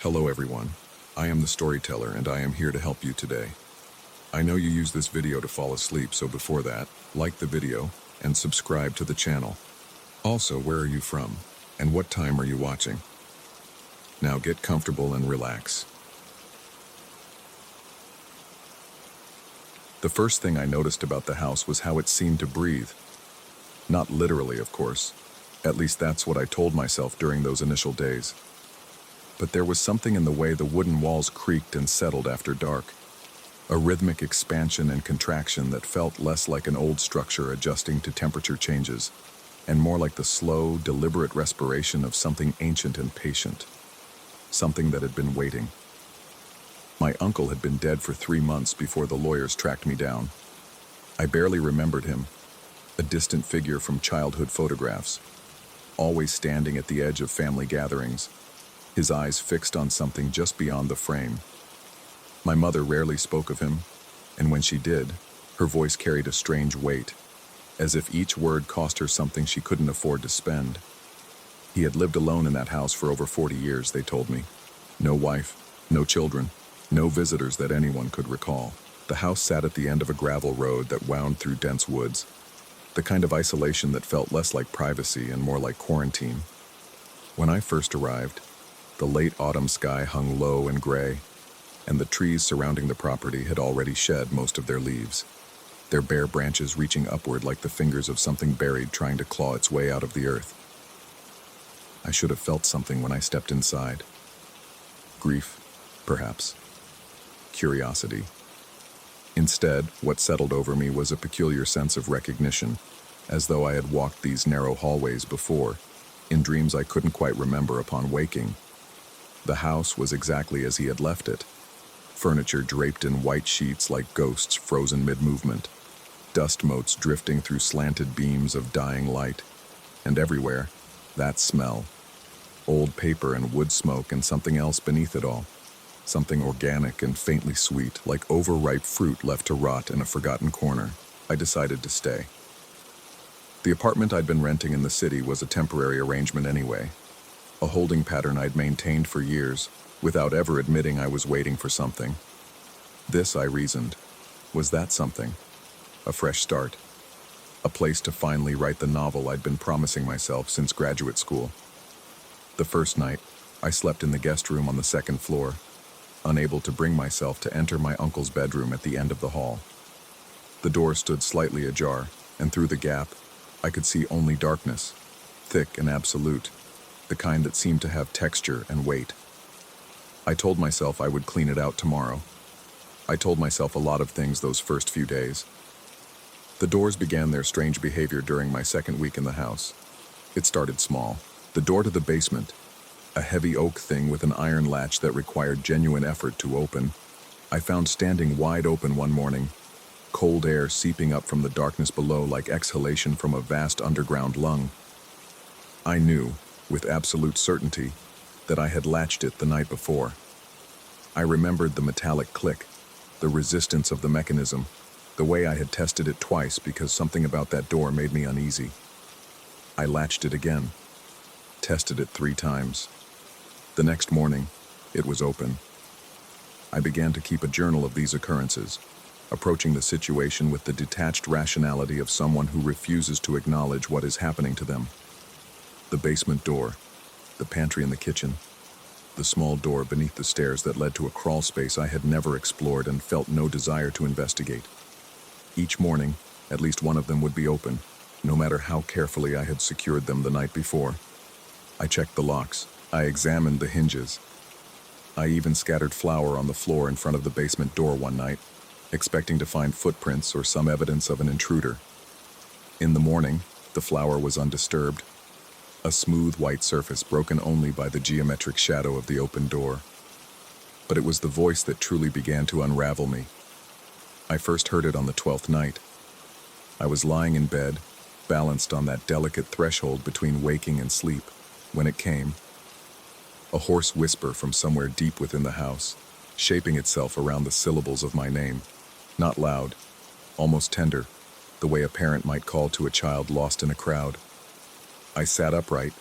Hello everyone, I am the storyteller and I am here to help you today. I know you use this video to fall asleep, so before that, like the video and subscribe to the channel. Also, where are you from and what time are you watching? Now get comfortable and relax. The first thing I noticed about the house was how it seemed to breathe. Not literally, of course. At least that's what I told myself during those initial days. But there was something in the way the wooden walls creaked and settled after dark. A rhythmic expansion and contraction that felt less like an old structure adjusting to temperature changes, and more like the slow, deliberate respiration of something ancient and patient. Something that had been waiting. My uncle had been dead for 3 months before the lawyers tracked me down. I barely remembered him, a distant figure from childhood photographs, always standing at the edge of family gatherings, his eyes fixed on something just beyond the frame. My mother rarely spoke of him, and when she did, her voice carried a strange weight, as if each word cost her something she couldn't afford to spend. He had lived alone in that house for over 40 years, they told me. No wife, no children, no visitors that anyone could recall. The house sat at the end of a gravel road that wound through dense woods, the kind of isolation that felt less like privacy and more like quarantine. When I first arrived, the late autumn sky hung low and gray, and the trees surrounding the property had already shed most of their leaves, their bare branches reaching upward like the fingers of something buried trying to claw its way out of the earth. I should have felt something when I stepped inside. Grief, perhaps. Curiosity. Instead, what settled over me was a peculiar sense of recognition, as though I had walked these narrow hallways before, in dreams I couldn't quite remember upon waking. The house was exactly as he had left it, furniture draped in white sheets like ghosts frozen mid-movement, dust motes drifting through slanted beams of dying light, and everywhere, that smell. Old paper and wood smoke and something else beneath it all. Something organic and faintly sweet, like overripe fruit left to rot in a forgotten corner. I decided to stay. The apartment I'd been renting in the city was a temporary arrangement anyway, a holding pattern I'd maintained for years, without ever admitting I was waiting for something. This, I reasoned, was that something. A fresh start. A place to finally write the novel I'd been promising myself since graduate school. The first night, I slept in the guest room on the second floor, unable to bring myself to enter my uncle's bedroom at the end of the hall. The door stood slightly ajar, and through the gap, I could see only darkness, thick and absolute, the kind that seemed to have texture and weight. I told myself I would clean it out tomorrow. I told myself a lot of things those first few days. The doors began their strange behavior during my second week in the house. It started small. The door to the basement, a heavy oak thing with an iron latch that required genuine effort to open, I found standing wide open one morning, cold air seeping up from the darkness below like exhalation from a vast underground lung. I knew, with absolute certainty, that I had latched it the night before. I remembered the metallic click, the resistance of the mechanism, the way I had tested it twice because something about that door made me uneasy. I latched it again, tested it 3 times. The next morning, it was open. I began to keep a journal of these occurrences, approaching the situation with the detached rationality of someone who refuses to acknowledge what is happening to them. The basement door, the pantry and the kitchen, the small door beneath the stairs that led to a crawl space I had never explored and felt no desire to investigate. Each morning, at least one of them would be open, no matter how carefully I had secured them the night before. I checked the locks. I examined the hinges. I even scattered flour on the floor in front of the basement door one night, expecting to find footprints or some evidence of an intruder. In the morning, the flour was undisturbed, a smooth white surface broken only by the geometric shadow of the open door. But it was the voice that truly began to unravel me. I first heard it on the 12th night. I was lying in bed, balanced on that delicate threshold between waking and sleep, when it came. A hoarse whisper from somewhere deep within the house, shaping itself around the syllables of my name. Not loud, almost tender, the way a parent might call to a child lost in a crowd. I sat upright,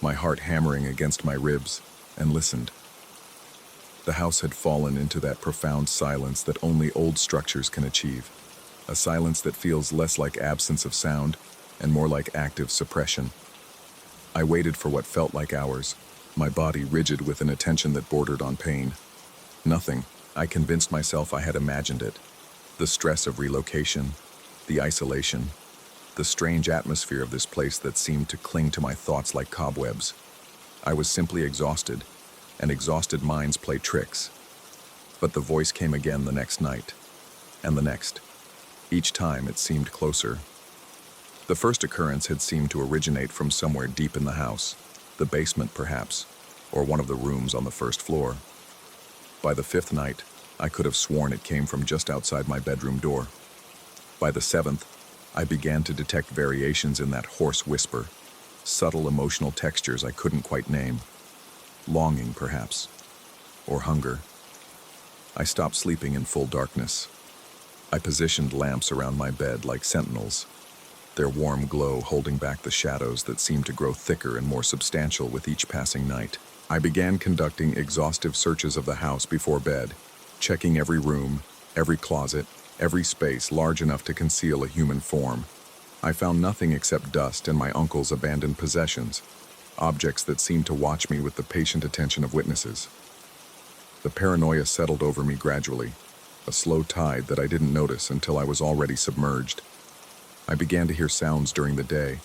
my heart hammering against my ribs, and listened. The house had fallen into that profound silence that only old structures can achieve. A silence that feels less like absence of sound and more like active suppression. I waited for what felt like hours, my body rigid with an attention that bordered on pain. Nothing. I convinced myself I had imagined it. The stress of relocation, the isolation, the strange atmosphere of this place that seemed to cling to my thoughts like cobwebs. I was simply exhausted, and exhausted minds play tricks. But the voice came again the next night, and the next. Each time it seemed closer. The first occurrence had seemed to originate from somewhere deep in the house, the basement perhaps, or one of the rooms on the first floor. By the fifth night, I could have sworn it came from just outside my bedroom door. By the seventh, I began to detect variations in that hoarse whisper, subtle emotional textures I couldn't quite name. Longing, perhaps, or hunger. I stopped sleeping in full darkness. I positioned lamps around my bed like sentinels, their warm glow holding back the shadows that seemed to grow thicker and more substantial with each passing night. I began conducting exhaustive searches of the house before bed, checking every room, every closet, every space large enough to conceal a human form. I found nothing except dust and my uncle's abandoned possessions, objects that seemed to watch me with the patient attention of witnesses. The paranoia settled over me gradually, a slow tide that I didn't notice until I was already submerged. I began to hear sounds during the day,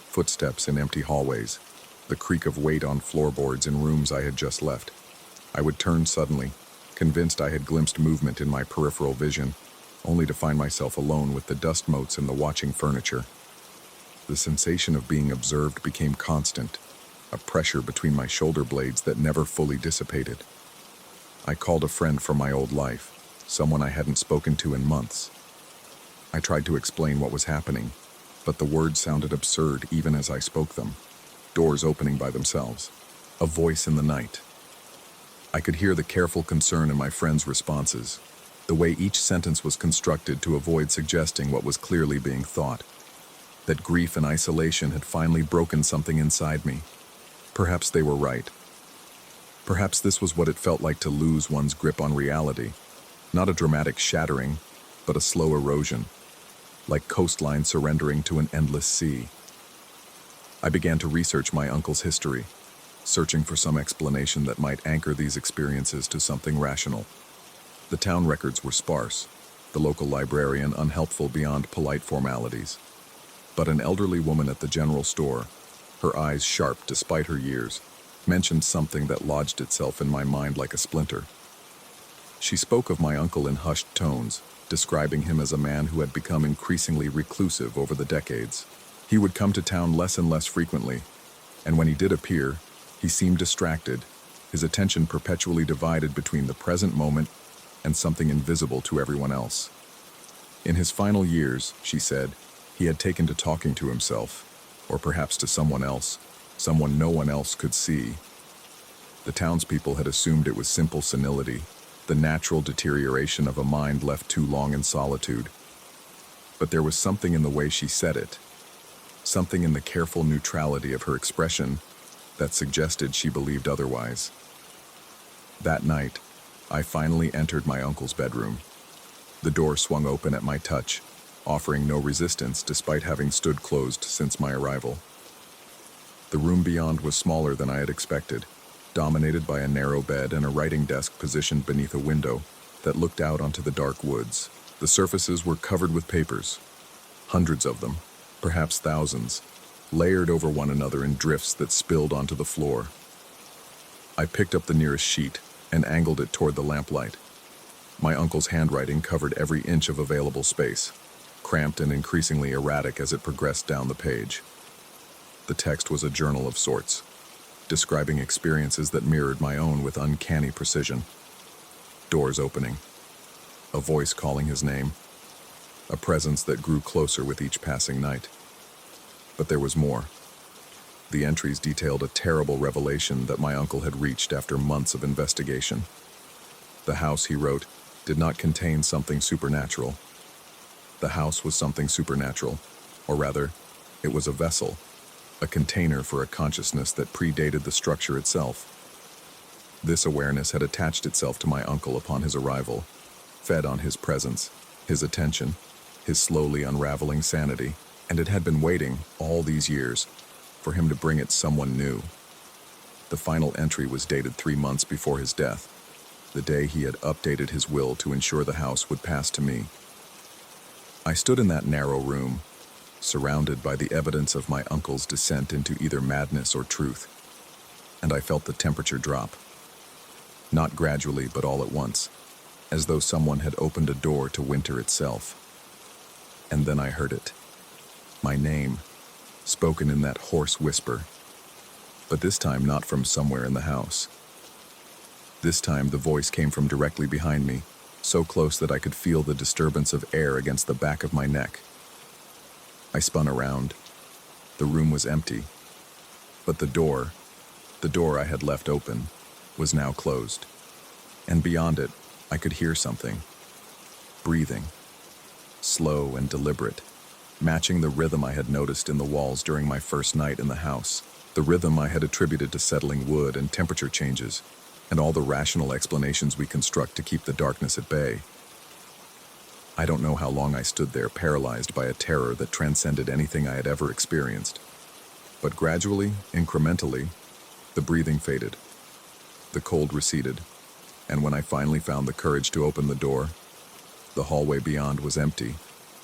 footsteps in empty hallways, the creak of weight on floorboards in rooms I had just left. I would turn suddenly, convinced I had glimpsed movement in my peripheral vision, only to find myself alone with the dust motes and the watching furniture. The sensation of being observed became constant, a pressure between my shoulder blades that never fully dissipated. I called a friend from my old life, someone I hadn't spoken to in months. I tried to explain what was happening, but the words sounded absurd even as I spoke them. Doors opening by themselves. A voice in the night. I could hear the careful concern in my friend's responses, the way each sentence was constructed to avoid suggesting what was clearly being thought. That grief and isolation had finally broken something inside me. Perhaps they were right. Perhaps this was what it felt like to lose one's grip on reality. Not a dramatic shattering, but a slow erosion, like coastline surrendering to an endless sea. I began to research my uncle's history, searching for some explanation that might anchor these experiences to something rational. The town records were sparse, the local librarian unhelpful beyond polite formalities. But an elderly woman at the general store, her eyes sharp despite her years, mentioned something that lodged itself in my mind like a splinter. She spoke of my uncle in hushed tones, describing him as a man who had become increasingly reclusive over the decades. He would come to town less and less frequently, and when he did appear, he seemed distracted, his attention perpetually divided between the present moment and something invisible to everyone else. In his final years, she said, he had taken to talking to himself, or perhaps to someone else, someone no one else could see. The townspeople had assumed it was simple senility, the natural deterioration of a mind left too long in solitude. But there was something in the way she said it, something in the careful neutrality of her expression that suggested she believed otherwise. That night, I finally entered my uncle's bedroom. The door swung open at my touch, offering no resistance despite having stood closed since my arrival. The room beyond was smaller than I had expected, dominated by a narrow bed and a writing desk positioned beneath a window that looked out onto the dark woods. The surfaces were covered with papers, hundreds of them, perhaps thousands, layered over one another in drifts that spilled onto the floor. I picked up the nearest sheet and angled it toward the lamplight. My uncle's handwriting covered every inch of available space, cramped and increasingly erratic as it progressed down the page. The text was a journal of sorts, describing experiences that mirrored my own with uncanny precision. Doors opening, a voice calling his name, a presence that grew closer with each passing night. But there was more. The entries detailed a terrible revelation that my uncle had reached after months of investigation. The house, he wrote, did not contain something supernatural. The house was something supernatural, or rather, it was a vessel, a container for a consciousness that predated the structure itself. This awareness had attached itself to my uncle upon his arrival, fed on his presence, his attention, his slowly unraveling sanity, and it had been waiting, all these years, for him to bring it someone new. The final entry was dated 3 months before his death, the day he had updated his will to ensure the house would pass to me. I stood in that narrow room, surrounded by the evidence of my uncle's descent into either madness or truth, and I felt the temperature drop. Not gradually, but all at once, as though someone had opened a door to winter itself. And then I heard it. My name, spoken in that hoarse whisper, but this time not from somewhere in the house. This time the voice came from directly behind me, so close that I could feel the disturbance of air against the back of my neck. I spun around. The room was empty, but the door I had left open, was now closed. And beyond it, I could hear something. Breathing. Slow and deliberate, matching the rhythm I had noticed in the walls during my first night in the house. The rhythm I had attributed to settling wood and temperature changes, and all the rational explanations we construct to keep the darkness at bay. I don't know how long I stood there, paralyzed by a terror that transcended anything I had ever experienced. But gradually, incrementally, the breathing faded. The cold receded, and when I finally found the courage to open the door, the hallway beyond was empty,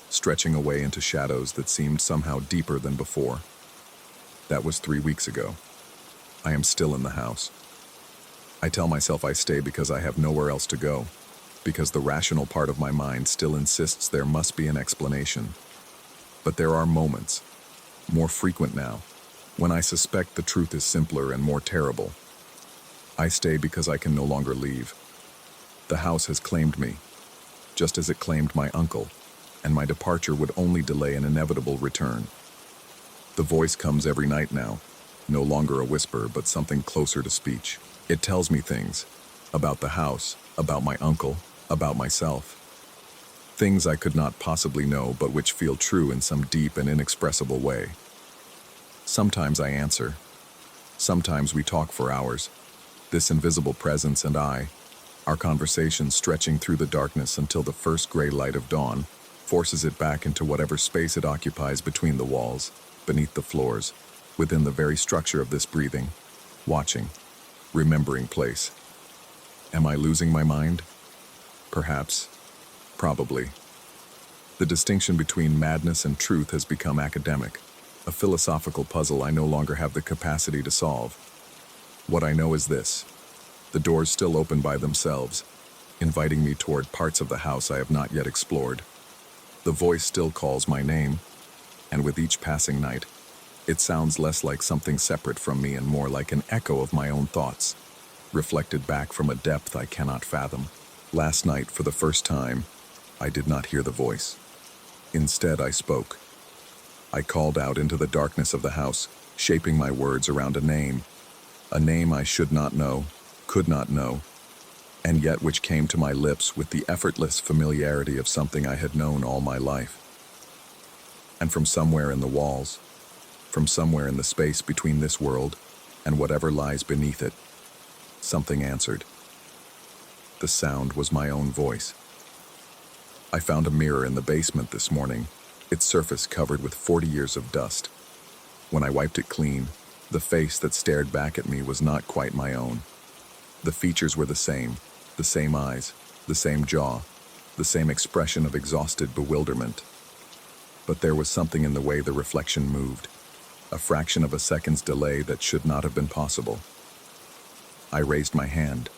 stretching away into shadows that seemed somehow deeper than before. That was 3 weeks ago. I am still in the house. I tell myself I stay because I have nowhere else to go, because the rational part of my mind still insists there must be an explanation. But there are moments, more frequent now, when I suspect the truth is simpler and more terrible. I stay because I can no longer leave. The house has claimed me, just as it claimed my uncle, and my departure would only delay an inevitable return. The voice comes every night now, no longer a whisper, but something closer to speech. It tells me things, about the house, about my uncle, about myself. Things I could not possibly know, but which feel true in some deep and inexpressible way. Sometimes I answer. Sometimes we talk for hours, this invisible presence and I, our conversation stretching through the darkness until the first gray light of dawn forces it back into whatever space it occupies between the walls, beneath the floors, within the very structure of this breathing, watching, remembering place. Am I losing my mind? Perhaps. Probably. The distinction between madness and truth has become academic, a philosophical puzzle I no longer have the capacity to solve. What I know is this: the doors still open by themselves, inviting me toward parts of the house I have not yet explored. The voice still calls my name, and with each passing night, it sounds less like something separate from me and more like an echo of my own thoughts, reflected back from a depth I cannot fathom. Last night, for the first time, I did not hear the voice. Instead, I spoke. I called out into the darkness of the house, shaping my words around a name I should not know, could not know, and yet which came to my lips with the effortless familiarity of something I had known all my life. And from somewhere in the walls, from somewhere in the space between this world and whatever lies beneath it, something answered. The sound was my own voice. I found a mirror in the basement this morning, its surface covered with 40 years of dust. When I wiped it clean, the face that stared back at me was not quite my own. The features were the same eyes, the same jaw, the same expression of exhausted bewilderment. But there was something in the way the reflection moved, a fraction of a second's delay that should not have been possible. I raised my hand.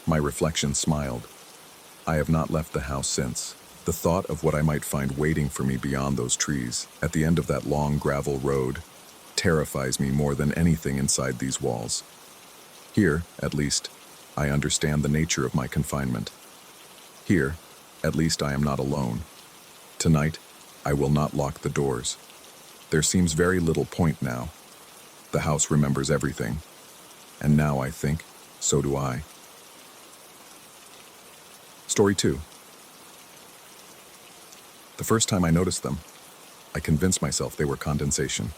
My reflection smiled. I have not left the house since. The thought of what I might find waiting for me beyond those trees, at the end of that long gravel road, terrifies me more than anything inside these walls. Here, at least, I understand the nature of my confinement. Here, at least I am not alone. Tonight, I will not lock the doors. There seems very little point now. The house remembers everything. And now I think, so do I. Story 2. The first time I noticed them, I convinced myself they were condensation,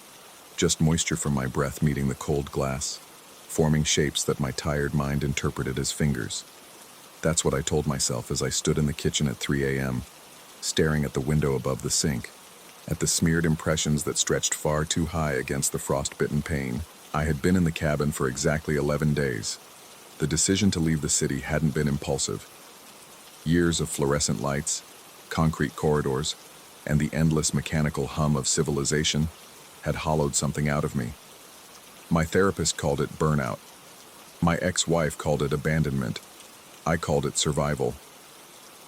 just moisture from my breath meeting the cold glass. forming shapes that my tired mind interpreted as fingers. That's what I told myself as I stood in the kitchen at 3 a.m., staring at the window above the sink, at the smeared impressions that stretched far too high against the frost-bitten pane. I had been in the cabin for exactly 11 days. The decision to leave the city hadn't been impulsive. Years of fluorescent lights, concrete corridors, and the endless mechanical hum of civilization had hollowed something out of me. My therapist called it burnout. My ex-wife called it abandonment. I called it survival.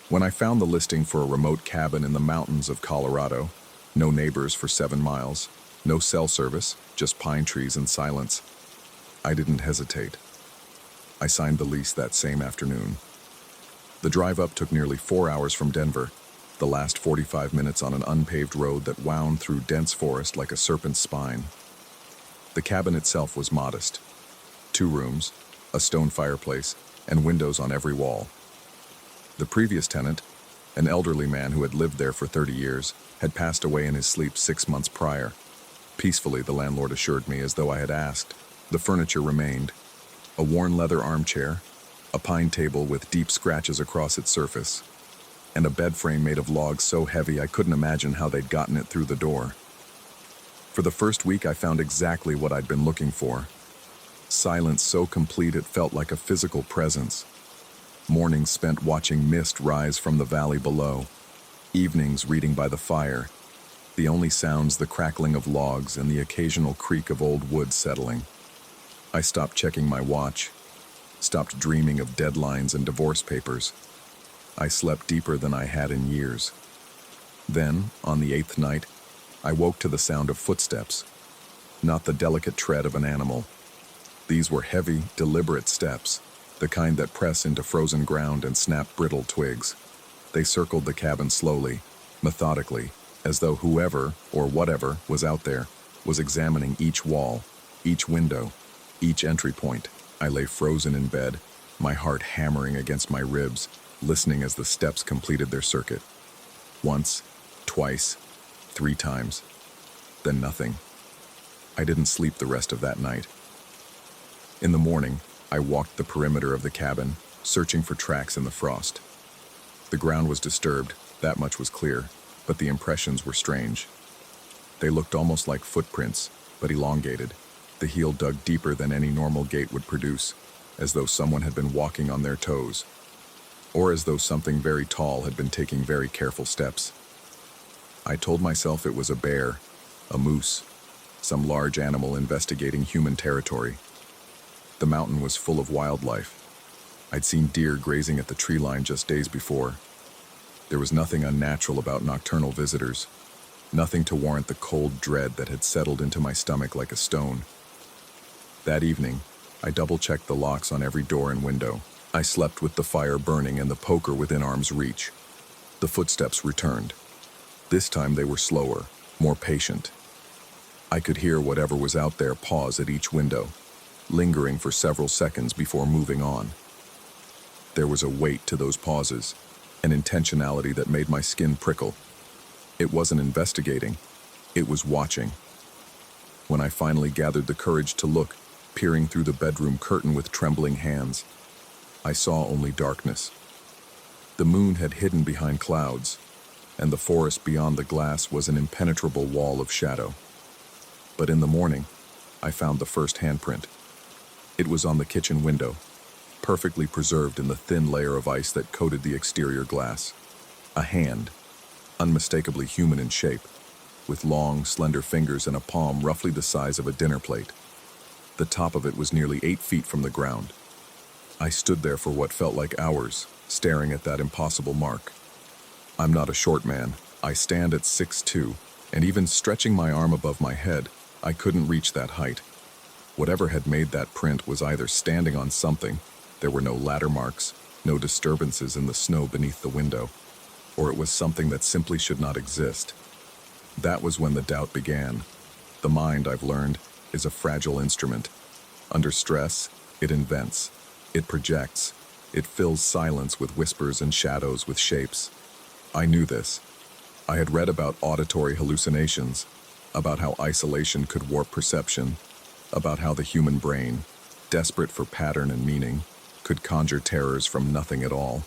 When I found the listing for a remote cabin in the mountains of Colorado, no neighbors for 7 miles, no cell service, just pine trees and silence, I didn't hesitate. I signed the lease that same afternoon. The drive up took nearly 4 hours from Denver, the last 45 minutes on an unpaved road that wound through dense forest like a serpent's spine. The cabin itself was modest. 2 rooms, a stone fireplace, and windows on every wall. The previous tenant, an elderly man who had lived there for 30 years, had passed away in his sleep 6 months prior. Peacefully, the landlord assured me, as though I had asked. The furniture remained: a worn leather armchair, a pine table with deep scratches across its surface, and a bed frame made of logs so heavy I couldn't imagine how they'd gotten it through the door. For the first week, I found exactly what I'd been looking for. Silence so complete it felt like a physical presence. Mornings spent watching mist rise from the valley below. Evenings reading by the fire. The only sounds the crackling of logs and the occasional creak of old wood settling. I stopped checking my watch, stopped dreaming of deadlines and divorce papers. I slept deeper than I had in years. Then, on the 8th night, I woke to the sound of footsteps, not the delicate tread of an animal. These were heavy, deliberate steps, the kind that press into frozen ground and snap brittle twigs. They circled the cabin slowly, methodically, as though whoever, or whatever, was out there, was examining each wall, each window, each entry point. I lay frozen in bed, my heart hammering against my ribs, listening as the steps completed their circuit. Once, twice, 3 times, then nothing. I didn't sleep the rest of that night. In the morning, I walked the perimeter of the cabin, searching for tracks in the frost. The ground was disturbed, that much was clear, but the impressions were strange. They looked almost like footprints, but elongated, the heel dug deeper than any normal gait would produce, as though someone had been walking on their toes, or as though something very tall had been taking very careful steps. I told myself it was a bear, a moose, some large animal investigating human territory. The mountain was full of wildlife. I'd seen deer grazing at the tree line just days before. There was nothing unnatural about nocturnal visitors, nothing to warrant the cold dread that had settled into my stomach like a stone. That evening, I double-checked the locks on every door and window. I slept with the fire burning and the poker within arm's reach. The footsteps returned. This time they were slower, more patient. I could hear whatever was out there pause at each window, lingering for several seconds before moving on. There was a weight to those pauses, an intentionality that made my skin prickle. It wasn't investigating, it was watching. When I finally gathered the courage to look, peering through the bedroom curtain with trembling hands, I saw only darkness. The moon had hidden behind clouds, and the forest beyond the glass was an impenetrable wall of shadow. But in the morning, I found the first handprint. It was on the kitchen window, perfectly preserved in the thin layer of ice that coated the exterior glass. A hand, unmistakably human in shape, with long, slender fingers and a palm roughly the size of a dinner plate. The top of it was nearly 8 feet from the ground. I stood there for what felt like hours, staring at that impossible mark. I'm not a short man. I stand at 6'2", and even stretching my arm above my head, I couldn't reach that height. Whatever had made that print was either standing on something, there were no ladder marks, no disturbances in the snow beneath the window, or it was something that simply should not exist. That was when the doubt began. The mind, I've learned, is a fragile instrument. Under stress, it invents, it projects, it fills silence with whispers and shadows with shapes. I knew this. I had read about auditory hallucinations, about how isolation could warp perception, about how the human brain, desperate for pattern and meaning, could conjure terrors from nothing at all.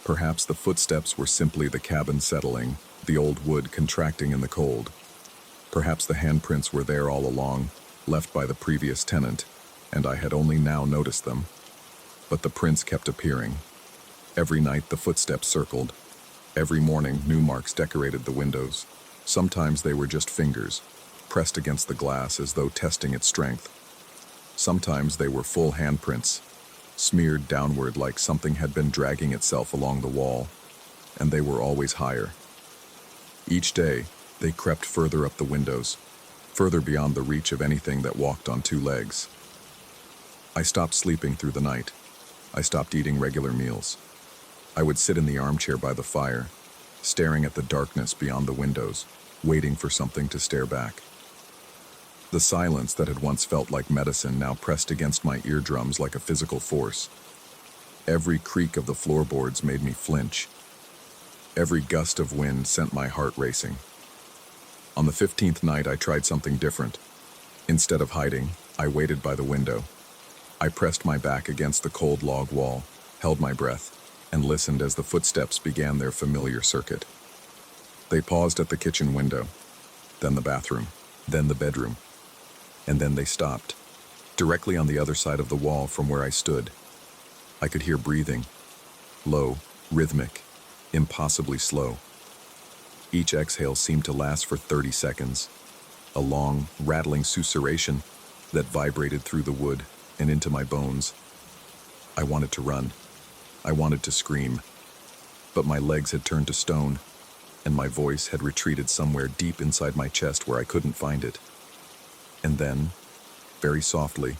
Perhaps the footsteps were simply the cabin settling, the old wood contracting in the cold. Perhaps the handprints were there all along, left by the previous tenant, and I had only now noticed them. But the prints kept appearing. Every night the footsteps circled. Every morning new marks decorated the windows. Sometimes they were just fingers, pressed against the glass as though testing its strength. Sometimes they were full handprints, smeared downward like something had been dragging itself along the wall, and they were always higher. Each day, they crept further up the windows, further beyond the reach of anything that walked on two legs. I stopped sleeping through the night. I stopped eating regular meals. I would sit in the armchair by the fire, staring at the darkness beyond the windows, waiting for something to stare back. The silence that had once felt like medicine now pressed against my eardrums like a physical force. Every creak of the floorboards made me flinch. Every gust of wind sent my heart racing. On the 15th night, I tried something different. Instead of hiding, I waited by the window. I pressed my back against the cold log wall, held my breath, and listened as the footsteps began their familiar circuit. They paused at the kitchen window, then the bathroom, then the bedroom, and then they stopped, directly on the other side of the wall from where I stood. I could hear breathing, low, rhythmic, impossibly slow. Each exhale seemed to last for 30 seconds, a long, rattling susurration that vibrated through the wood and into my bones. I wanted to run. I wanted to scream. But my legs had turned to stone, and my voice had retreated somewhere deep inside my chest where I couldn't find it. And then, very softly,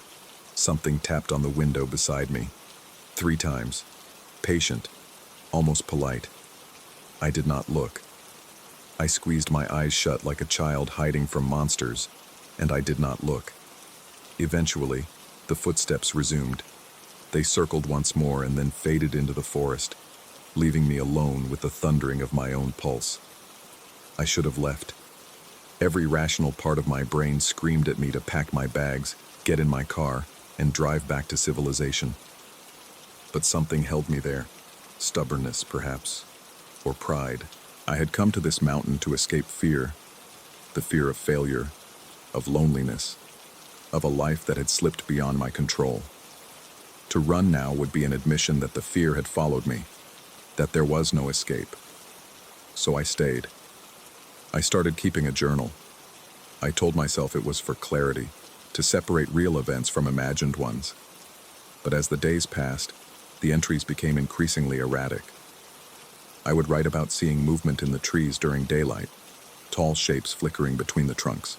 something tapped on the window beside me. 3 times. Patient, almost polite. I did not look. I squeezed my eyes shut like a child hiding from monsters, and I did not look. Eventually, the footsteps resumed. They circled once more and then faded into the forest, leaving me alone with the thundering of my own pulse. I should have left. Every rational part of my brain screamed at me to pack my bags, get in my car, and drive back to civilization. But something held me there. Stubbornness, perhaps, or pride. I had come to this mountain to escape fear, the fear of failure, of loneliness, of a life that had slipped beyond my control. To run now would be an admission that the fear had followed me, that there was no escape. So I stayed. I started keeping a journal. I told myself it was for clarity, to separate real events from imagined ones. But as the days passed, the entries became increasingly erratic. I would write about seeing movement in the trees during daylight, tall shapes flickering between the trunks,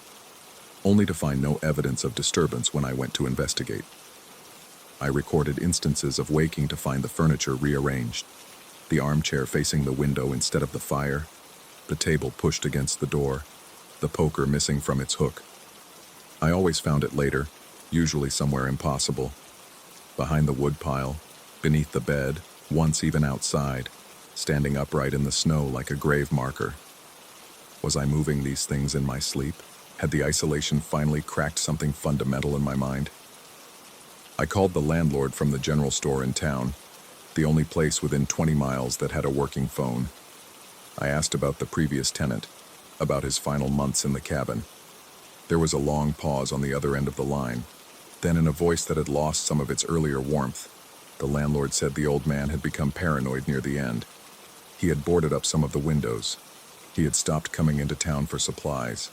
only to find no evidence of disturbance when I went to investigate. I recorded instances of waking to find the furniture rearranged, the armchair facing the window instead of the fire, the table pushed against the door, the poker missing from its hook. I always found it later, usually somewhere impossible. Behind the woodpile, beneath the bed, once even outside, standing upright in the snow like a grave marker. Was I moving these things in my sleep? Had the isolation finally cracked something fundamental in my mind? I called the landlord from the general store in town, the only place within 20 miles that had a working phone. I asked about the previous tenant, about his final months in the cabin. There was a long pause on the other end of the line. Then, in a voice that had lost some of its earlier warmth, the landlord said the old man had become paranoid near the end. He had boarded up some of the windows. He had stopped coming into town for supplies.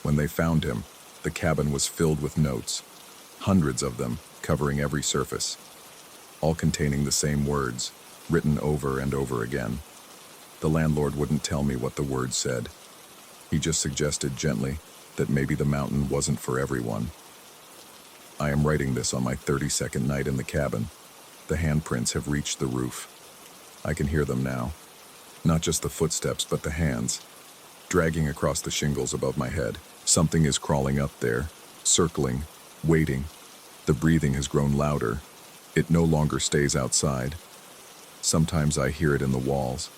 When they found him, the cabin was filled with notes, hundreds of them covering every surface, all containing the same words, written over and over again. The landlord wouldn't tell me what the words said. He just suggested gently that maybe the mountain wasn't for everyone. I am writing this on my 32nd night in the cabin. The handprints have reached the roof. I can hear them now. Not just the footsteps, but the hands, dragging across the shingles above my head. Something is crawling up there, circling, waiting. The breathing has grown louder. It no longer stays outside. Sometimes I hear it in the walls.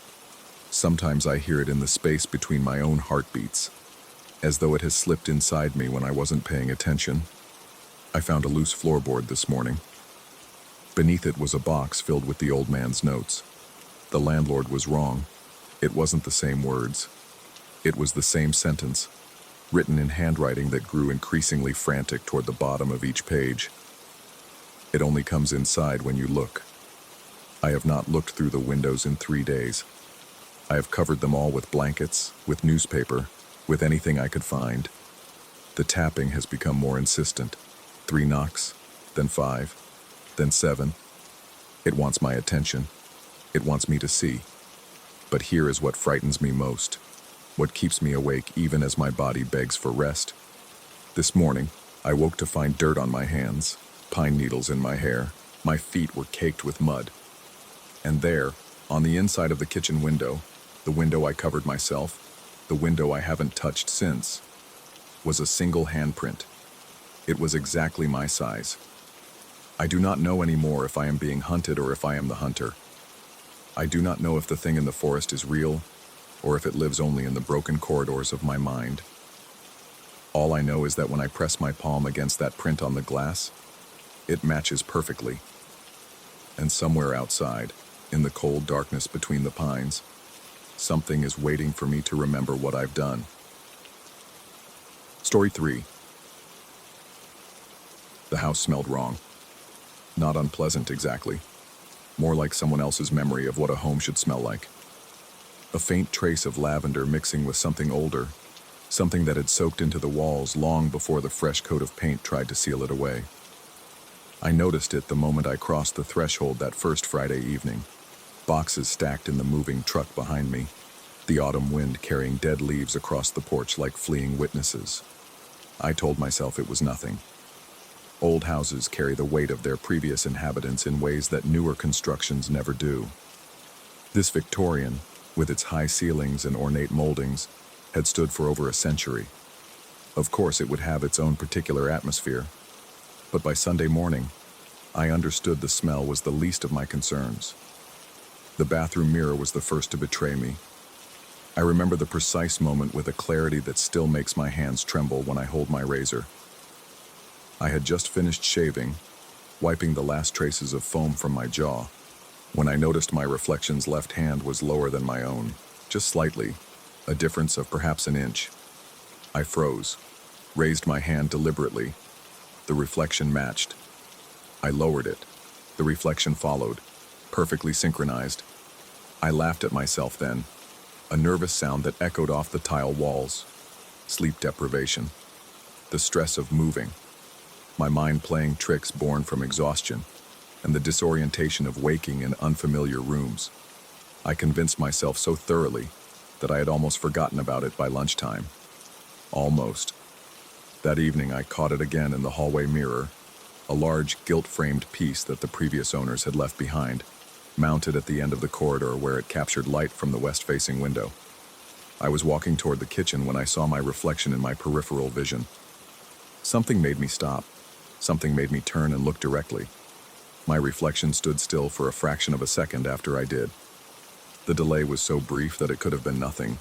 Sometimes I hear it in the space between my own heartbeats, as though it has slipped inside me when I wasn't paying attention. I found a loose floorboard this morning. Beneath it was a box filled with the old man's notes. The landlord was wrong. It wasn't the same words. It was the same sentence, written in handwriting that grew increasingly frantic toward the bottom of each page. It only comes inside when you look. I have not looked through the windows in 3 days. I have covered them all with blankets, with newspaper, with anything I could find. The tapping has become more insistent. 3 knocks, then 5, then 7. It wants my attention. It wants me to see. But here is what frightens me most, what keeps me awake even as my body begs for rest. This morning, I woke to find dirt on my hands, pine needles in my hair. My feet were caked with mud. And there, on the inside of the kitchen window, the window I covered myself, the window I haven't touched since, was a single handprint. It was exactly my size. I do not know anymore if I am being hunted or if I am the hunter. I do not know if the thing in the forest is real, or if it lives only in the broken corridors of my mind. All I know is that when I press my palm against that print on the glass, it matches perfectly. And somewhere outside, in the cold darkness between the pines, something is waiting for me to remember what I've done. Story 3. The house smelled wrong. Not unpleasant exactly. More like someone else's memory of what a home should smell like. A faint trace of lavender mixing with something older, something that had soaked into the walls long before the fresh coat of paint tried to seal it away. I noticed it the moment I crossed the threshold that first Friday evening. Boxes stacked in the moving truck behind me, the autumn wind carrying dead leaves across the porch like fleeing witnesses. I told myself it was nothing. Old houses carry the weight of their previous inhabitants in ways that newer constructions never do. This Victorian, with its high ceilings and ornate moldings, had stood for over a century. Of course, it would have its own particular atmosphere, but by Sunday morning, I understood the smell was the least of my concerns. The bathroom mirror was the first to betray me. I remember the precise moment with a clarity that still makes my hands tremble when I hold my razor. I had just finished shaving, wiping the last traces of foam from my jaw, when I noticed my reflection's left hand was lower than my own, just slightly, a difference of perhaps an inch. I froze, raised my hand deliberately. The reflection matched. I lowered it. The reflection followed, perfectly synchronized. I laughed at myself then, a nervous sound that echoed off the tile walls. Sleep deprivation. The stress of moving. My mind playing tricks born from exhaustion, and the disorientation of waking in unfamiliar rooms. I convinced myself so thoroughly that I had almost forgotten about it by lunchtime. Almost. That evening I caught it again in the hallway mirror, a large gilt-framed piece that the previous owners had left behind, mounted at the end of the corridor where it captured light from the west-facing window. I was walking toward the kitchen when I saw my reflection in my peripheral vision. Something made me stop. Something made me turn and look directly. My reflection stood still for a fraction of a second after I did. The delay was so brief that it could have been nothing.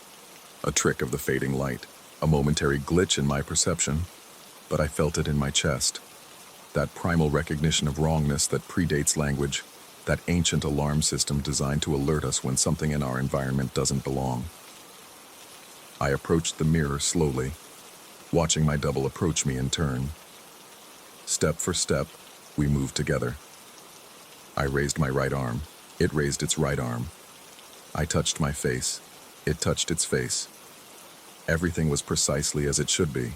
A trick of the fading light, a momentary glitch in my perception, but I felt it in my chest. That primal recognition of wrongness that predates language, that ancient alarm system designed to alert us when something in our environment doesn't belong. I approached the mirror slowly, watching my double approach me in turn. Step for step, we moved together. I raised my right arm. It raised its right arm. I touched my face. It touched its face. Everything was precisely as it should be.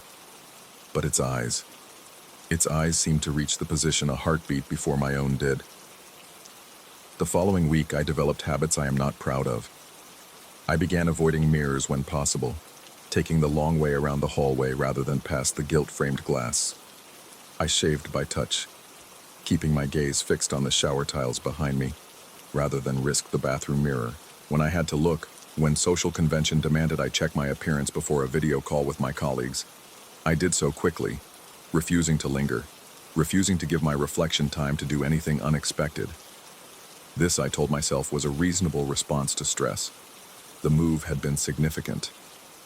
But its eyes seemed to reach the position a heartbeat before my own did. The following week, I developed habits I am not proud of. I began avoiding mirrors when possible, taking the long way around the hallway rather than past the gilt-framed glass. I shaved by touch, keeping my gaze fixed on the shower tiles behind me, rather than risk the bathroom mirror. When I had to look, when social convention demanded I check my appearance before a video call with my colleagues, I did so quickly, refusing to linger, refusing to give my reflection time to do anything unexpected. This, I told myself, was a reasonable response to stress. The move had been significant,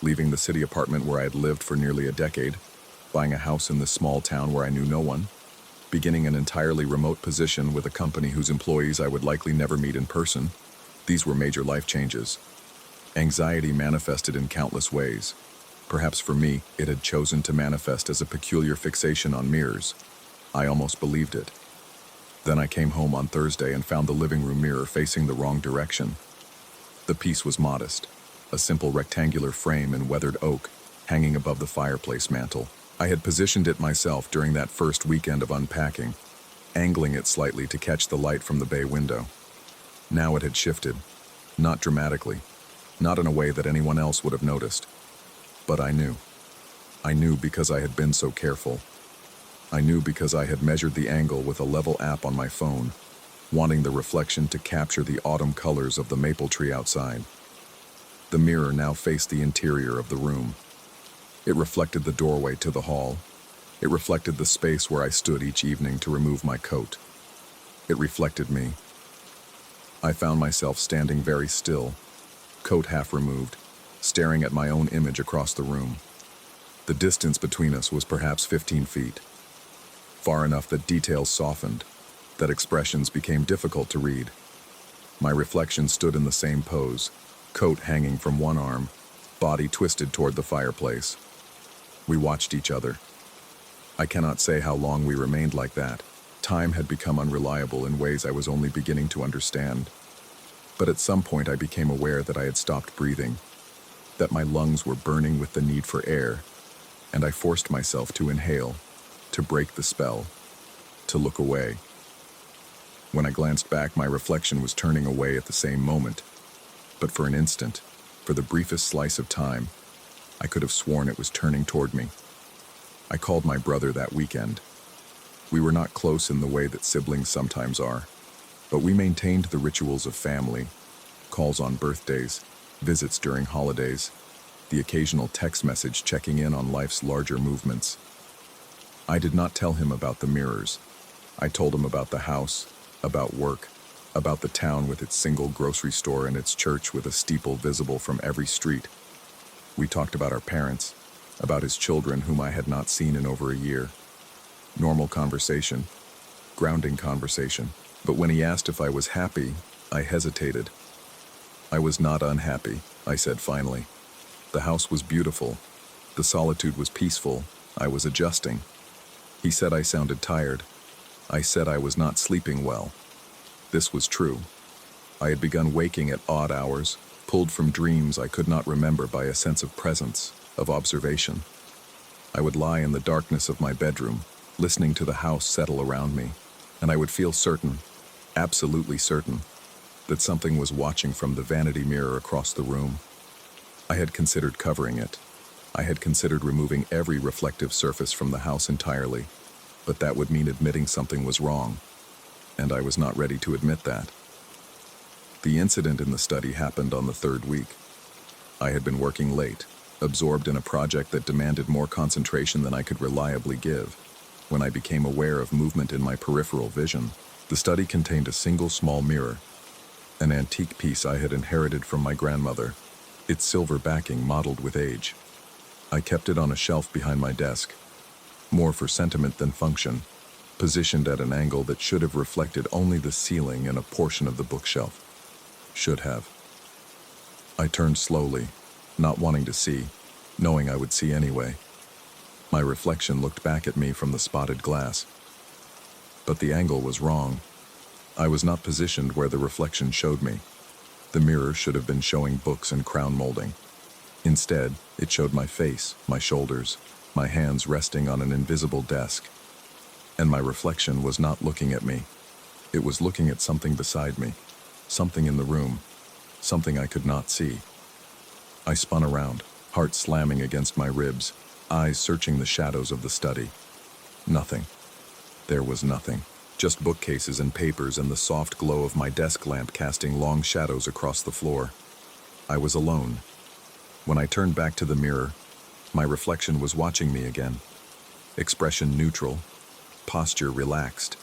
leaving the city apartment where I had lived for nearly a decade, buying a house in this small town where I knew no one, beginning an entirely remote position with a company whose employees I would likely never meet in person. These were major life changes. Anxiety manifested in countless ways. Perhaps for me, it had chosen to manifest as a peculiar fixation on mirrors. I almost believed it. Then I came home on Thursday and found the living room mirror facing the wrong direction. The piece was modest, a simple rectangular frame in weathered oak, hanging above the fireplace mantel. I had positioned it myself during that first weekend of unpacking, angling it slightly to catch the light from the bay window. Now it had shifted, not dramatically, not in a way that anyone else would have noticed. But I knew. I knew because I had been so careful. I knew because I had measured the angle with a level app on my phone, wanting the reflection to capture the autumn colors of the maple tree outside. The mirror now faced the interior of the room. It reflected the doorway to the hall. It reflected the space where I stood each evening to remove my coat. It reflected me. I found myself standing very still, coat half removed, staring at my own image across the room. The distance between us was perhaps 15 feet. Far enough that details softened, that expressions became difficult to read. My reflection stood in the same pose, coat hanging from one arm, body twisted toward the fireplace. We watched each other. I cannot say how long we remained like that. Time had become unreliable in ways I was only beginning to understand. But at some point I became aware that I had stopped breathing, that my lungs were burning with the need for air, and I forced myself to inhale, to break the spell, to look away. When I glanced back, my reflection was turning away at the same moment. But for an instant, for the briefest slice of time, I could have sworn it was turning toward me. I called my brother that weekend. We were not close in the way that siblings sometimes are, but we maintained the rituals of family, calls on birthdays, visits during holidays, the occasional text message checking in on life's larger movements. I did not tell him about the mirrors. I told him about the house, about work, about the town with its single grocery store and its church with a steeple visible from every street. We talked about our parents, about his children whom I had not seen in over a year. Normal conversation, grounding conversation. But when he asked if I was happy, I hesitated. I was not unhappy, I said finally. The house was beautiful. The solitude was peaceful. I was adjusting. He said I sounded tired. I said I was not sleeping well. This was true. I had begun waking at odd hours, pulled from dreams I could not remember by a sense of presence, of observation. I would lie in the darkness of my bedroom, listening to the house settle around me, and I would feel certain, absolutely certain, that something was watching from the vanity mirror across the room. I had considered covering it. I had considered removing every reflective surface from the house entirely, but that would mean admitting something was wrong, and I was not ready to admit that. The incident in the study happened on the third week. I had been working late, absorbed in a project that demanded more concentration than I could reliably give, when I became aware of movement in my peripheral vision. The study contained a single small mirror, an antique piece I had inherited from my grandmother, its silver backing mottled with age. I kept it on a shelf behind my desk, more for sentiment than function, positioned at an angle that should have reflected only the ceiling and a portion of the bookshelf. Should have. I turned slowly, not wanting to see, knowing I would see anyway. My reflection looked back at me from the spotted glass. But the angle was wrong. I was not positioned where the reflection showed me. The mirror should have been showing books and crown molding. Instead, it showed my face, my shoulders, my hands resting on an invisible desk. And my reflection was not looking at me. It was looking at something beside me, something in the room, something I could not see. I spun around, heart slamming against my ribs, eyes searching the shadows of the study. Nothing. There was nothing. Just bookcases and papers and the soft glow of my desk lamp casting long shadows across the floor. I was alone. When I turned back to the mirror, my reflection was watching me again. Expression neutral, posture relaxed.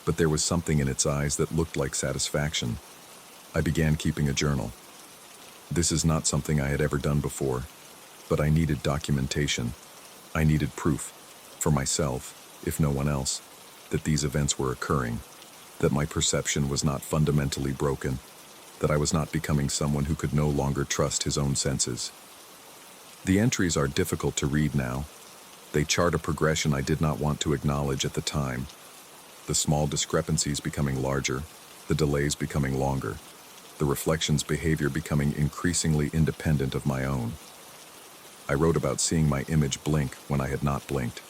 But there was something in its eyes that looked like satisfaction. I began keeping a journal. This is not something I had ever done before, but I needed documentation. I needed proof, for myself, if no one else, that these events were occurring, that my perception was not fundamentally broken, that I was not becoming someone who could no longer trust his own senses. The entries are difficult to read now. They chart a progression I did not want to acknowledge at the time. The small discrepancies becoming larger, the delays becoming longer, the reflection's behavior becoming increasingly independent of my own. I wrote about seeing my image blink when I had not blinked.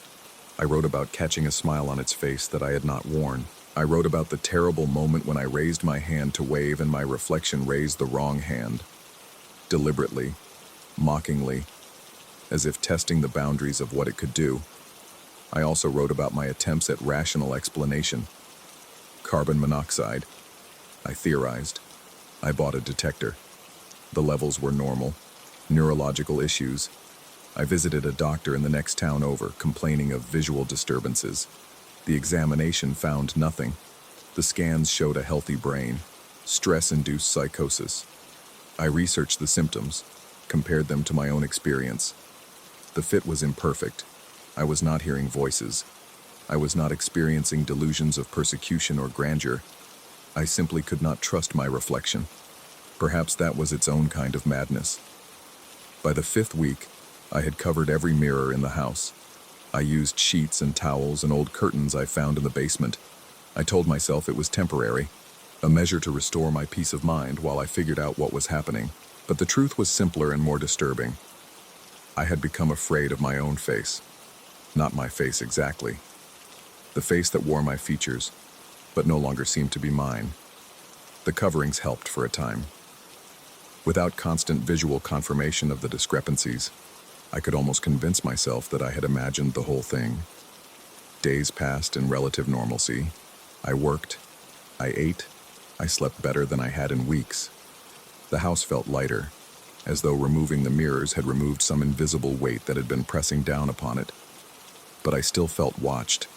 I wrote about catching a smile on its face that I had not worn. I wrote about the terrible moment when I raised my hand to wave and my reflection raised the wrong hand. Deliberately, mockingly, as if testing the boundaries of what it could do. I also wrote about my attempts at rational explanation. Carbon monoxide. I theorized. I bought a detector. The levels were normal. Neurological issues. I visited a doctor in the next town over, complaining of visual disturbances. The examination found nothing. The scans showed a healthy brain. Stress-induced psychosis. I researched the symptoms, compared them to my own experience. The fit was imperfect. I was not hearing voices. I was not experiencing delusions of persecution or grandeur. I simply could not trust my reflection. Perhaps that was its own kind of madness. By the 5th week, I had covered every mirror in the house. I used sheets and towels and old curtains I found in the basement. I told myself it was temporary, a measure to restore my peace of mind while I figured out what was happening. But the truth was simpler and more disturbing. I had become afraid of my own face. Not my face exactly. The face that wore my features, but no longer seemed to be mine. The coverings helped for a time. Without constant visual confirmation of the discrepancies, I could almost convince myself that I had imagined the whole thing. Days passed in relative normalcy. I worked, I ate, I slept better than I had in weeks. The house felt lighter, as though removing the mirrors had removed some invisible weight that had been pressing down upon it. But I still felt watched.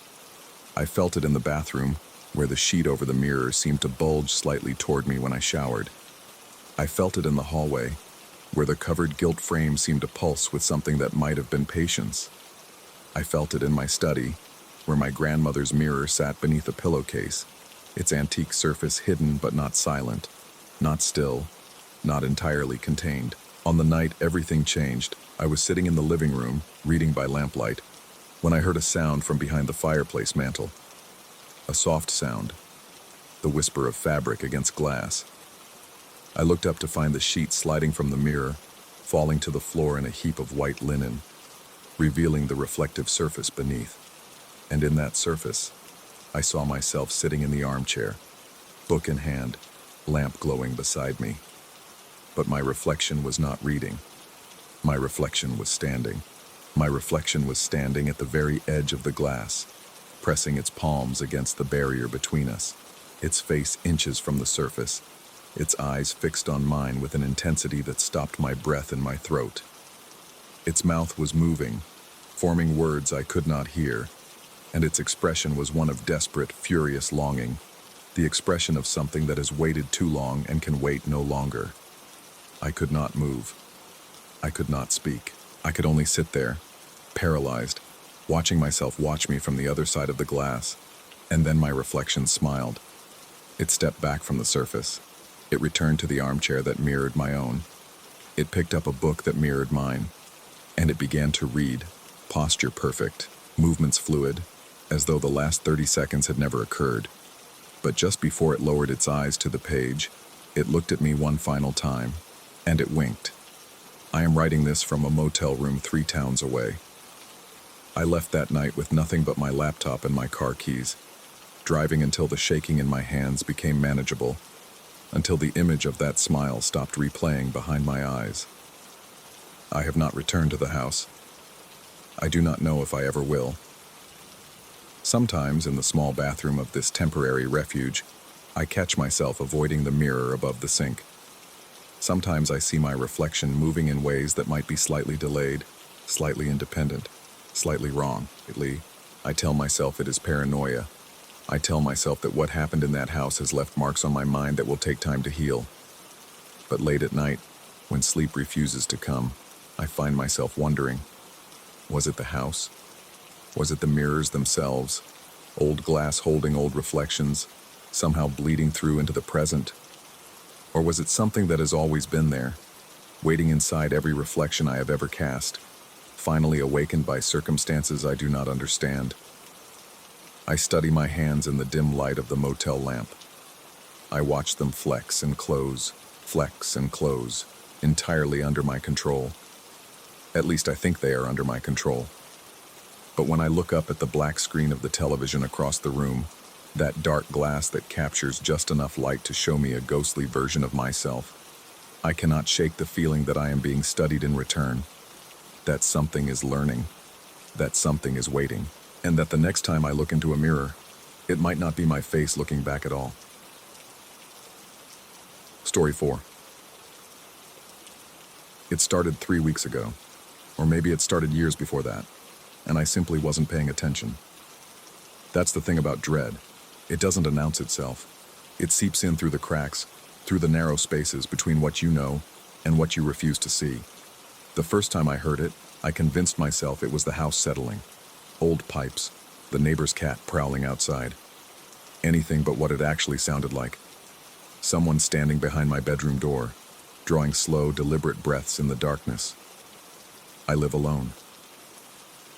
I felt it in the bathroom, where the sheet over the mirror seemed to bulge slightly toward me when I showered. I felt it in the hallway, where the covered gilt frame seemed to pulse with something that might have been patience. I felt it in my study, where my grandmother's mirror sat beneath a pillowcase, its antique surface hidden but not silent, not still, not entirely contained. On the night everything changed, I was sitting in the living room, reading by lamplight, when I heard a sound from behind the fireplace mantel. A soft sound, the whisper of fabric against glass. I looked up to find the sheet sliding from the mirror, falling to the floor in a heap of white linen, revealing the reflective surface beneath. And in that surface, I saw myself sitting in the armchair, book in hand, lamp glowing beside me. But my reflection was not reading. My reflection was standing. My reflection was standing at the very edge of the glass, pressing its palms against the barrier between us, its face inches from the surface, its eyes fixed on mine with an intensity that stopped my breath in my throat. Its mouth was moving, forming words I could not hear, and its expression was one of desperate, furious longing, the expression of something that has waited too long and can wait no longer. I could not move. I could not speak. I could only sit there, paralyzed, watching myself watch me from the other side of the glass, and then my reflection smiled. It stepped back from the surface. It returned to the armchair that mirrored my own. It picked up a book that mirrored mine, and it began to read, posture perfect, movements fluid, as though the last 30 seconds had never occurred. But just before it lowered its eyes to the page, it looked at me one final time, and it winked. I am writing this from a motel room 3 towns away. I left that night with nothing but my laptop and my car keys, driving until the shaking in my hands became manageable, until the image of that smile stopped replaying behind my eyes. I have not returned to the house. I do not know if I ever will. Sometimes in the small bathroom of this temporary refuge, I catch myself avoiding the mirror above the sink. Sometimes I see my reflection moving in ways that might be slightly delayed, slightly independent, slightly wrong. I tell myself it is paranoia. I tell myself that what happened in that house has left marks on my mind that will take time to heal. But late at night, when sleep refuses to come, I find myself wondering, was it the house? Was it the mirrors themselves? Old glass holding old reflections, somehow bleeding through into the present? Or was it something that has always been there, waiting inside every reflection I have ever cast, finally awakened by circumstances I do not understand? I study my hands in the dim light of the motel lamp. I watch them flex and close, entirely under my control. At least I think they are under my control. But when I look up at the black screen of the television across the room, that dark glass that captures just enough light to show me a ghostly version of myself, I cannot shake the feeling that I am being studied in return, that something is learning, that something is waiting, and that the next time I look into a mirror, it might not be my face looking back at all. Story 4. It started 3 weeks ago, or maybe it started years before that, and I simply wasn't paying attention. That's the thing about dread. It doesn't announce itself. It seeps in through the cracks, through the narrow spaces between what you know and what you refuse to see. The first time I heard it, I convinced myself it was the house settling. Old pipes, the neighbor's cat prowling outside. Anything but what it actually sounded like. Someone standing behind my bedroom door, drawing slow, deliberate breaths in the darkness. I live alone.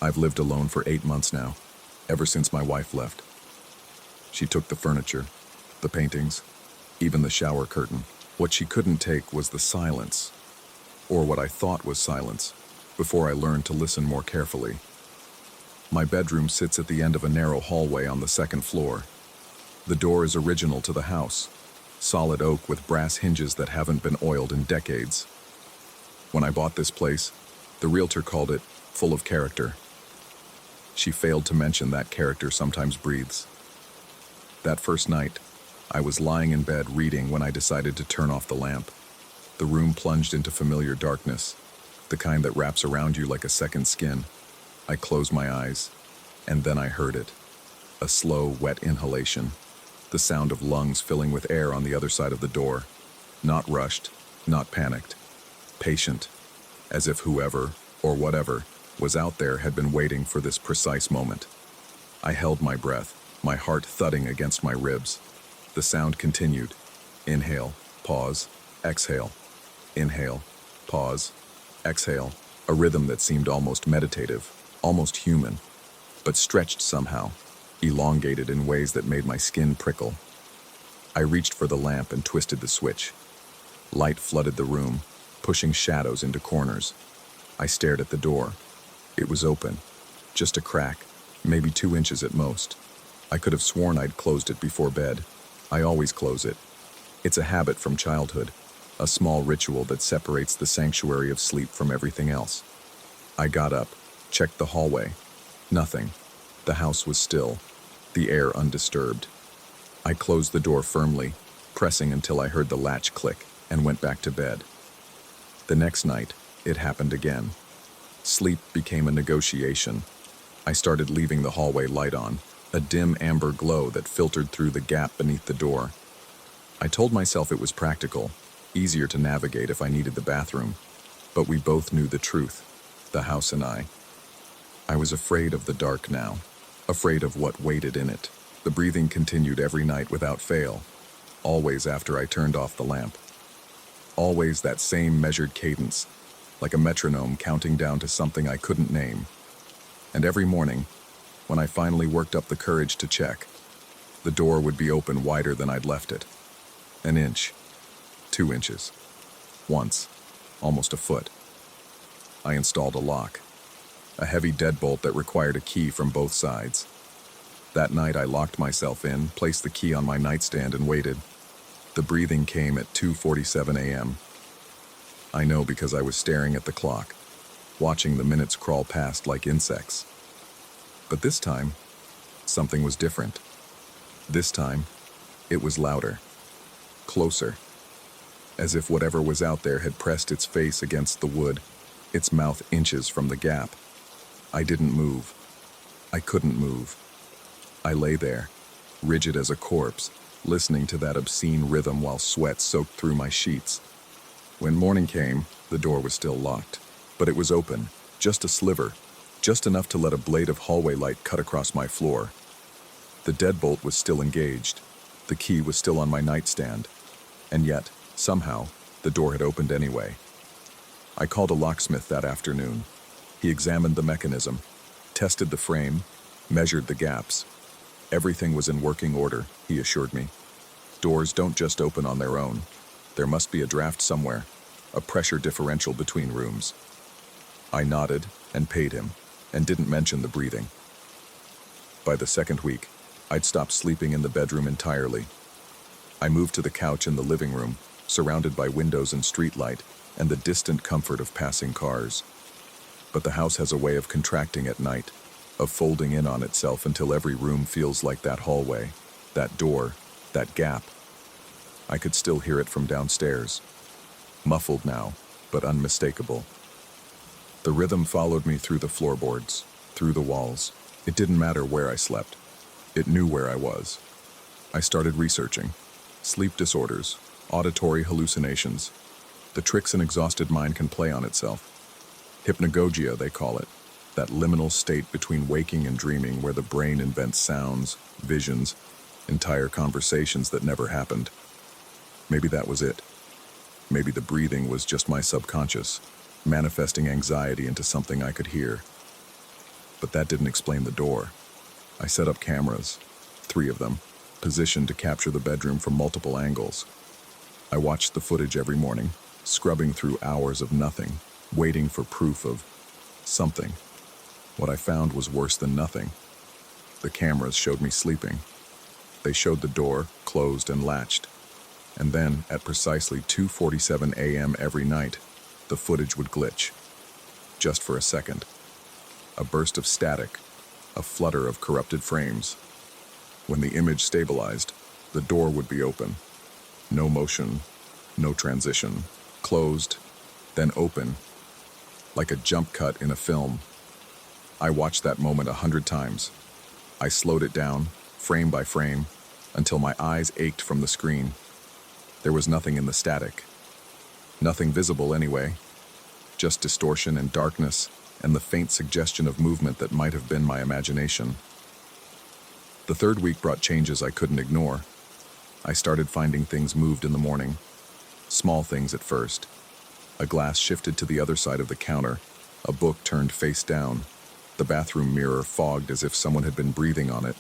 I've lived alone for 8 months now, ever since my wife left. She took the furniture, the paintings, even the shower curtain. What she couldn't take was the silence, or what I thought was silence, before I learned to listen more carefully. My bedroom sits at the end of a narrow hallway on the second floor. The door is original to the house, solid oak with brass hinges that haven't been oiled in decades. When I bought this place, the realtor called it full of character. She failed to mention that character sometimes breathes. That first night, I was lying in bed reading when I decided to turn off the lamp. The room plunged into familiar darkness, the kind that wraps around you like a second skin. I closed my eyes, and then I heard it. A slow, wet inhalation. The sound of lungs filling with air on the other side of the door. Not rushed, not panicked. Patient, as if whoever, or whatever, was out there had been waiting for this precise moment. I held my breath, my heart thudding against my ribs. The sound continued. Inhale, pause, exhale. Inhale, pause, exhale. A rhythm that seemed almost meditative, almost human, but stretched somehow, elongated in ways that made my skin prickle. I reached for the lamp and twisted the switch. Light flooded the room, pushing shadows into corners. I stared at the door. It was open, just a crack, maybe 2 inches at most. I could have sworn I'd closed it before bed. I always close it. It's a habit from childhood, a small ritual that separates the sanctuary of sleep from everything else. I got up, checked the hallway. Nothing. The house was still, the air undisturbed. I closed the door firmly, pressing until I heard the latch click, and went back to bed. The next night, it happened again. Sleep became a negotiation. I started leaving the hallway light on, a dim amber glow that filtered through the gap beneath the door. I told myself it was practical, easier to navigate if I needed the bathroom, but we both knew the truth, the house and I. I was afraid of the dark now, afraid of what waited in it. The breathing continued every night without fail, always after I turned off the lamp. Always that same measured cadence, like a metronome counting down to something I couldn't name. And every morning, when I finally worked up the courage to check, the door would be open wider than I'd left it. 1 inch, 2 inches, once, almost a foot. I installed a lock, a heavy deadbolt that required a key from both sides. That night I locked myself in, placed the key on my nightstand and waited. The breathing came at 2:47 a.m. I know because I was staring at the clock, watching the minutes crawl past like insects. But this time, something was different. This time, it was louder, closer, as if whatever was out there had pressed its face against the wood, its mouth inches from the gap. I didn't move. I couldn't move. I lay there, rigid as a corpse, listening to that obscene rhythm while sweat soaked through my sheets. When morning came, the door was still locked, but it was open, just a sliver, just enough to let a blade of hallway light cut across my floor. The deadbolt was still engaged. The key was still on my nightstand. And yet, somehow, the door had opened anyway. I called a locksmith that afternoon. He examined the mechanism, tested the frame, measured the gaps. Everything was in working order, he assured me. Doors don't just open on their own. There must be a draft somewhere, a pressure differential between rooms. I nodded and paid him, and didn't mention the breathing. By the second week, I'd stopped sleeping in the bedroom entirely. I moved to the couch in the living room, surrounded by windows and streetlight, and the distant comfort of passing cars. But the house has a way of contracting at night, of folding in on itself until every room feels like that hallway, that door, that gap. I could still hear it from downstairs. Muffled now, but unmistakable. The rhythm followed me through the floorboards, through the walls. It didn't matter where I slept. It knew where I was. I started researching. Sleep disorders, auditory hallucinations, the tricks an exhausted mind can play on itself. Hypnagogia, they call it, that liminal state between waking and dreaming where the brain invents sounds, visions, entire conversations that never happened. Maybe that was it. Maybe the breathing was just my subconscious, manifesting anxiety into something I could hear. But that didn't explain the door. I set up cameras, 3 of them, positioned to capture the bedroom from multiple angles. I watched the footage every morning, scrubbing through hours of nothing, waiting for proof of something. What I found was worse than nothing. The cameras showed me sleeping. They showed the door, closed and latched. And then, at precisely 2:47 a.m. every night, the footage would glitch. Just for a second. A burst of static, a flutter of corrupted frames. When the image stabilized, the door would be open. No motion, no transition. Closed, then open, like a jump cut in a film. I watched that moment 100 times. I slowed it down, frame by frame, until my eyes ached from the screen. There was nothing in the static. Nothing visible anyway. Just distortion and darkness, and the faint suggestion of movement that might have been my imagination. The third week brought changes I couldn't ignore. I started finding things moved in the morning. Small things at first. A glass shifted to the other side of the counter. A book turned face down. The bathroom mirror fogged as if someone had been breathing on it.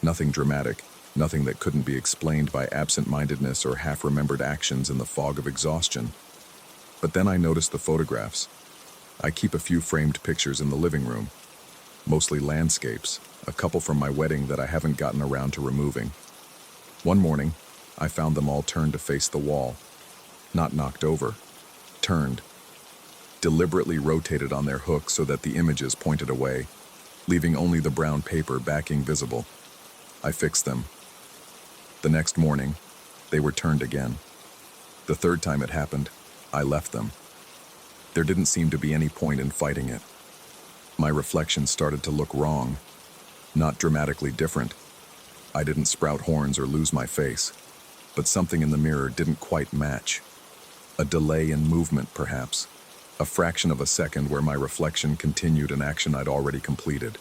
Nothing dramatic, nothing that couldn't be explained by absent-mindedness or half-remembered actions in the fog of exhaustion. But then I noticed the photographs. I keep a few framed pictures in the living room. Mostly landscapes, a couple from my wedding that I haven't gotten around to removing. One morning, I found them all turned to face the wall. Not knocked over. Turned. Deliberately rotated on their hooks so that the images pointed away, leaving only the brown paper backing visible. I fixed them. The next morning, they were turned again. The third time it happened, I left them. There didn't seem to be any point in fighting it. My reflection started to look wrong, not dramatically different. I didn't sprout horns or lose my face, but something in the mirror didn't quite match. A delay in movement, perhaps. A fraction of a second where my reflection continued an action I'd already completed.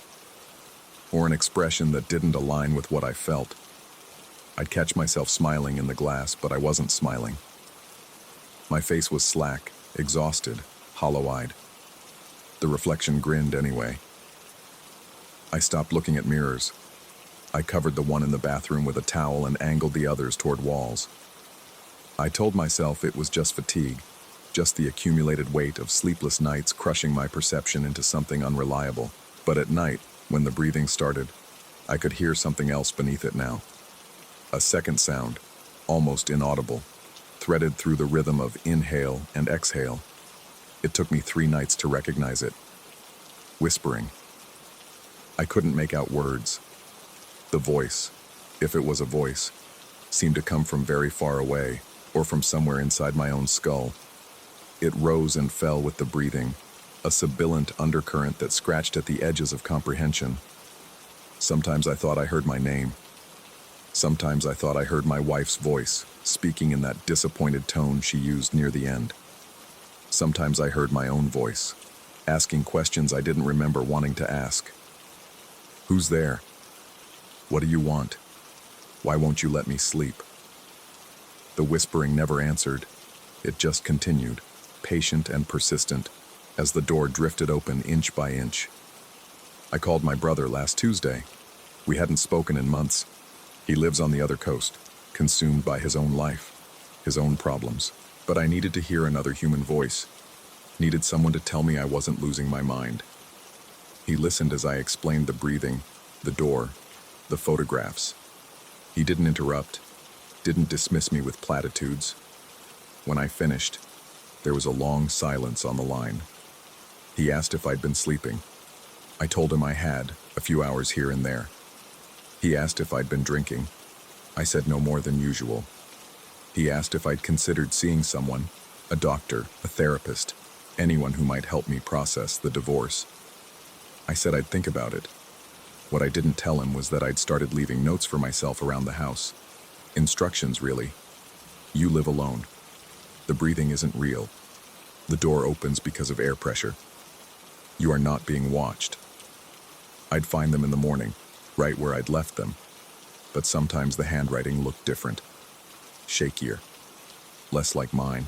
Or an expression that didn't align with what I felt. I'd catch myself smiling in the glass, but I wasn't smiling. My face was slack, exhausted, hollow-eyed. The reflection grinned anyway. I stopped looking at mirrors. I covered the one in the bathroom with a towel and angled the others toward walls. I told myself it was just fatigue, just the accumulated weight of sleepless nights crushing my perception into something unreliable. But at night, when the breathing started, I could hear something else beneath it now. A second sound, almost inaudible, threaded through the rhythm of inhale and exhale. It took me 3 nights to recognize it. Whispering. I couldn't make out words. The voice, if it was a voice, seemed to come from very far away, or from somewhere inside my own skull. It rose and fell with the breathing, a sibilant undercurrent that scratched at the edges of comprehension. Sometimes I thought I heard my name. Sometimes I thought I heard my wife's voice, speaking in that disappointed tone she used near the end. Sometimes I heard my own voice, asking questions I didn't remember wanting to ask. Who's there? What do you want? Why won't you let me sleep? The whispering never answered. It just continued, patient and persistent, as the door drifted open inch by inch. I called my brother last Tuesday. We hadn't spoken in months. He lives on the other coast, consumed by his own life, his own problems. But I needed to hear another human voice, needed someone to tell me I wasn't losing my mind. He listened as I explained the breathing, the door, the photographs. He didn't interrupt, didn't dismiss me with platitudes. When I finished, there was a long silence on the line. He asked if I'd been sleeping. I told him I had, a few hours here and there. He asked if I'd been drinking. I said no more than usual. He asked if I'd considered seeing someone, a doctor, a therapist, anyone who might help me process the divorce. I said I'd think about it. What I didn't tell him was that I'd started leaving notes for myself around the house. Instructions, really. You live alone. The breathing isn't real. The door opens because of air pressure. You are not being watched. I'd find them in the morning, right where I'd left them. But sometimes the handwriting looked different. Shakier. Less like mine.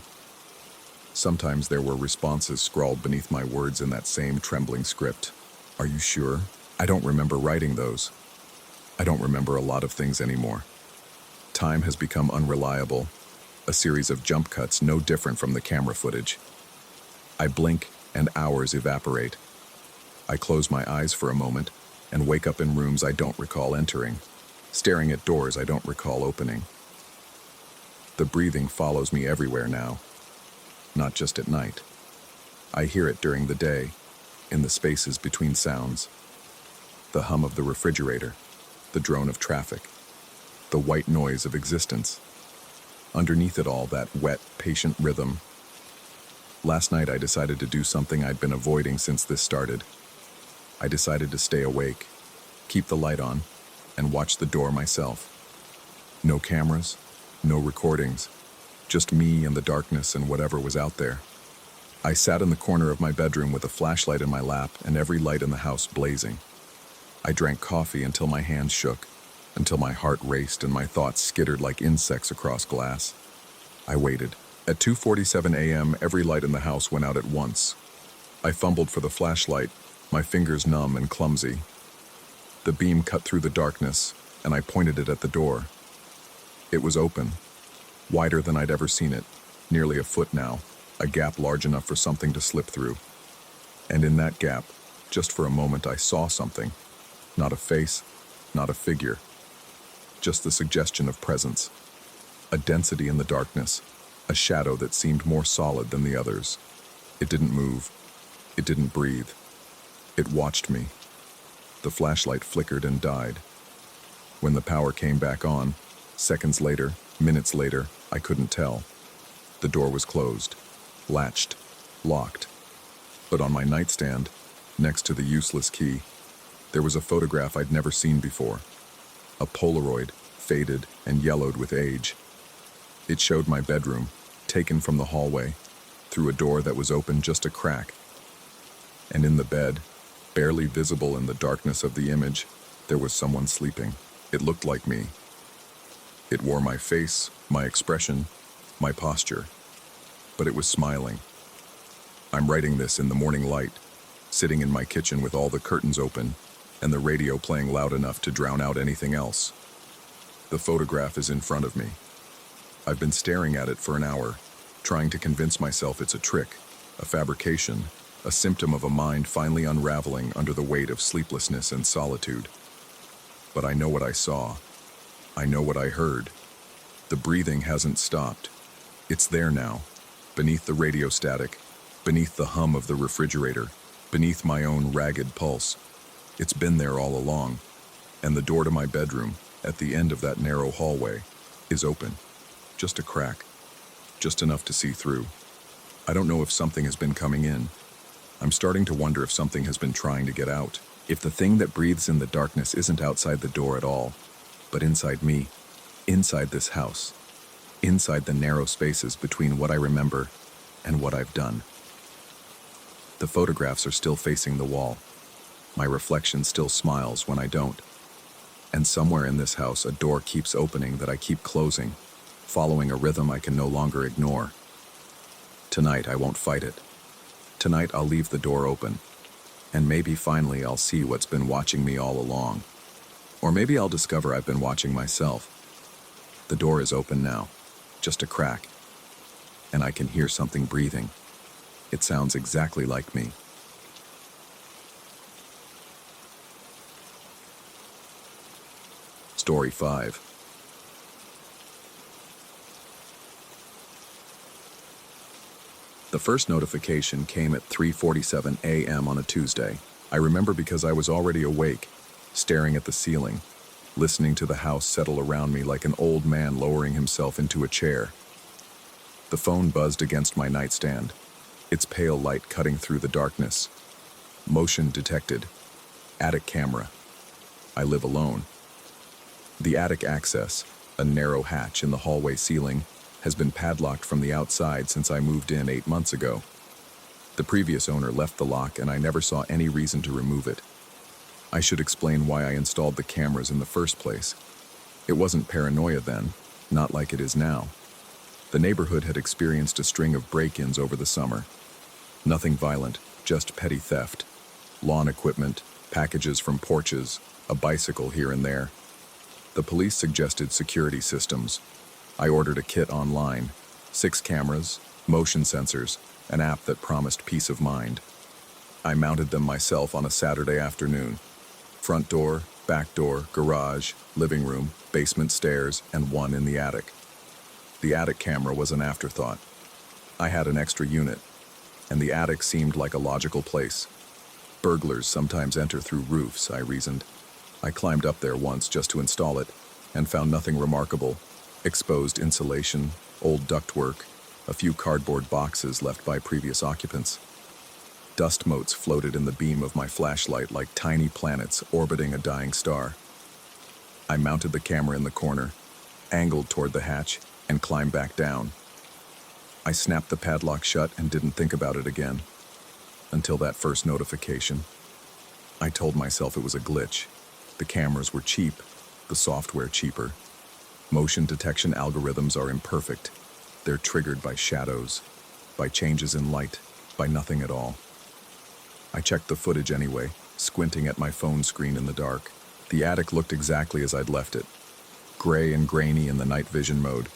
Sometimes there were responses scrawled beneath my words in that same trembling script. Are you sure? I don't remember writing those. I don't remember a lot of things anymore. Time has become unreliable, a series of jump cuts no different from the camera footage. I blink and hours evaporate. I close my eyes for a moment and wake up in rooms I don't recall entering, staring at doors I don't recall opening. The breathing follows me everywhere now, not just at night. I hear it during the day, in the spaces between sounds. The hum of the refrigerator, the drone of traffic, the white noise of existence. Underneath it all, that wet, patient rhythm. Last night I decided to do something I'd been avoiding since this started. I decided to stay awake, keep the light on, and watch the door myself. No cameras, no recordings, just me and the darkness and whatever was out there. I sat in the corner of my bedroom with a flashlight in my lap and every light in the house blazing. I drank coffee until my hands shook, until my heart raced and my thoughts skittered like insects across glass. I waited. At 2:47 a.m., every light in the house went out at once. I fumbled for the flashlight, my fingers numb and clumsy. The beam cut through the darkness, and I pointed it at the door. It was open, wider than I'd ever seen it, nearly a foot now, a gap large enough for something to slip through. And in that gap, just for a moment, I saw something. Not a face, not a figure. Just the suggestion of presence. A density in the darkness, a shadow that seemed more solid than the others. It didn't move. It didn't breathe. It watched me. The flashlight flickered and died. When the power came back on, seconds later, minutes later, I couldn't tell. The door was closed, latched, locked. But on my nightstand, next to the useless key, there was a photograph I'd never seen before. A Polaroid, faded and yellowed with age. It showed my bedroom, taken from the hallway, through a door that was open just a crack. And in the bed, barely visible in the darkness of the image, there was someone sleeping. It looked like me. It wore my face, my expression, my posture. But it was smiling. I'm writing this in the morning light, sitting in my kitchen with all the curtains open, and the radio playing loud enough to drown out anything else. The photograph is in front of me. I've been staring at it for an hour, trying to convince myself it's a trick, a fabrication, a symptom of a mind finally unraveling under the weight of sleeplessness and solitude. But I know what I saw. I know what I heard. The breathing hasn't stopped. It's there now, beneath the radio static, beneath the hum of the refrigerator, beneath my own ragged pulse. It's been there all along, and the door to my bedroom, at the end of that narrow hallway, is open. Just a crack, just enough to see through. I don't know if something has been coming in. I'm starting to wonder if something has been trying to get out. If the thing that breathes in the darkness isn't outside the door at all, but inside me, inside this house, inside the narrow spaces between what I remember and what I've done. The photographs are still facing the wall. My reflection still smiles when I don't. And somewhere in this house, a door keeps opening that I keep closing, following a rhythm I can no longer ignore. Tonight, I won't fight it. Tonight, I'll leave the door open. And maybe finally I'll see what's been watching me all along. Or maybe I'll discover I've been watching myself. The door is open now, just a crack. And I can hear something breathing. It sounds exactly like me. Story 5. The first notification came at 3:47 a.m. on a Tuesday. I remember because I was already awake, staring at the ceiling, listening to the house settle around me like an old man lowering himself into a chair. The phone buzzed against my nightstand, its pale light cutting through the darkness. Motion detected. Attic camera. I live alone. The attic access, a narrow hatch in the hallway ceiling, has been padlocked from the outside since I moved in 8 months ago. The previous owner left the lock and I never saw any reason to remove it. I should explain why I installed the cameras in the first place. It wasn't paranoia then, not like it is now. The neighborhood had experienced a string of break-ins over the summer. Nothing violent, just petty theft. Lawn equipment, packages from porches, a bicycle here and there. The police suggested security systems. I ordered a kit online, 6 cameras, motion sensors, an app that promised peace of mind. I mounted them myself on a Saturday afternoon. Front door, back door, garage, living room, basement stairs, and one in the attic. The attic camera was an afterthought. I had an extra unit, and the attic seemed like a logical place. Burglars sometimes enter through roofs, I reasoned. I climbed up there once just to install it, and found nothing remarkable. Exposed insulation, old ductwork, a few cardboard boxes left by previous occupants. Dust motes floated in the beam of my flashlight like tiny planets orbiting a dying star. I mounted the camera in the corner, angled toward the hatch, and climbed back down. I snapped the padlock shut and didn't think about it again. Until that first notification. I told myself it was a glitch. The cameras were cheap, the software cheaper. Motion detection algorithms are imperfect. They're triggered by shadows, by changes in light, by nothing at all. I checked the footage anyway, squinting at my phone screen in the dark. The attic looked exactly as I'd left it. Gray and grainy in the night vision mode.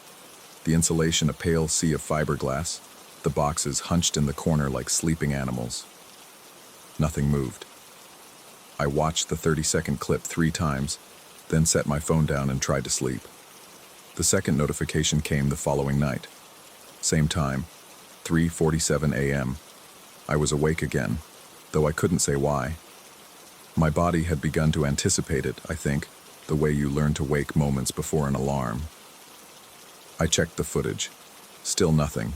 The insulation a pale sea of fiberglass, the boxes hunched in the corner like sleeping animals. Nothing moved. I watched the 30-second clip 3 times, then set my phone down and tried to sleep. The second notification came the following night. Same time, 3:47 a.m. I was awake again, though I couldn't say why. My body had begun to anticipate it, I think, the way you learn to wake moments before an alarm. I checked the footage. Still nothing.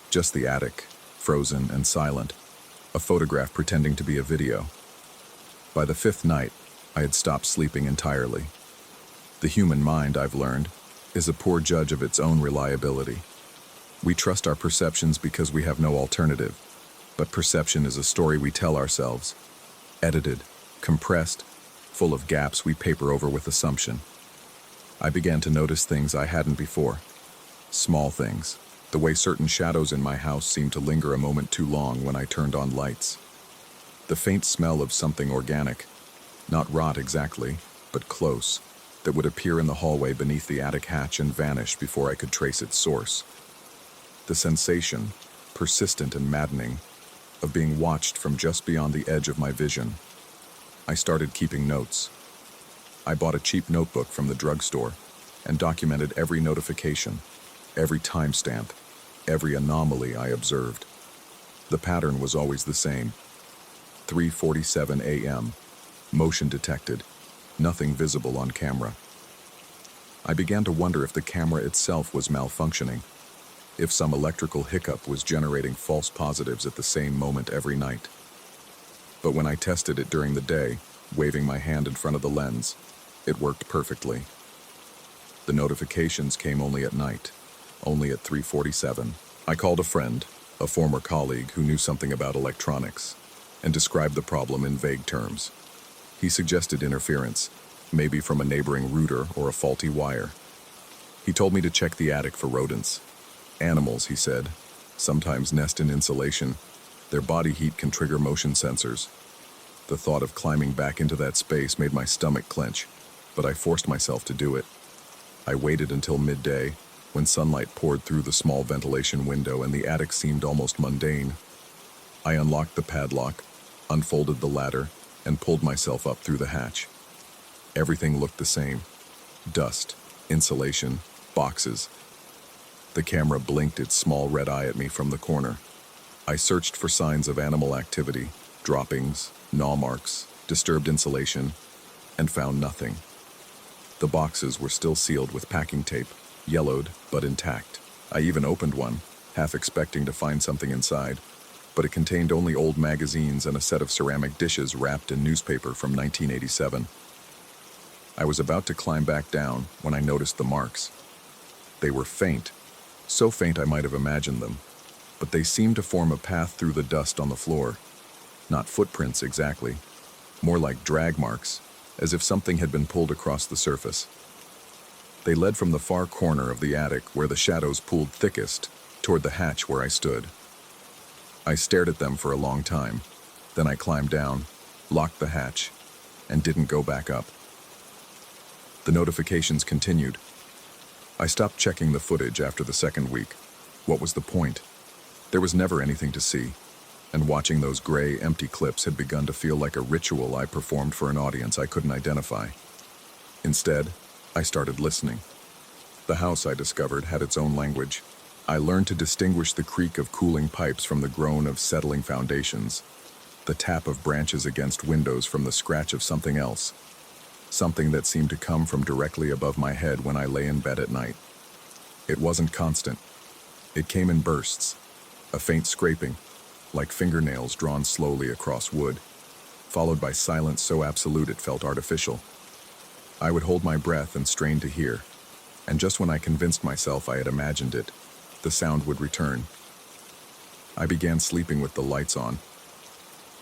Just the attic, frozen and silent, a photograph pretending to be a video. By the 5th night, I had stopped sleeping entirely. The human mind, I've learned, is a poor judge of its own reliability. We trust our perceptions because we have no alternative, but perception is a story we tell ourselves, edited, compressed, full of gaps we paper over with assumption. I began to notice things I hadn't before. Small things, the way certain shadows in my house seemed to linger a moment too long when I turned on lights. The faint smell of something organic, not rot exactly, but close, that would appear in the hallway beneath the attic hatch and vanish before I could trace its source. The sensation, persistent and maddening, of being watched from just beyond the edge of my vision. I started keeping notes. I bought a cheap notebook from the drugstore and documented every notification, every timestamp, every anomaly I observed. The pattern was always the same. 3:47 a.m. Motion detected. Nothing visible on camera. I began to wonder if the camera itself was malfunctioning, if some electrical hiccup was generating false positives at the same moment every night. But when I tested it during the day, waving my hand in front of the lens, it worked perfectly. The notifications came only at night, only at 3:47. I called a friend, a former colleague who knew something about electronics, and described the problem in vague terms. He suggested interference, maybe from a neighboring router or a faulty wire. He told me to check the attic for rodents. Animals, he said, sometimes nest in insulation. Their body heat can trigger motion sensors. The thought of climbing back into that space made my stomach clench, but I forced myself to do it. I waited until midday, when sunlight poured through the small ventilation window and the attic seemed almost mundane. I unlocked the padlock, unfolded the ladder, and pulled myself up through the hatch. Everything looked the same. Dust, insulation, boxes. The camera blinked its small red eye at me from the corner. I searched for signs of animal activity, droppings, gnaw marks, disturbed insulation, and found nothing. The boxes were still sealed with packing tape, yellowed but intact. I even opened one, half expecting to find something inside, but it contained only old magazines and a set of ceramic dishes wrapped in newspaper from 1987. I was about to climb back down when I noticed the marks. They were faint, so faint I might have imagined them, but they seemed to form a path through the dust on the floor. Not footprints exactly, more like drag marks, as if something had been pulled across the surface. They led from the far corner of the attic where the shadows pooled thickest toward the hatch where I stood. I stared at them for a long time, then I climbed down, locked the hatch, and didn't go back up. The notifications continued. I stopped checking the footage after the second week. What was the point? There was never anything to see, and watching those gray, empty clips had begun to feel like a ritual I performed for an audience I couldn't identify. Instead, I started listening. The house, I discovered, had its own language. I learned to distinguish the creak of cooling pipes from the groan of settling foundations, the tap of branches against windows from the scratch of something else, something that seemed to come from directly above my head when I lay in bed at night. It wasn't constant. It came in bursts, a faint scraping, like fingernails drawn slowly across wood, followed by silence so absolute it felt artificial. I would hold my breath and strain to hear, and just when I convinced myself I had imagined it, the sound would return. I began sleeping with the lights on.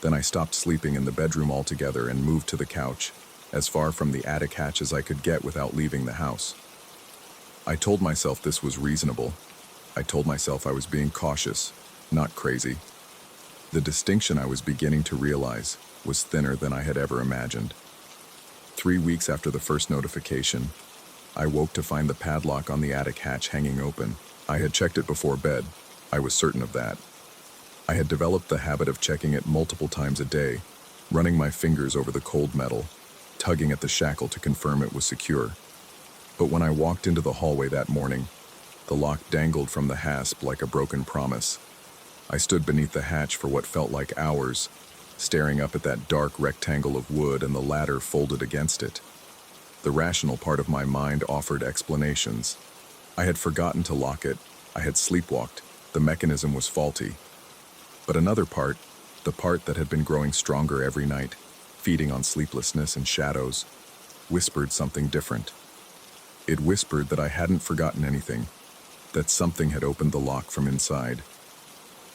Then I stopped sleeping in the bedroom altogether and moved to the couch, as far from the attic hatch as I could get without leaving the house. I told myself this was reasonable. I told myself I was being cautious, not crazy. The distinction I was beginning to realize was thinner than I had ever imagined. 3 weeks after the first notification, I woke to find the padlock on the attic hatch hanging open. I had checked it before bed. I was certain of that. I had developed the habit of checking it multiple times a day, running my fingers over the cold metal, tugging at the shackle to confirm it was secure. But when I walked into the hallway that morning, the lock dangled from the hasp like a broken promise. I stood beneath the hatch for what felt like hours, staring up at that dark rectangle of wood and the ladder folded against it. The rational part of my mind offered explanations. I had forgotten to lock it. I had sleepwalked. The mechanism was faulty. But another part, the part that had been growing stronger every night, feeding on sleeplessness and shadows, whispered something different. It whispered that I hadn't forgotten anything, that something had opened the lock from inside.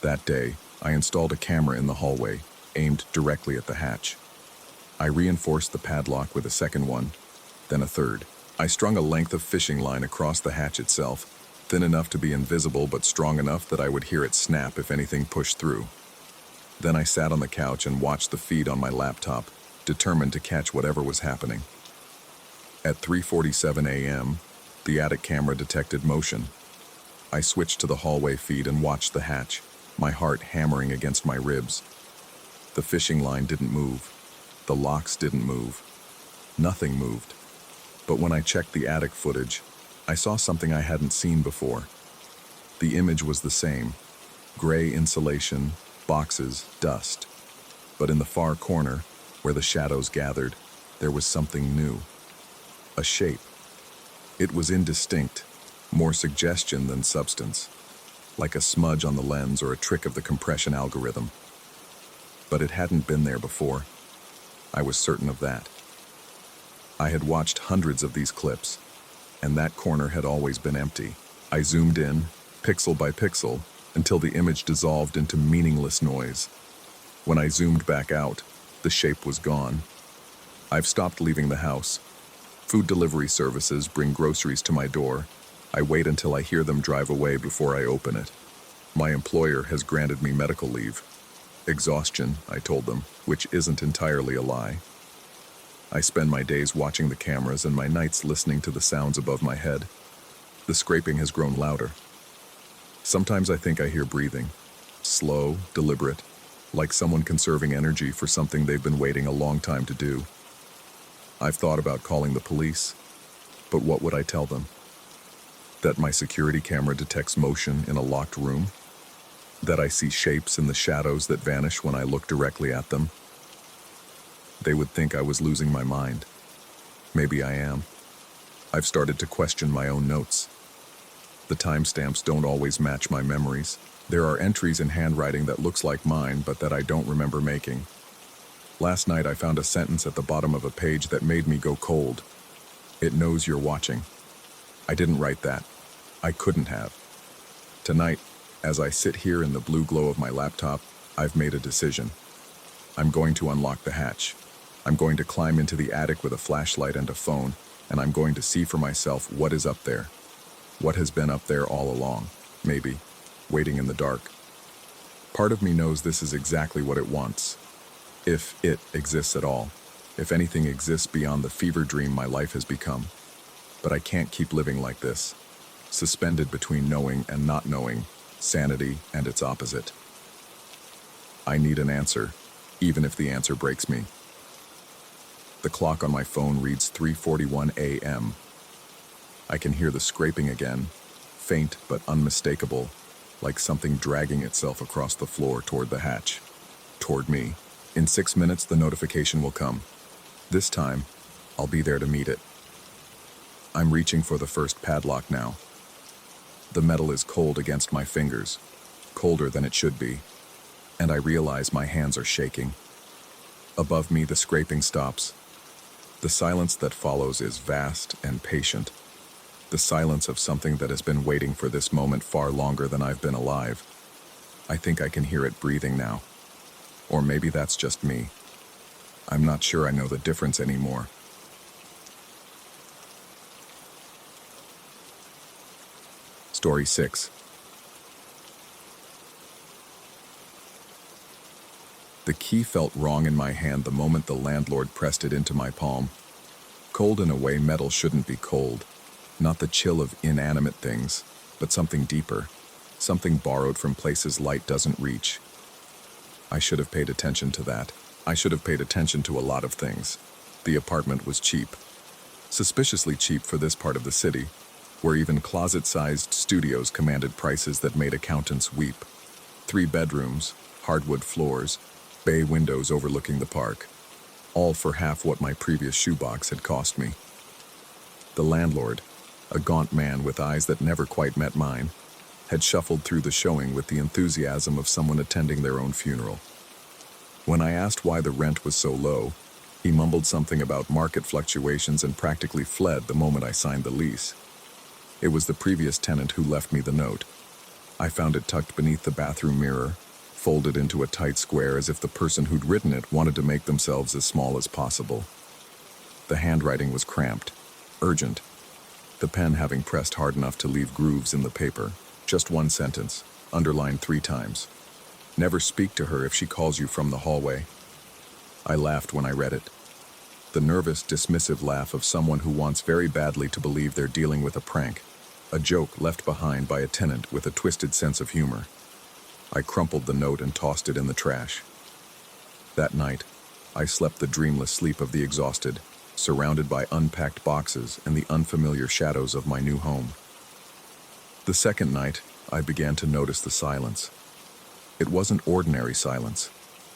That day, I installed a camera in the hallway, aimed directly at the hatch. I reinforced the padlock with a second one, then a third. I strung a length of fishing line across the hatch itself, thin enough to be invisible but strong enough that I would hear it snap if anything pushed through. Then I sat on the couch and watched the feed on my laptop, determined to catch whatever was happening. At 3:47 a.m., the attic camera detected motion. I switched to the hallway feed and watched the hatch, my heart hammering against my ribs. The fishing line didn't move. The locks didn't move. Nothing moved. But when I checked the attic footage, I saw something I hadn't seen before. The image was the same. Gray insulation, boxes, dust. But in the far corner, where the shadows gathered, there was something new. A shape. It was indistinct, more suggestion than substance, like a smudge on the lens or a trick of the compression algorithm. But it hadn't been there before. I was certain of that. I had watched hundreds of these clips, and that corner had always been empty. I zoomed in, pixel by pixel, until the image dissolved into meaningless noise. When I zoomed back out, the shape was gone. I've stopped leaving the house, Food delivery services bring groceries to my door. I wait until I hear them drive away before I open it. My employer has granted me medical leave. Exhaustion, I told them, which isn't entirely a lie. I spend my days watching the cameras and my nights listening to the sounds above my head. The scraping has grown louder. Sometimes I think I hear breathing, slow, deliberate, like someone conserving energy for something they've been waiting a long time to do. I've thought about calling the police, but what would I tell them? That my security camera detects motion in a locked room? That I see shapes in the shadows that vanish when I look directly at them? They would think I was losing my mind. Maybe I am. I've started to question my own notes. The timestamps don't always match my memories. There are entries in handwriting that looks like mine, but that I don't remember making. Last night I found a sentence at the bottom of a page that made me go cold. It knows you're watching. I didn't write that. I couldn't have. Tonight, as I sit here in the blue glow of my laptop, I've made a decision. I'm going to unlock the hatch. I'm going to climb into the attic with a flashlight and a phone, and I'm going to see for myself what is up there. What has been up there all along, maybe, waiting in the dark. Part of me knows this is exactly what it wants. If it exists at all. If anything exists beyond the fever dream my life has become. But I can't keep living like this, suspended between knowing and not knowing, sanity and its opposite. I need an answer, even if the answer breaks me. The clock on my phone reads 3:41 a.m. I can hear the scraping again, faint but unmistakable, like something dragging itself across the floor toward the hatch, toward me. In 6 minutes, the notification will come. This time, I'll be there to meet it. I'm reaching for the first padlock now. The metal is cold against my fingers, colder than it should be, and I realize my hands are shaking. Above me, the scraping stops. The silence that follows is vast and patient. The silence of something that has been waiting for this moment far longer than I've been alive. I think I can hear it breathing now. Or maybe that's just me. I'm not sure I know the difference anymore. Story 6. The key felt wrong in my hand the moment the landlord pressed it into my palm. Cold in a way metal shouldn't be cold. Not the chill of inanimate things, but something deeper. Something borrowed from places light doesn't reach. I should have paid attention to that. I should have paid attention to a lot of things. The apartment was cheap. Suspiciously cheap for this part of the city, where even closet-sized studios commanded prices that made accountants weep. 3 bedrooms, hardwood floors, bay windows overlooking the park. All for half what my previous shoebox had cost me. The landlord, a gaunt man with eyes that never quite met mine, had shuffled through the showing with the enthusiasm of someone attending their own funeral. When I asked why the rent was so low, he mumbled something about market fluctuations and practically fled the moment I signed the lease. It was the previous tenant who left me the note. I found it tucked beneath the bathroom mirror, folded into a tight square as if the person who'd written it wanted to make themselves as small as possible. The handwriting was cramped, urgent, the pen having pressed hard enough to leave grooves in the paper. Just one sentence, underlined 3 times. Never speak to her if she calls you from the hallway. I laughed when I read it. The nervous, dismissive laugh of someone who wants very badly to believe they're dealing with a prank, a joke left behind by a tenant with a twisted sense of humor. I crumpled the note and tossed it in the trash. That night, I slept the dreamless sleep of the exhausted, surrounded by unpacked boxes and the unfamiliar shadows of my new home. The second night, I began to notice the silence. It wasn't ordinary silence,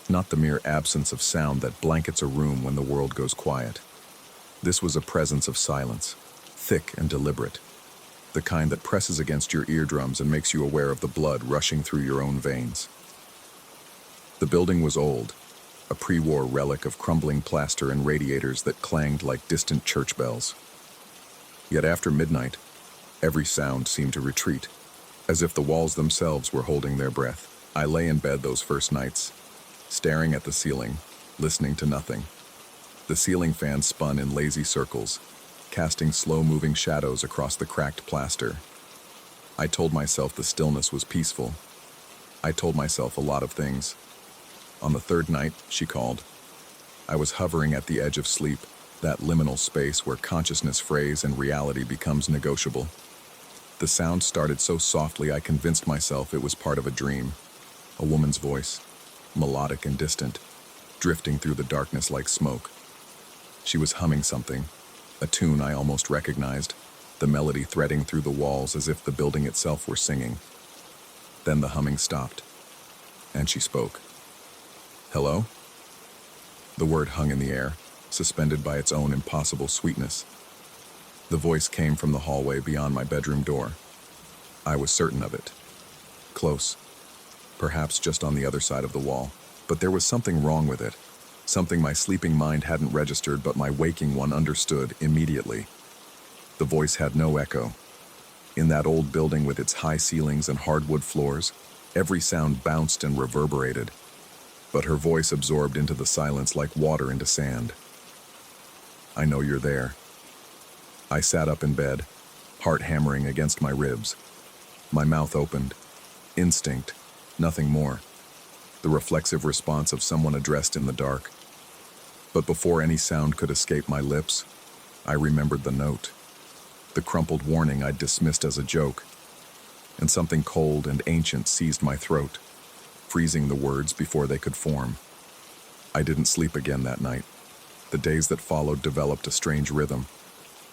not the mere absence of sound that blankets a room when the world goes quiet. This was a presence of silence, thick and deliberate, the kind that presses against your eardrums and makes you aware of the blood rushing through your own veins. The building was old, a pre-war relic of crumbling plaster and radiators that clanged like distant church bells. Yet after midnight, every sound seemed to retreat, as if the walls themselves were holding their breath. I lay in bed those first nights, staring at the ceiling, listening to nothing. The ceiling fan spun in lazy circles, casting slow-moving shadows across the cracked plaster. I told myself the stillness was peaceful. I told myself a lot of things. On the third night, she called. I was hovering at the edge of sleep, that liminal space where consciousness frays and reality becomes negotiable. The sound started so softly I convinced myself it was part of a dream. A woman's voice, melodic and distant, drifting through the darkness like smoke. She was humming something, a tune I almost recognized, the melody threading through the walls as if the building itself were singing. Then the humming stopped, and she spoke. "Hello?" The word hung in the air, suspended by its own impossible sweetness. The voice came from the hallway beyond my bedroom door. I was certain of it. Close, perhaps just on the other side of the wall, but there was something wrong with it. Something my sleeping mind hadn't registered, but my waking one understood immediately. The voice had no echo. In that old building with its high ceilings and hardwood floors, every sound bounced and reverberated, but her voice absorbed into the silence like water into sand. "I know you're there." I sat up in bed, heart hammering against my ribs. My mouth opened. Instinct, nothing more. The reflexive response of someone addressed in the dark. But before any sound could escape my lips, I remembered the note. The crumpled warning I'd dismissed as a joke. And something cold and ancient seized my throat, freezing the words before they could form. I didn't sleep again that night. The days that followed developed a strange rhythm.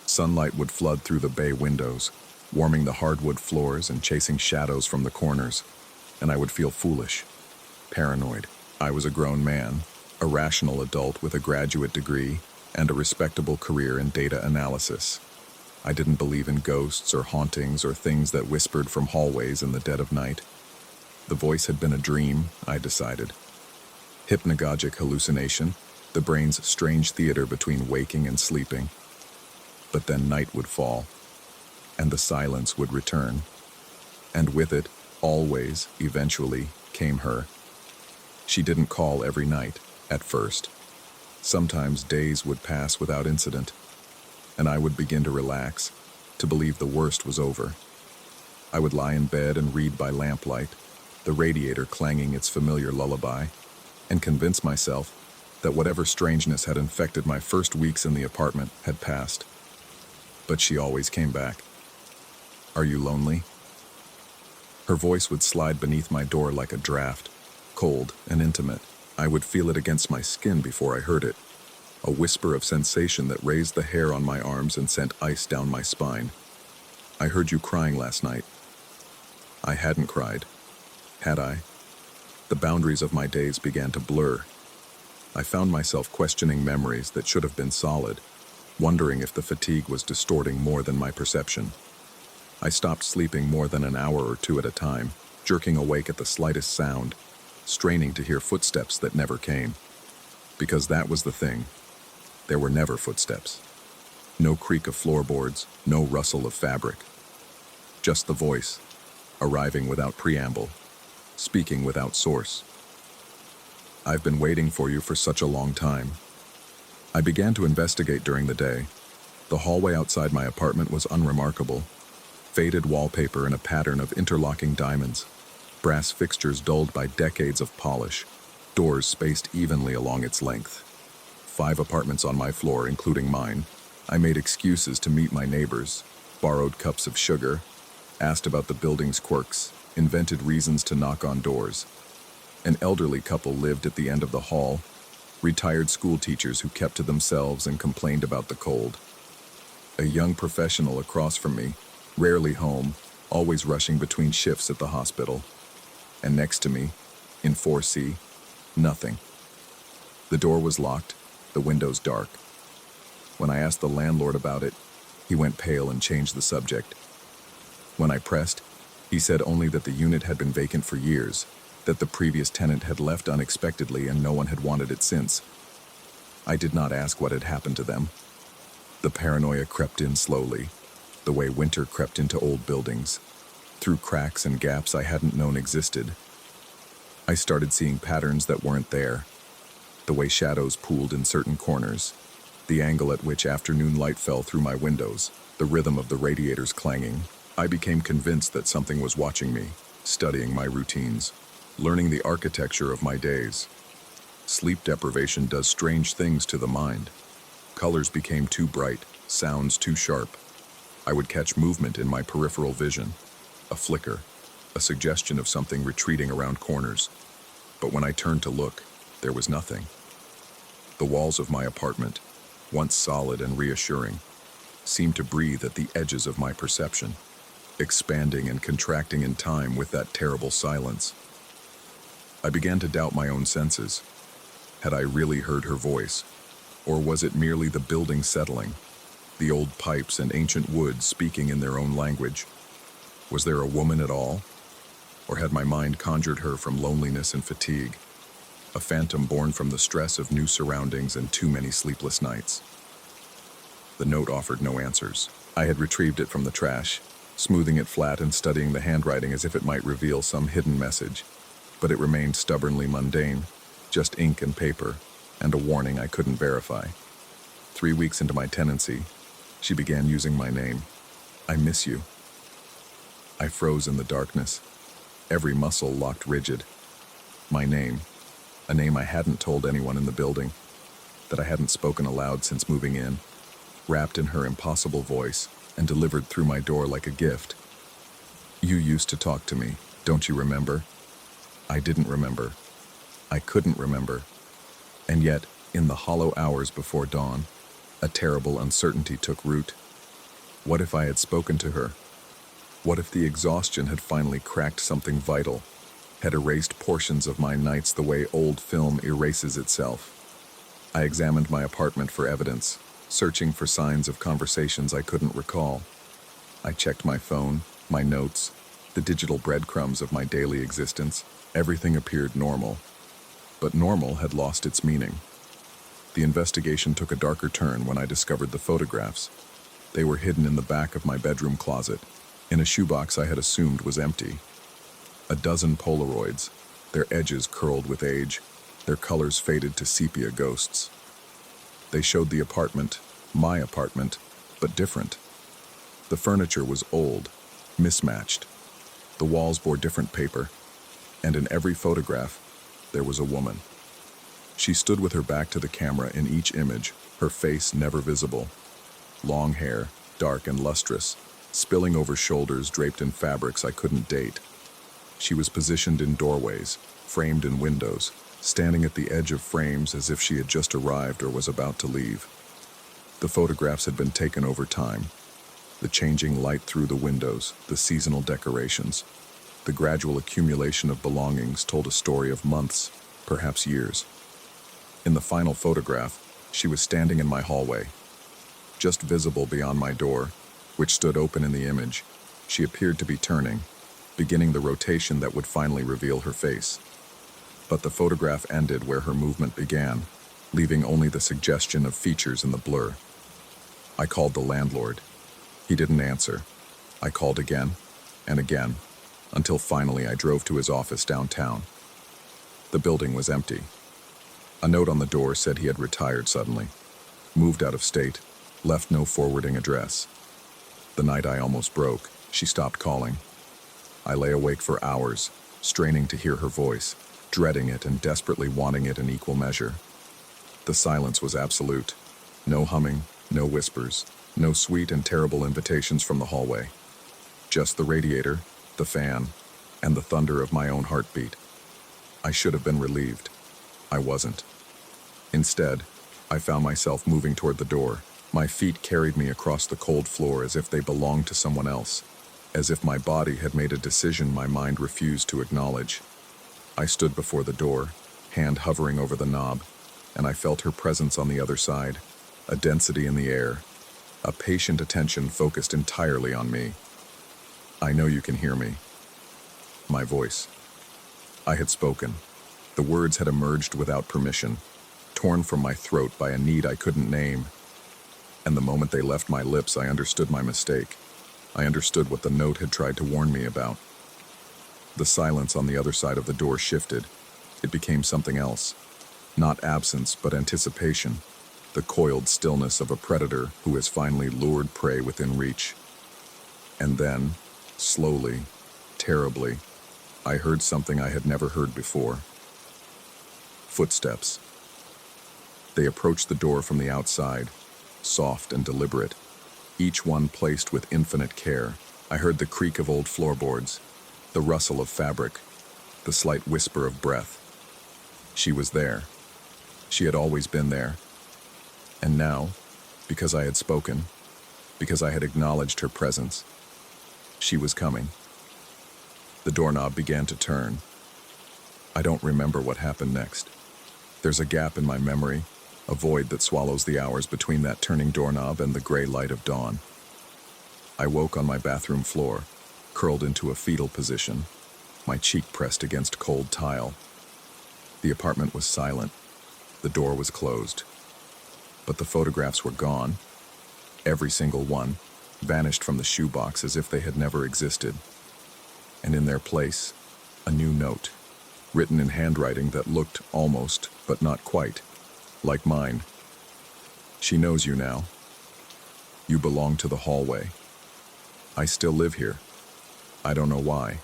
Sunlight would flood through the bay windows, warming the hardwood floors and chasing shadows from the corners, and I would feel foolish, paranoid. I was a grown man, a rational adult with a graduate degree and a respectable career in data analysis. I didn't believe in ghosts or hauntings or things that whispered from hallways in the dead of night. The voice had been a dream, I decided. Hypnagogic hallucination, the brain's strange theater between waking and sleeping. But then night would fall, and the silence would return. And with it, always, eventually, came her. She didn't call every night, at first. Sometimes days would pass without incident, and I would begin to relax, to believe the worst was over. I would lie in bed and read by lamplight, the radiator clanging its familiar lullaby, and convince myself that whatever strangeness had infected my first weeks in the apartment had passed. But she always came back. "Are you lonely?" Her voice would slide beneath my door like a draft, cold and intimate. I would feel it against my skin before I heard it, a whisper of sensation that raised the hair on my arms and sent ice down my spine. "I heard you crying last night." I hadn't cried. Had I? The boundaries of my days began to blur. I found myself questioning memories that should have been solid, wondering if the fatigue was distorting more than my perception. I stopped sleeping more than an hour or two at a time, jerking awake at the slightest sound, straining to hear footsteps that never came. Because that was the thing. There were never footsteps. No creak of floorboards, no rustle of fabric. Just the voice, arriving without preamble, speaking without source. "I've been waiting for you for such a long time." I began to investigate during the day. The hallway outside my apartment was unremarkable. Faded wallpaper in a pattern of interlocking diamonds, brass fixtures dulled by decades of polish, doors spaced evenly along its length. 5 apartments on my floor, including mine. I made excuses to meet my neighbors, borrowed cups of sugar, asked about the building's quirks, invented reasons to knock on doors. An elderly couple lived at the end of the hall, retired school teachers who kept to themselves and complained about the cold. A young professional across from me, rarely home, always rushing between shifts at the hospital. And next to me, in 4C, nothing. The door was locked, the windows dark. When I asked the landlord about it, he went pale and changed the subject. When I pressed, he said only that the unit had been vacant for years, that the previous tenant had left unexpectedly and no one had wanted it since. I did not ask what had happened to them. The paranoia crept in slowly, the way winter crept into old buildings, through cracks and gaps I hadn't known existed. I started seeing patterns that weren't there, the way shadows pooled in certain corners, The angle at which afternoon light fell through my windows, the rhythm of the radiators clanging, I became convinced that something was watching me, studying my routines, learning the architecture of my days. Sleep deprivation does strange things to the mind. Colors became too bright, sounds too sharp. I would catch movement in my peripheral vision, a flicker, a suggestion of something retreating around corners. But when I turned to look, there was nothing. The walls of my apartment, once solid and reassuring, seemed to breathe at the edges of my perception, expanding and contracting in time with that terrible silence. I began to doubt my own senses. Had I really heard her voice? Or was it merely the building settling, the old pipes and ancient wood speaking in their own language? Was there a woman at all? Or had my mind conjured her from loneliness and fatigue, a phantom born from the stress of new surroundings and too many sleepless nights? The note offered no answers. I had retrieved it from the trash, smoothing it flat and studying the handwriting as if it might reveal some hidden message. But it remained stubbornly mundane, just ink and paper, and a warning I couldn't verify. 3 weeks into my tenancy, she began using my name. "I miss you." I froze in the darkness, every muscle locked rigid. My name, a name I hadn't told anyone in the building, that I hadn't spoken aloud since moving in, wrapped in her impossible voice and delivered through my door like a gift. "You used to talk to me, don't you remember?" I didn't remember. I couldn't remember. And yet, in the hollow hours before dawn, a terrible uncertainty took root. What if I had spoken to her? What if the exhaustion had finally cracked something vital, had erased portions of my nights the way old film erases itself? I examined my apartment for evidence, searching for signs of conversations I couldn't recall. I checked my phone, my notes, the digital breadcrumbs of my daily existence. Everything appeared normal. But normal had lost its meaning. The investigation took a darker turn when I discovered the photographs. They were hidden in the back of my bedroom closet, in a shoebox I had assumed was empty. A dozen Polaroids, their edges curled with age, their colors faded to sepia ghosts. They showed the apartment, my apartment, but different. The furniture was old, mismatched. The walls bore different paper, and in every photograph, there was a woman. She stood with her back to the camera in each image, her face never visible. Long hair, dark and lustrous, spilling over shoulders draped in fabrics I couldn't date. She was positioned in doorways, framed in windows, standing at the edge of frames as if she had just arrived or was about to leave. The photographs had been taken over time. The changing light through the windows, the seasonal decorations, the gradual accumulation of belongings told a story of months, perhaps years. In the final photograph, she was standing in my hallway. Just visible beyond my door, which stood open in the image, she appeared to be turning, beginning the rotation that would finally reveal her face. But the photograph ended where her movement began, leaving only the suggestion of features in the blur. I called the landlord. He didn't answer. I called again and again, until finally I drove to his office downtown. The building was empty. A note on the door said he had retired suddenly, moved out of state, left no forwarding address. The night I almost broke, she stopped calling. I lay awake for hours, straining to hear her voice, dreading it and desperately wanting it in equal measure. The silence was absolute. No humming, no whispers, no sweet and terrible invitations from the hallway. Just the radiator, the fan, and the thunder of my own heartbeat. I should have been relieved. I wasn't. Instead, I found myself moving toward the door. My feet carried me across the cold floor as if they belonged to someone else, as if my body had made a decision my mind refused to acknowledge. I stood before the door, hand hovering over the knob, and I felt her presence on the other side, a density in the air, a patient attention focused entirely on me. "I know you can hear me." My voice. I had spoken. The words had emerged without permission, torn from my throat by a need I couldn't name. And the moment they left my lips, I understood my mistake. I understood what the note had tried to warn me about. The silence on the other side of the door shifted. It became something else. Not absence, but anticipation. the coiled stillness of a predator who has finally lured prey within reach. And then, slowly, terribly, I heard something I had never heard before. Footsteps. They approached the door from the outside, soft and deliberate, each one placed with infinite care. I heard the creak of old floorboards, the rustle of fabric, the slight whisper of breath. She was there. She had always been there. And now, because I had spoken, because I had acknowledged her presence, she was coming. The doorknob began to turn. I don't remember what happened next. There's a gap in my memory, a void that swallows the hours between that turning doorknob and the gray light of dawn. I woke on my bathroom floor, curled into a fetal position, my cheek pressed against cold tile. The apartment was silent. The door was closed. But the photographs were gone. Every single one vanished from the shoebox as if they had never existed. And in their place, a new note, written in handwriting that looked almost, but not quite, like mine. She knows you now. You belong to the hallway. I still live here. I don't know why.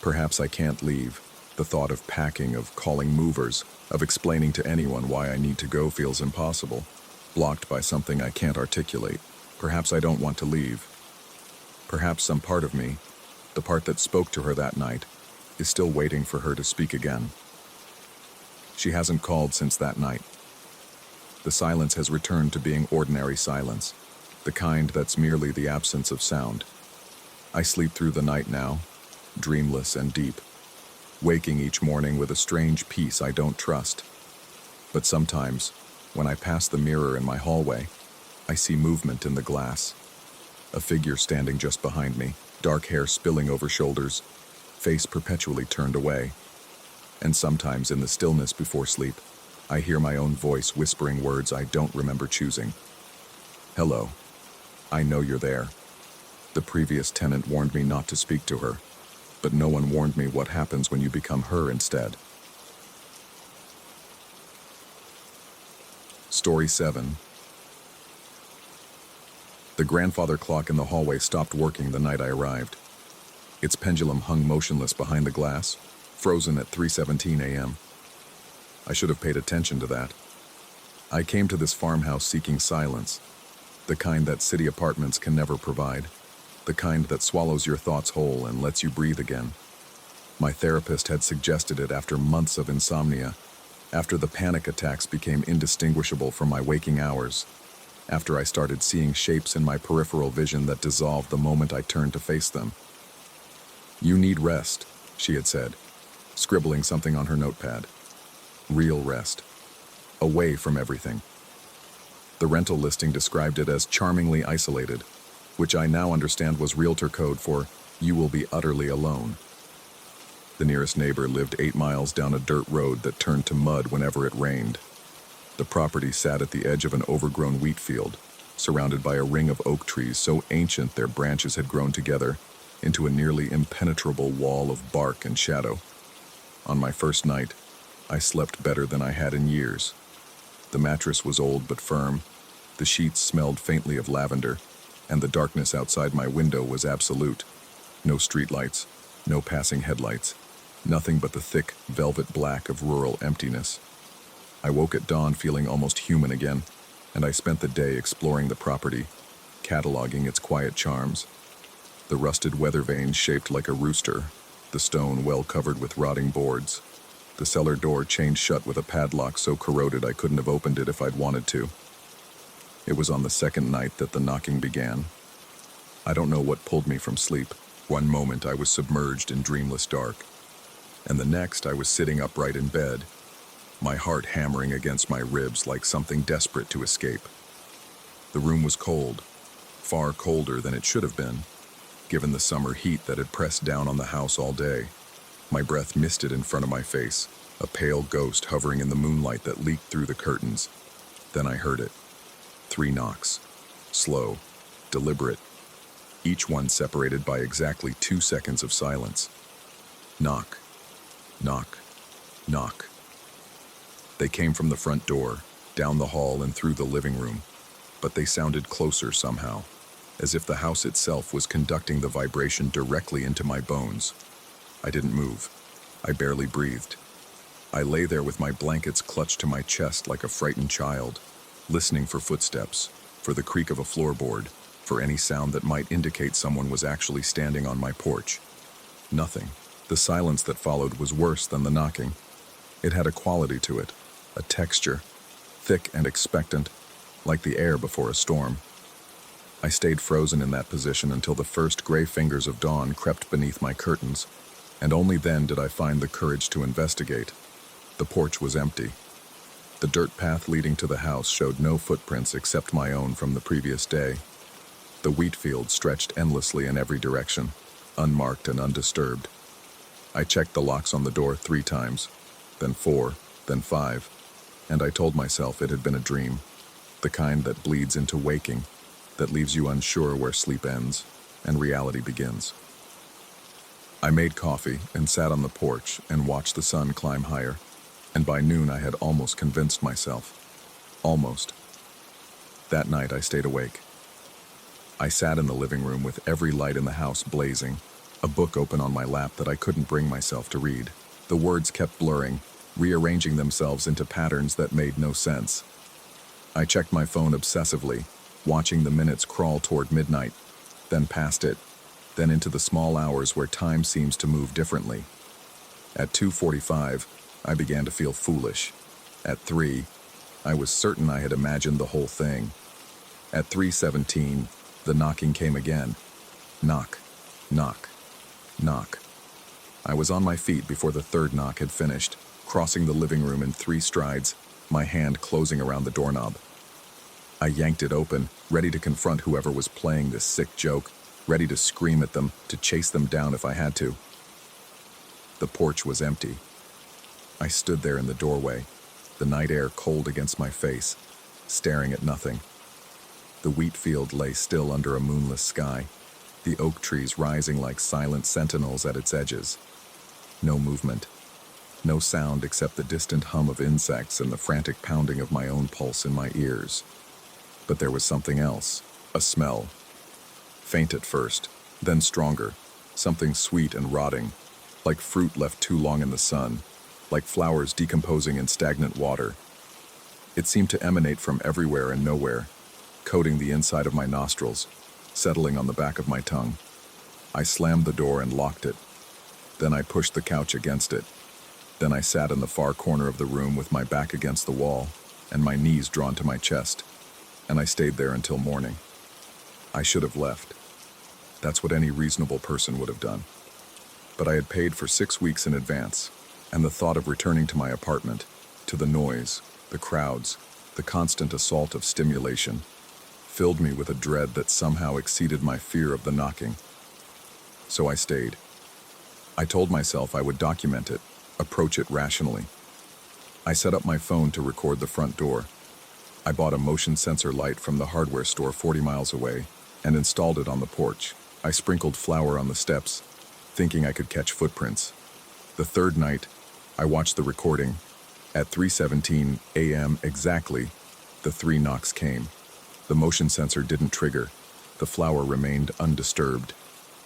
Perhaps I can't leave. The thought of packing, of calling movers, of explaining to anyone why I need to go feels impossible, blocked by something I can't articulate. Perhaps I don't want to leave. Perhaps some part of me, the part that spoke to her that night, is still waiting for her to speak again. She hasn't called since that night. The silence has returned to being ordinary silence, the kind that's merely the absence of sound. I sleep through the night now, dreamless and deep, waking each morning with a strange peace I don't trust. But sometimes, when I pass the mirror in my hallway, I see movement in the glass. A figure standing just behind me, dark hair spilling over shoulders, face perpetually turned away. And sometimes in the stillness before sleep, I hear my own voice whispering words I don't remember choosing. Hello. I know you're there. The previous tenant warned me not to speak to her, but no one warned me what happens when you become her instead. Story 7. The grandfather clock in the hallway stopped working the night I arrived. Its pendulum hung motionless behind the glass, frozen at 3:17 a.m. I should have paid attention to that. I came to this farmhouse seeking silence, the kind that city apartments can never provide, the kind that swallows your thoughts whole and lets you breathe again. My therapist had suggested it after months of insomnia, after the panic attacks became indistinguishable from my waking hours, after I started seeing shapes in my peripheral vision that dissolved the moment I turned to face them. You need rest, she had said, scribbling something on her notepad. Real rest. Away from everything. The rental listing described it as charmingly isolated, which I now understand was realtor code for you will be utterly alone. The nearest neighbor lived 8 miles down a dirt road that turned to mud whenever it rained. The property sat at the edge of an overgrown wheat field, surrounded by a ring of oak trees so ancient their branches had grown together into a nearly impenetrable wall of bark and shadow. On my first night, I slept better than I had in years. The mattress was old but firm, the sheets smelled faintly of lavender, and the darkness outside my window was absolute. No streetlights, no passing headlights, nothing but the thick, velvet black of rural emptiness. I woke at dawn feeling almost human again, and I spent the day exploring the property, cataloging its quiet charms. The rusted weather vane shaped like a rooster, the stone well covered with rotting boards, the cellar door chained shut with a padlock so corroded I couldn't have opened it if I'd wanted to. It was on the second night that the knocking began. I don't know what pulled me from sleep. One moment I was submerged in dreamless dark, and the next I was sitting upright in bed, my heart hammering against my ribs like something desperate to escape. The room was cold, far colder than it should have been, given the summer heat that had pressed down on the house all day. My breath misted in front of my face, a pale ghost hovering in the moonlight that leaked through the curtains. Then I heard it. 3 knocks. Slow, deliberate, each one separated by exactly 2 seconds of silence. Knock, knock, knock. They came from the front door, down the hall and through the living room, but they sounded closer somehow, as if the house itself was conducting the vibration directly into my bones. I didn't move. I barely breathed. I lay there with my blankets clutched to my chest like a frightened child, listening for footsteps, for the creak of a floorboard, for any sound that might indicate someone was actually standing on my porch. Nothing. The silence that followed was worse than the knocking. It had a quality to it, a texture, thick and expectant, like the air before a storm. I stayed frozen in that position until the first gray fingers of dawn crept beneath my curtains, and only then did I find the courage to investigate. The porch was empty. The dirt path leading to the house showed no footprints except my own from the previous day. The wheat field stretched endlessly in every direction, unmarked and undisturbed. I checked the locks on the door 3 times, then 4, then 5, and I told myself it had been a dream, the kind that bleeds into waking, that leaves you unsure where sleep ends and reality begins. I made coffee and sat on the porch and watched the sun climb higher, and by noon I had almost convinced myself. Almost. That night I stayed awake. I sat in the living room with every light in the house blazing, a book open on my lap that I couldn't bring myself to read. The words kept blurring, rearranging themselves into patterns that made no sense. I checked my phone obsessively, watching the minutes crawl toward midnight, then past it, then into the small hours where time seems to move differently. At 2:45, I began to feel foolish. At 3, I was certain I had imagined the whole thing. At 3:17, the knocking came again. Knock, knock, knock. I was on my feet before the third knock had finished, crossing the living room in 3 strides, my hand closing around the doorknob. I yanked it open, ready to confront whoever was playing this sick joke, ready to scream at them, to chase them down if I had to. The porch was empty. I stood there in the doorway, the night air cold against my face, staring at nothing. The wheat field lay still under a moonless sky, the oak trees rising like silent sentinels at its edges. No movement. No sound except the distant hum of insects and the frantic pounding of my own pulse in my ears. But there was something else, a smell. Faint at first, then stronger, something sweet and rotting, like fruit left too long in the sun, like flowers decomposing in stagnant water. It seemed to emanate from everywhere and nowhere, coating the inside of my nostrils, settling on the back of my tongue. I slammed the door and locked it. Then I pushed the couch against it. Then I sat in the far corner of the room with my back against the wall and my knees drawn to my chest, and I stayed there until morning. I should have left. That's what any reasonable person would have done. But I had paid for 6 weeks in advance, and the thought of returning to my apartment, to the noise, the crowds, the constant assault of stimulation, filled me with a dread that somehow exceeded my fear of the knocking. So I stayed. I told myself I would document it, approach it rationally. I set up my phone to record the front door. I bought a motion sensor light from the hardware store 40 miles away and installed it on the porch. I sprinkled flour on the steps, thinking I could catch footprints. The third night, I watched the recording. At 3:17 a.m. exactly, the 3 knocks came. The motion sensor didn't trigger. The flour remained undisturbed.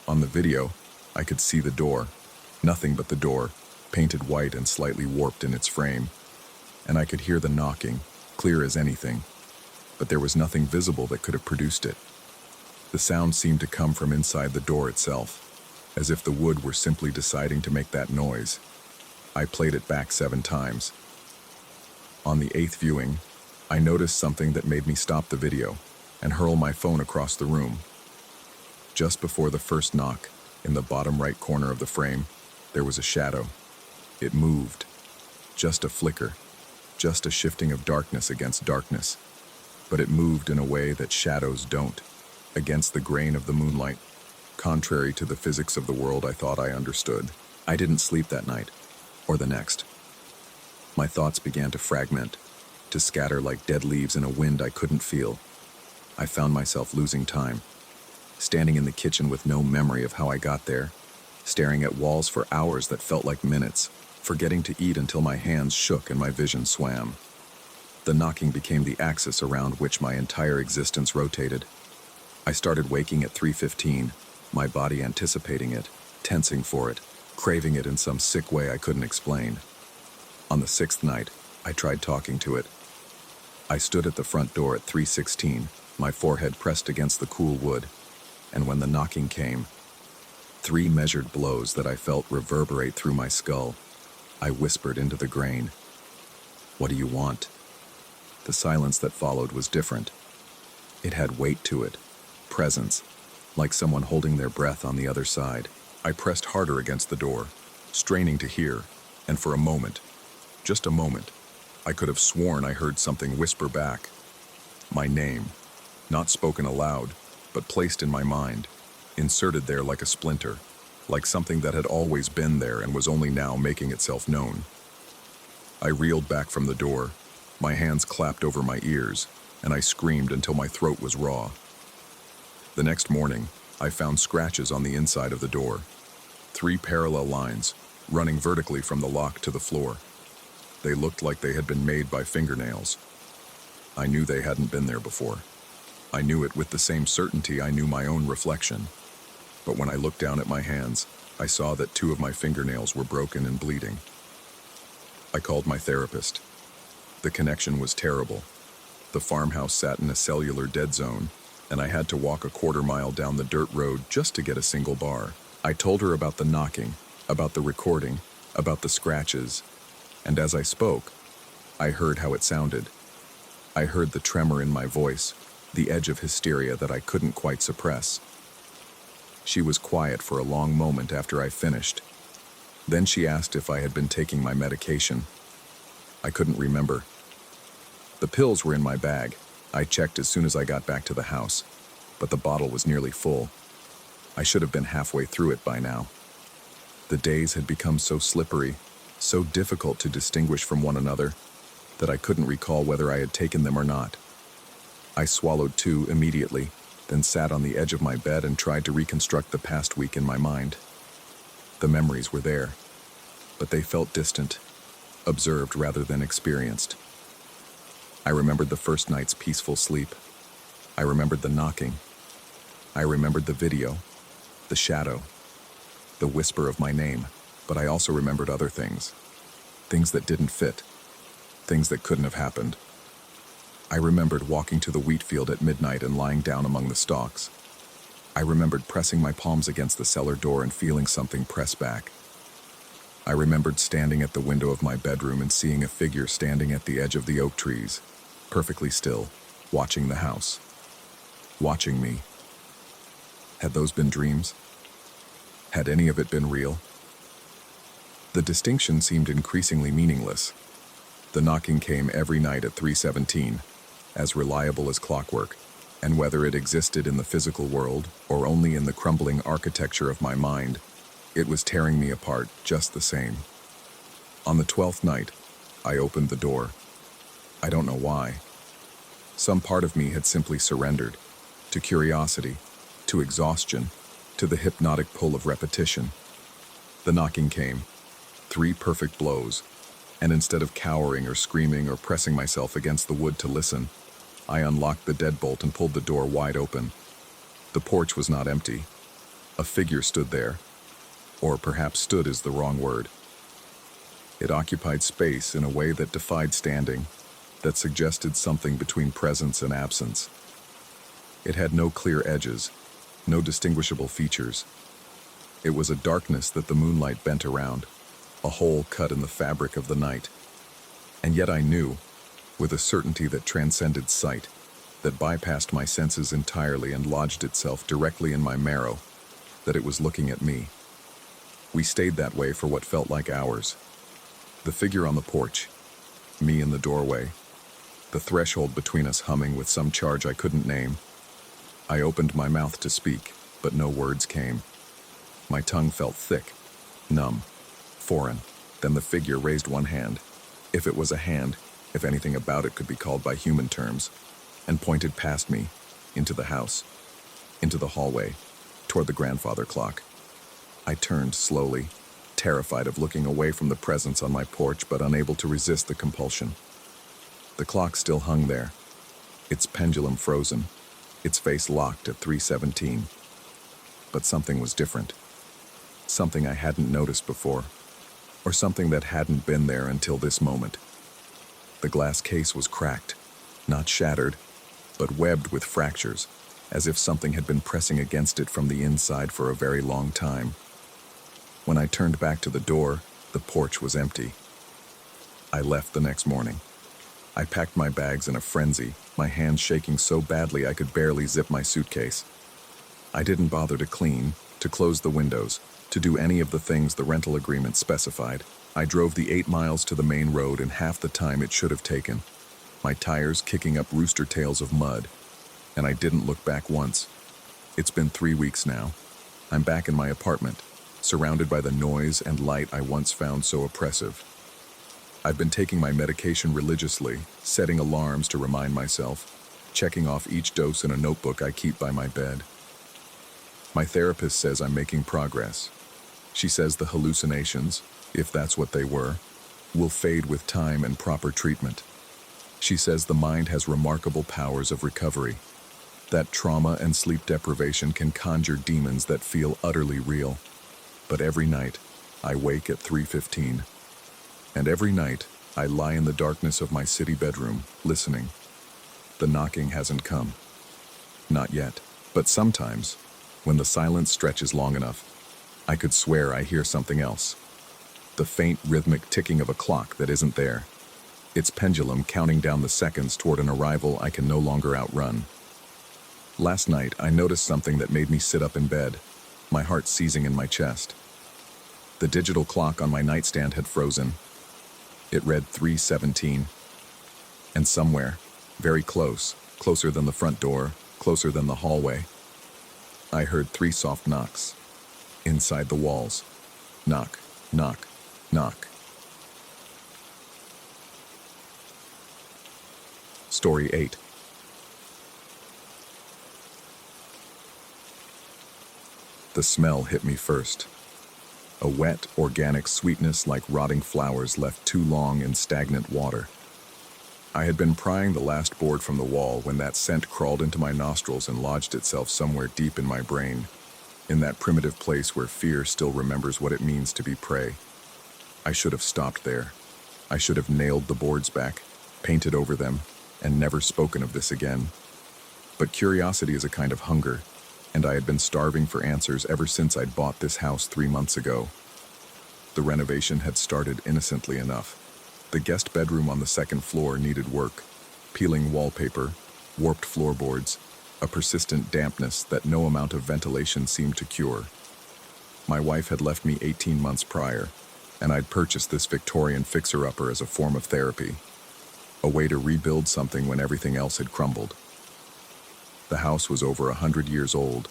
On the video, I could see the door. Nothing but the door, painted white and slightly warped in its frame. And I could hear the knocking, clear as anything. But there was nothing visible that could have produced it. The sound seemed to come from inside the door itself, as if the wood were simply deciding to make that noise. I played it back 7 times. On the 8th viewing, I noticed something that made me stop the video and hurl my phone across the room. Just before the first knock, in the bottom right corner of the frame, there was a shadow. It moved. Just a flicker. Just a shifting of darkness against darkness. But it moved in a way that shadows don't, against the grain of the moonlight, contrary to the physics of the world I thought I understood. I didn't sleep that night, or the next. My thoughts began to fragment, to scatter like dead leaves in a wind I couldn't feel. I found myself losing time, standing in the kitchen with no memory of how I got there, staring at walls for hours that felt like minutes, forgetting to eat until my hands shook and my vision swam. The knocking became the axis around which my entire existence rotated. I started waking at 3:15, my body anticipating it, tensing for it, craving it in some sick way I couldn't explain. On the sixth night, I tried talking to it. I stood at the front door at 3:16, my forehead pressed against the cool wood, and when the knocking came, 3 measured blows that I felt reverberate through my skull, I whispered into the grain, "What do you want?" The silence that followed was different. It had weight to it, presence, like someone holding their breath on the other side. I pressed harder against the door, straining to hear, and for a moment, just a moment, I could have sworn I heard something whisper back. My name, not spoken aloud, but placed in my mind, inserted there like a splinter, like something that had always been there and was only now making itself known. I reeled back from the door, my hands clapped over my ears, and I screamed until my throat was raw. The next morning, I found scratches on the inside of the door, 3 parallel lines, running vertically from the lock to the floor. They looked like they had been made by fingernails. I knew they hadn't been there before. I knew it with the same certainty I knew my own reflection. But when I looked down at my hands, I saw that 2 of my fingernails were broken and bleeding. I called my therapist. The connection was terrible. The farmhouse sat in a cellular dead zone, and I had to walk a quarter-mile down the dirt road just to get a single bar. I told her about the knocking, about the recording, about the scratches, and as I spoke, I heard how it sounded. I heard the tremor in my voice, the edge of hysteria that I couldn't quite suppress. She was quiet for a long moment after I finished. Then she asked if I had been taking my medication. I couldn't remember. The pills were in my bag. I checked as soon as I got back to the house, but the bottle was nearly full. I should have been halfway through it by now. The days had become so slippery, so difficult to distinguish from one another, that I couldn't recall whether I had taken them or not. I swallowed 2 immediately, then sat on the edge of my bed and tried to reconstruct the past week in my mind. The memories were there, but they felt distant, observed rather than experienced. I remembered the first night's peaceful sleep. I remembered the knocking. I remembered the video, the shadow, the whisper of my name, but I also remembered other things. Things that didn't fit. Things that couldn't have happened. I remembered walking to the wheat field at midnight and lying down among the stalks. I remembered pressing my palms against the cellar door and feeling something press back. I remembered standing at the window of my bedroom and seeing a figure standing at the edge of the oak trees, perfectly still, watching the house. Watching me. Had those been dreams? Had any of it been real? The distinction seemed increasingly meaningless. The knocking came every night at 3:17, as reliable as clockwork, and whether it existed in the physical world or only in the crumbling architecture of my mind, it was tearing me apart just the same. On the 12th night, I opened the door. I don't know why. Some part of me had simply surrendered, to curiosity, to exhaustion, to the hypnotic pull of repetition. The knocking came, 3 perfect blows, and instead of cowering or screaming or pressing myself against the wood to listen, I unlocked the deadbolt and pulled the door wide open. The porch was not empty. A figure stood there, or perhaps stood is the wrong word. It occupied space in a way that defied standing, that suggested something between presence and absence. It had no clear edges, no distinguishable features. It was a darkness that the moonlight bent around, a hole cut in the fabric of the night. And yet I knew, with a certainty that transcended sight, that bypassed my senses entirely and lodged itself directly in my marrow, that it was looking at me. We stayed that way for what felt like hours. The figure on the porch, me in the doorway, the threshold between us humming with some charge I couldn't name. I opened my mouth to speak, but no words came. My tongue felt thick, numb, foreign. Then the figure raised one hand, if it was a hand, if anything about it could be called by human terms, and pointed past me, into the house, into the hallway, toward the grandfather clock. I turned slowly, terrified of looking away from the presence on my porch, but unable to resist the compulsion. The clock still hung there, its pendulum frozen, its face locked at 3:17. But something was different. Something I hadn't noticed before, or something that hadn't been there until this moment. The glass case was cracked, not shattered, but webbed with fractures, as if something had been pressing against it from the inside for a very long time. When I turned back to the door, the porch was empty. I left the next morning. I packed my bags in a frenzy, my hands shaking so badly I could barely zip my suitcase. I didn't bother to clean, to close the windows, to do any of the things the rental agreement specified. I drove the 8 miles to the main road in half the time it should have taken, my tires kicking up rooster tails of mud, and I didn't look back once. It's been 3 weeks now. I'm back in my apartment, surrounded by the noise and light I once found so oppressive. I've been taking my medication religiously, setting alarms to remind myself, checking off each dose in a notebook I keep by my bed. My therapist says I'm making progress. She says the hallucinations, if that's what they were, will fade with time and proper treatment. She says the mind has remarkable powers of recovery, that trauma and sleep deprivation can conjure demons that feel utterly real. But every night, I wake at 3:15. And every night, I lie in the darkness of my city bedroom, listening. The knocking hasn't come. Not yet. But sometimes, when the silence stretches long enough, I could swear I hear something else. The faint rhythmic ticking of a clock that isn't there. Its pendulum counting down the seconds toward an arrival I can no longer outrun. Last night, I noticed something that made me sit up in bed, my heart seizing in my chest. The digital clock on my nightstand had frozen. It read 3:17. And somewhere, very close, closer than the front door, closer than the hallway, I heard 3 soft knocks. Inside the walls. Knock, knock, knock. Story 8. The smell hit me first. A wet, organic sweetness like rotting flowers left too long in stagnant water. I had been prying the last board from the wall when that scent crawled into my nostrils and lodged itself somewhere deep in my brain, in that primitive place where fear still remembers what it means to be prey. I should have stopped there. I should have nailed the boards back, painted over them, and never spoken of this again. But curiosity is a kind of hunger, and I had been starving for answers ever since I'd bought this house 3 months ago. The renovation had started innocently enough. The guest bedroom on the second floor needed work, peeling wallpaper, warped floorboards, a persistent dampness that no amount of ventilation seemed to cure. My wife had left me 18 months prior, and I'd purchased this Victorian fixer-upper as a form of therapy, a way to rebuild something when everything else had crumbled. The house was over 100 years old,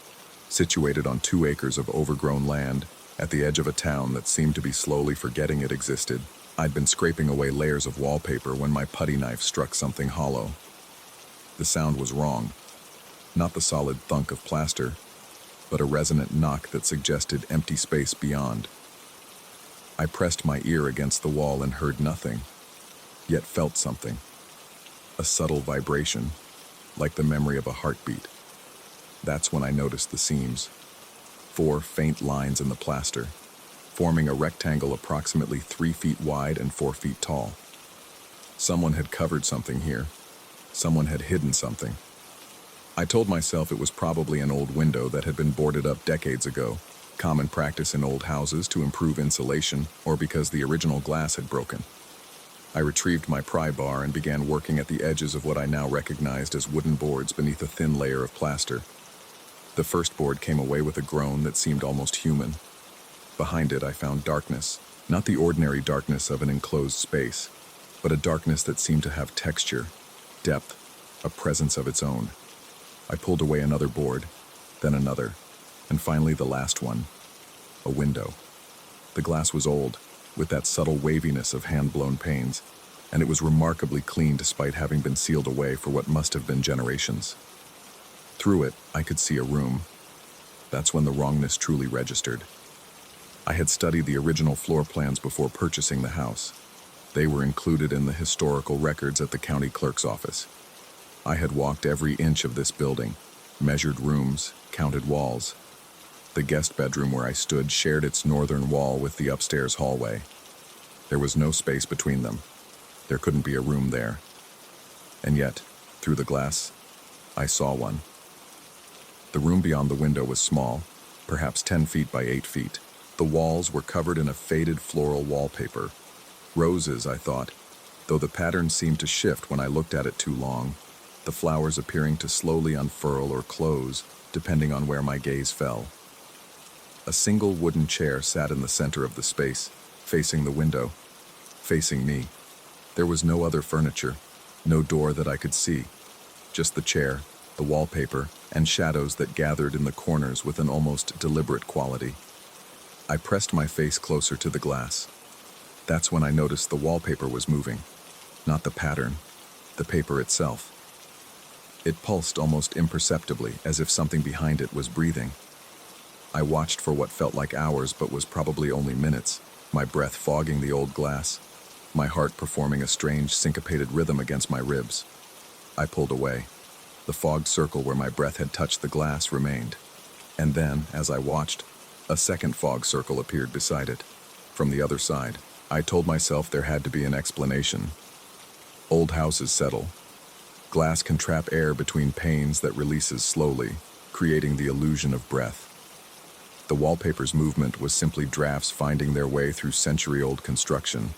situated on 2 acres of overgrown land, at the edge of a town that seemed to be slowly forgetting it existed. I'd been scraping away layers of wallpaper when my putty knife struck something hollow. The sound was wrong. Not the solid thunk of plaster, but a resonant knock that suggested empty space beyond. I pressed my ear against the wall and heard nothing, yet felt something. A subtle vibration, like the memory of a heartbeat. That's when I noticed the seams. 4 faint lines in the plaster, forming a rectangle approximately 3 feet wide and 4 feet tall. Someone had covered something here. Someone had hidden something. I told myself it was probably an old window that had been boarded up decades ago, common practice in old houses to improve insulation, or because the original glass had broken. I retrieved my pry bar and began working at the edges of what I now recognized as wooden boards beneath a thin layer of plaster. The first board came away with a groan that seemed almost human. Behind it, I found darkness, not the ordinary darkness of an enclosed space, but a darkness that seemed to have texture, depth, a presence of its own. I pulled away another board, then another, and finally the last one, a window. The glass was old, with that subtle waviness of hand-blown panes, and it was remarkably clean despite having been sealed away for what must have been generations. Through it, I could see a room. That's when the wrongness truly registered. I had studied the original floor plans before purchasing the house. They were included in the historical records at the county clerk's office. I had walked every inch of this building, measured rooms, counted walls. The guest bedroom where I stood shared its northern wall with the upstairs hallway. There was no space between them. There couldn't be a room there. And yet, through the glass, I saw one. The room beyond the window was small, perhaps 10 feet by 8 feet. The walls were covered in a faded floral wallpaper. Roses, I thought, though the pattern seemed to shift when I looked at it too long, the flowers appearing to slowly unfurl or close, depending on where my gaze fell. A single wooden chair sat in the center of the space, facing the window, facing me. There was no other furniture, no door that I could see, just the chair, the wallpaper, and shadows that gathered in the corners with an almost deliberate quality. I pressed my face closer to the glass. That's when I noticed the wallpaper was moving, not the pattern, the paper itself. It pulsed almost imperceptibly, as if something behind it was breathing. I watched for what felt like hours but was probably only minutes, my breath fogging the old glass, my heart performing a strange syncopated rhythm against my ribs. I pulled away. The fogged circle where my breath had touched the glass remained. And then, as I watched, a second fog circle appeared beside it. From the other side, I told myself there had to be an explanation. Old houses settle. Glass can trap air between panes that releases slowly, creating the illusion of breath. The wallpaper's movement was simply drafts finding their way through century-old construction.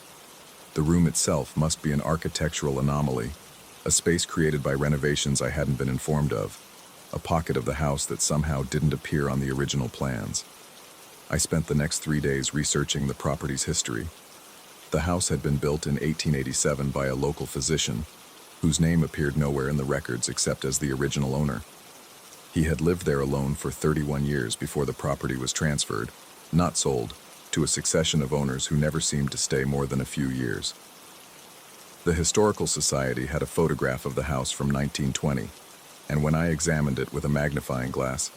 The room itself must be an architectural anomaly, a space created by renovations I hadn't been informed of, a pocket of the house that somehow didn't appear on the original plans. I spent the next 3 days researching the property's history. The house had been built in 1887 by a local physician, whose name appeared nowhere in the records except as the original owner. He had lived there alone for 31 years before the property was transferred, not sold, to a succession of owners who never seemed to stay more than a few years. The Historical Society had a photograph of the house from 1920, and when I examined it with a magnifying glass,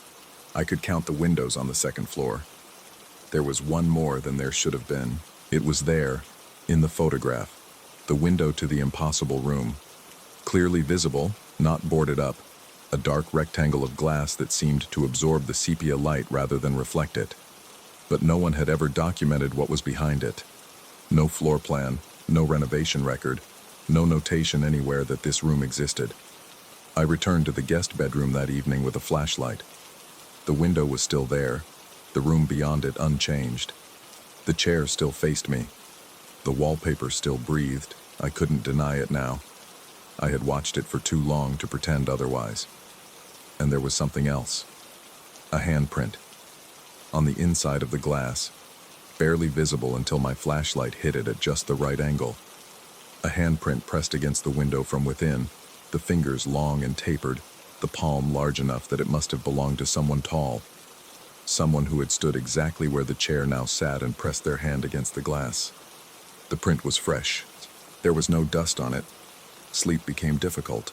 I could count the windows on the second floor. There was one more than there should have been. It was there, in the photograph, the window to the impossible room. Clearly visible, not boarded up, a dark rectangle of glass that seemed to absorb the sepia light rather than reflect it. But no one had ever documented what was behind it. No floor plan, no renovation record, no notation anywhere that this room existed. I returned to the guest bedroom that evening with a flashlight. The window was still there, the room beyond it unchanged. The chair still faced me. The wallpaper still breathed. I couldn't deny it now. I had watched it for too long to pretend otherwise. And there was something else. A handprint. On the inside of the glass, barely visible until my flashlight hit it at just the right angle. A handprint pressed against the window from within, the fingers long and tapered, the palm large enough that it must have belonged to someone tall. Someone who had stood exactly where the chair now sat and pressed their hand against the glass. The print was fresh. There was no dust on it. Sleep became difficult.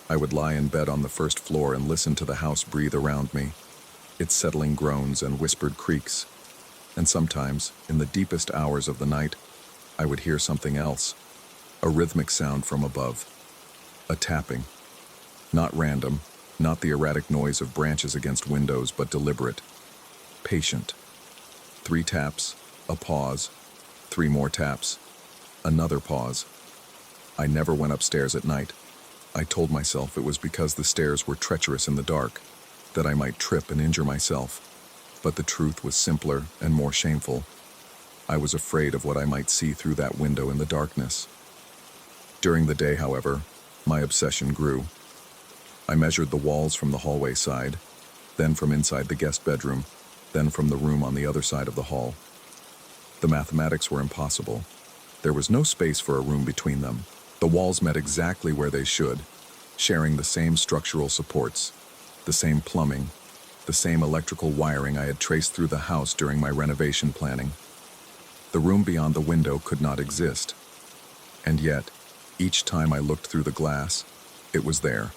I would lie in bed on the first floor and listen to the house breathe around me, its settling groans and whispered creaks. And sometimes, in the deepest hours of the night, I would hear something else, a rhythmic sound from above, a tapping. Not random, not the erratic noise of branches against windows, but deliberate, patient. 3 taps, a pause, 3 more taps, another pause. I never went upstairs at night. I told myself it was because the stairs were treacherous in the dark, that I might trip and injure myself. But the truth was simpler and more shameful. I was afraid of what I might see through that window in the darkness. During the day, however, my obsession grew. I measured the walls from the hallway side, then from inside the guest bedroom, then from the room on the other side of the hall. The mathematics were impossible. There was no space for a room between them. The walls met exactly where they should, sharing the same structural supports, the same plumbing, the same electrical wiring I had traced through the house during my renovation planning. The room beyond the window could not exist. And yet, each time I looked through the glass, it was there,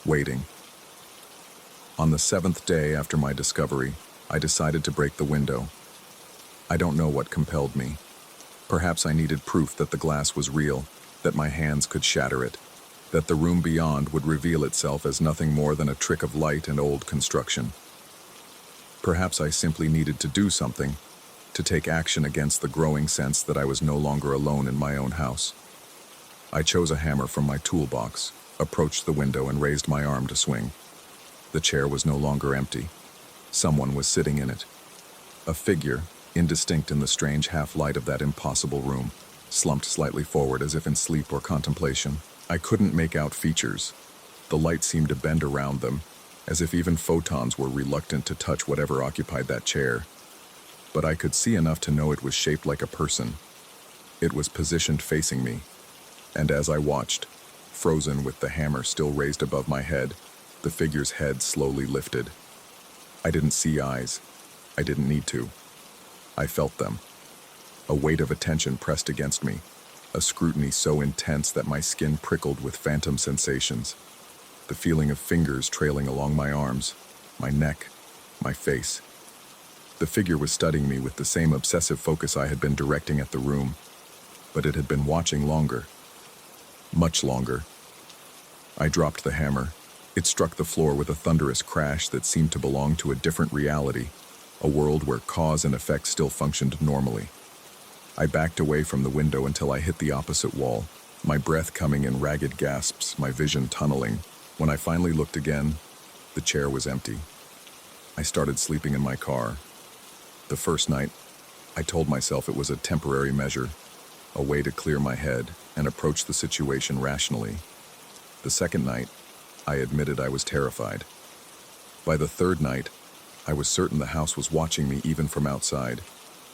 waiting. On the 7th day after my discovery, I decided to break the window. I don't know what compelled me. Perhaps I needed proof that the glass was real, that my hands could shatter it, that the room beyond would reveal itself as nothing more than a trick of light and old construction. Perhaps I simply needed to do something, to take action against the growing sense that I was no longer alone in my own house. I chose a hammer from my toolbox, approached the window, and raised my arm to swing. The chair was no longer empty. Someone was sitting in it. A figure, indistinct in the strange half-light of that impossible room, slumped slightly forward as if in sleep or contemplation. I couldn't make out features. The light seemed to bend around them, as if even photons were reluctant to touch whatever occupied that chair. But I could see enough to know it was shaped like a person. It was positioned facing me, and as I watched, frozen with the hammer still raised above my head, the figure's head slowly lifted. I didn't see eyes. I didn't need to. I felt them. A weight of attention pressed against me, a scrutiny so intense that my skin prickled with phantom sensations. The feeling of fingers trailing along my arms, my neck, my face. The figure was studying me with the same obsessive focus I had been directing at the room, but it had been watching longer. Much longer. I dropped the hammer. It struck the floor with a thunderous crash that seemed to belong to a different reality, a world where cause and effect still functioned normally. I backed away from the window until I hit the opposite wall, my breath coming in ragged gasps, my vision tunneling. When I finally looked again, the chair was empty. I started sleeping in my car. The first night, I told myself it was a temporary measure, a way to clear my head and approach the situation rationally. The second night, I admitted I was terrified. By the third night, I was certain the house was watching me even from outside,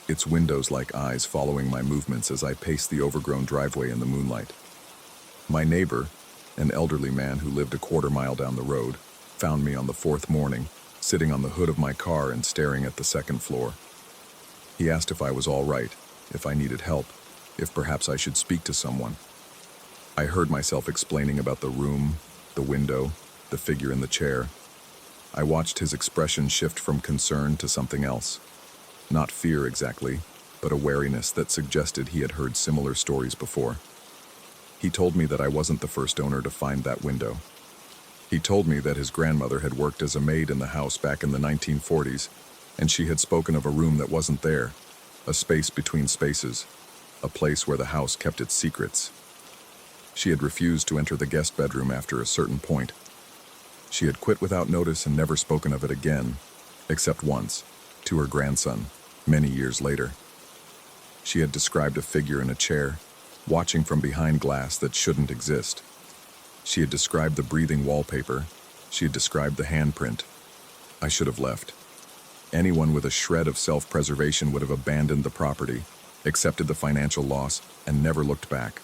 its windows like eyes following my movements as I paced the overgrown driveway in the moonlight. My neighbor, an elderly man who lived a quarter-mile down the road, found me on the fourth morning, sitting on the hood of my car and staring at the second floor. He asked if I was all right, if I needed help, if perhaps I should speak to someone. I heard myself explaining about the room, the window, the figure in the chair. I watched his expression shift from concern to something else. Not fear exactly, but a wariness that suggested he had heard similar stories before. He told me that I wasn't the first owner to find that window. He told me that his grandmother had worked as a maid in the house back in the 1940s, and she had spoken of a room that wasn't there, a space between spaces, a place where the house kept its secrets. She had refused to enter the guest bedroom after a certain point. She had quit without notice and never spoken of it again, except once, to her grandson, many years later. She had described a figure in a chair, watching from behind glass that shouldn't exist. She had described the breathing wallpaper. She had described the handprint. I should have left. Anyone with a shred of self-preservation would have abandoned the property, accepted the financial loss, and never looked back.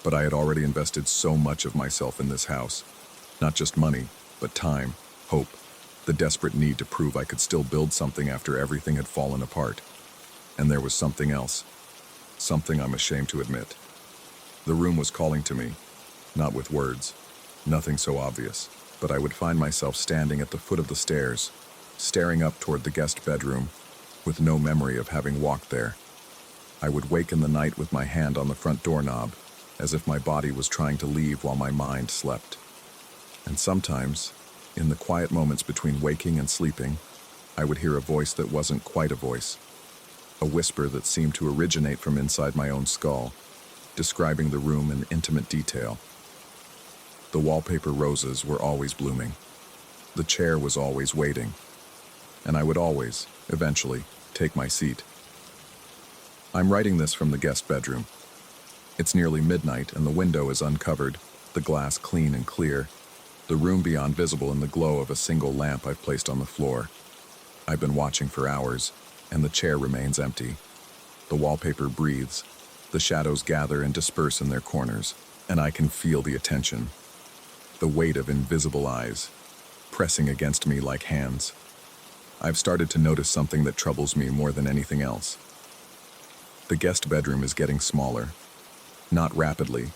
But I had already invested so much of myself in this house. Not just money, but time, hope, the desperate need to prove I could still build something after everything had fallen apart. And there was something else. Something I'm ashamed to admit. The room was calling to me, not with words, nothing so obvious, but I would find myself standing at the foot of the stairs, staring up toward the guest bedroom, with no memory of having walked there. I would wake in the night with my hand on the front doorknob, as if my body was trying to leave while my mind slept. And sometimes, in the quiet moments between waking and sleeping, I would hear a voice that wasn't quite a voice, a whisper that seemed to originate from inside my own skull, describing the room in intimate detail. The wallpaper roses were always blooming. The chair was always waiting. And I would always, eventually, take my seat. I'm writing this from the guest bedroom. It's nearly midnight and the window is uncovered, the glass clean and clear, the room beyond visible in the glow of a single lamp I've placed on the floor. I've been watching for hours, and the chair remains empty. The wallpaper breathes, the shadows gather and disperse in their corners, and I can feel the attention, the weight of invisible eyes, pressing against me like hands. I've started to notice something that troubles me more than anything else. The guest bedroom is getting smaller. Not rapidly,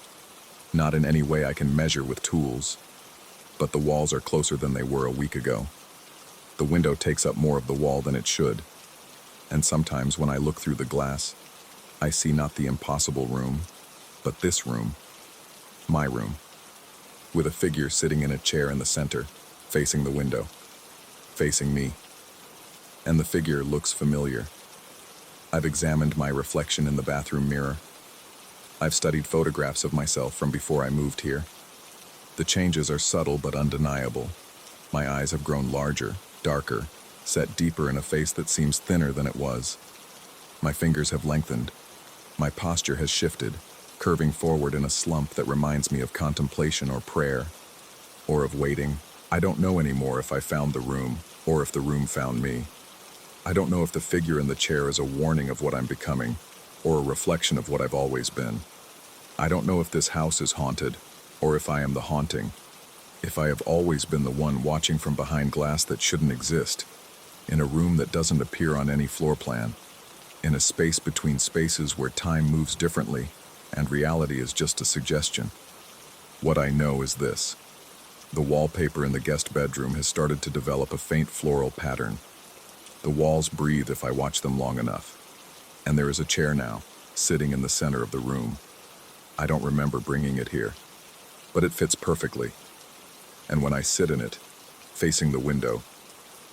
not in any way I can measure with tools, but the walls are closer than they were a week ago. The window takes up more of the wall than it should, and sometimes when I look through the glass, I see not the impossible room, but this room, my room, with a figure sitting in a chair in the center, facing the window, facing me. And the figure looks familiar. I've examined my reflection in the bathroom mirror. I've studied photographs of myself from before I moved here. The changes are subtle but undeniable. My eyes have grown larger, darker, set deeper in a face that seems thinner than it was. My fingers have lengthened. My posture has shifted, curving forward in a slump that reminds me of contemplation or prayer, or of waiting. I don't know anymore if I found the room, or if the room found me. I don't know if the figure in the chair is a warning of what I'm becoming, or a reflection of what I've always been. I don't know if this house is haunted, or if I am the haunting. If I have always been the one watching from behind glass that shouldn't exist, in a room that doesn't appear on any floor plan, in a space between spaces where time moves differently and reality is just a suggestion. What I know is this. The wallpaper in the guest bedroom has started to develop a faint floral pattern. The walls breathe if I watch them long enough. And there is a chair now, sitting in the center of the room. I don't remember bringing it here, but it fits perfectly. And when I sit in it, facing the window,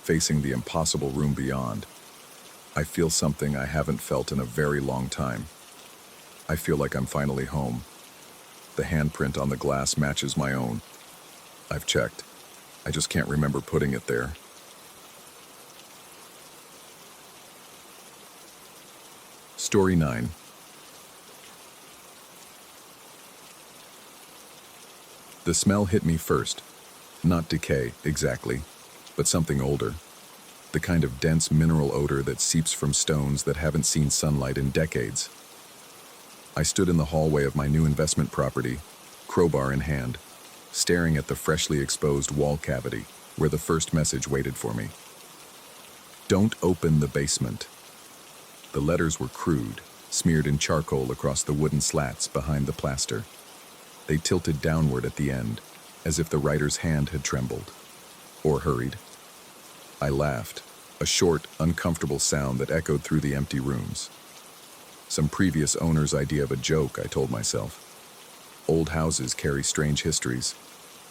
facing the impossible room beyond, I feel something I haven't felt in a very long time. I feel like I'm finally home. The handprint on the glass matches my own. I've checked. I just can't remember putting it there. Story 9. The smell hit me first. Not decay, exactly, but something older. The kind of dense mineral odor that seeps from stones that haven't seen sunlight in decades. I stood in the hallway of my new investment property, crowbar in hand, staring at the freshly exposed wall cavity where the first message waited for me. Don't open the basement. The letters were crude, smeared in charcoal across the wooden slats behind the plaster. They tilted downward at the end, as if the writer's hand had trembled, or hurried. I laughed, a short, uncomfortable sound that echoed through the empty rooms. Some previous owner's idea of a joke, I told myself. Old houses carry strange histories.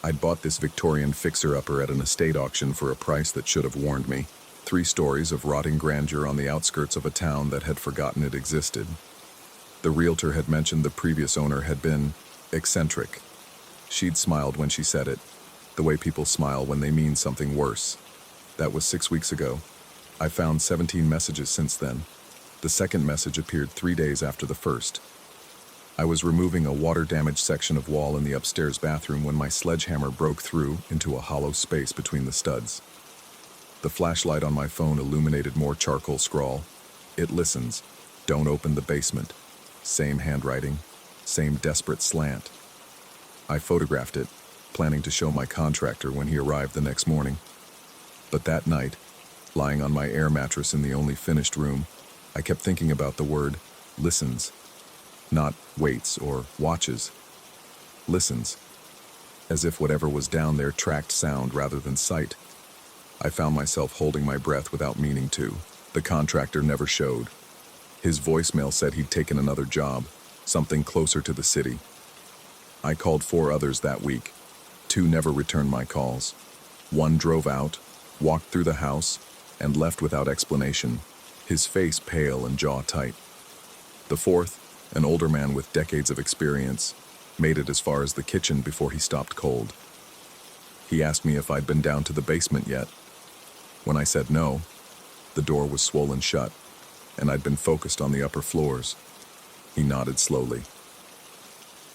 I'd bought this Victorian fixer-upper at an estate auction for a price that should have warned me. 3 stories of rotting grandeur on the outskirts of a town that had forgotten it existed. The realtor had mentioned the previous owner had been eccentric. She'd smiled when she said it, the way people smile when they mean something worse. That was 6 weeks ago. I found 17 messages since then. The second message appeared 3 days after the first. I was removing a water-damaged section of wall in the upstairs bathroom when my sledgehammer broke through into a hollow space between the studs. The flashlight on my phone illuminated more charcoal scrawl. It listens. Don't open the basement. Same handwriting, same desperate slant. I photographed it, planning to show my contractor when he arrived the next morning. But that night, lying on my air mattress in the only finished room, I kept thinking about the word listens. Not waits or watches. Listens. As if whatever was down there tracked sound rather than sight. I found myself holding my breath without meaning to. The contractor never showed. His voicemail said he'd taken another job, something closer to the city. I called 4 others that week. 2 never returned my calls. 1 drove out, walked through the house, and left without explanation, his face pale and jaw tight. The 4th, an older man with decades of experience, made it as far as the kitchen before he stopped cold. He asked me if I'd been down to the basement yet. When I said no, the door was swollen shut, and I'd been focused on the upper floors. He nodded slowly.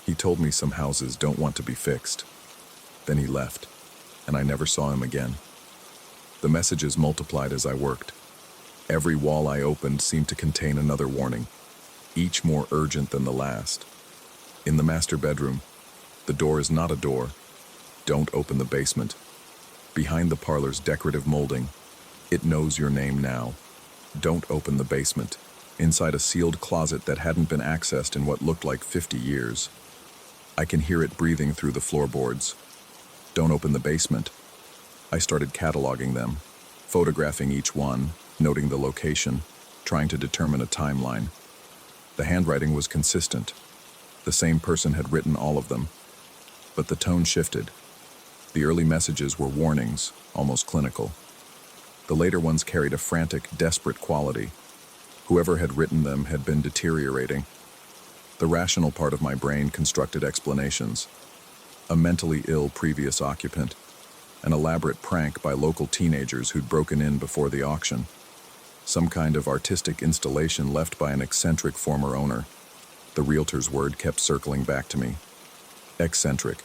He told me some houses don't want to be fixed. Then he left, and I never saw him again. The messages multiplied as I worked. Every wall I opened seemed to contain another warning, each more urgent than the last. In the master bedroom, the door is not a door. Don't open the basement. Behind the parlor's decorative molding, it knows your name now. Don't open the basement. Inside a sealed closet that hadn't been accessed in what looked like 50 years. I can hear it breathing through the floorboards. Don't open the basement. I started cataloging them, photographing each one, noting the location, trying to determine a timeline. The handwriting was consistent. The same person had written all of them. But the tone shifted. The early messages were warnings, almost clinical. The later ones carried a frantic, desperate quality. Whoever had written them had been deteriorating. The rational part of my brain constructed explanations. A mentally ill previous occupant. An elaborate prank by local teenagers who'd broken in before the auction. Some kind of artistic installation left by an eccentric former owner. The realtor's word kept circling back to me. Eccentric.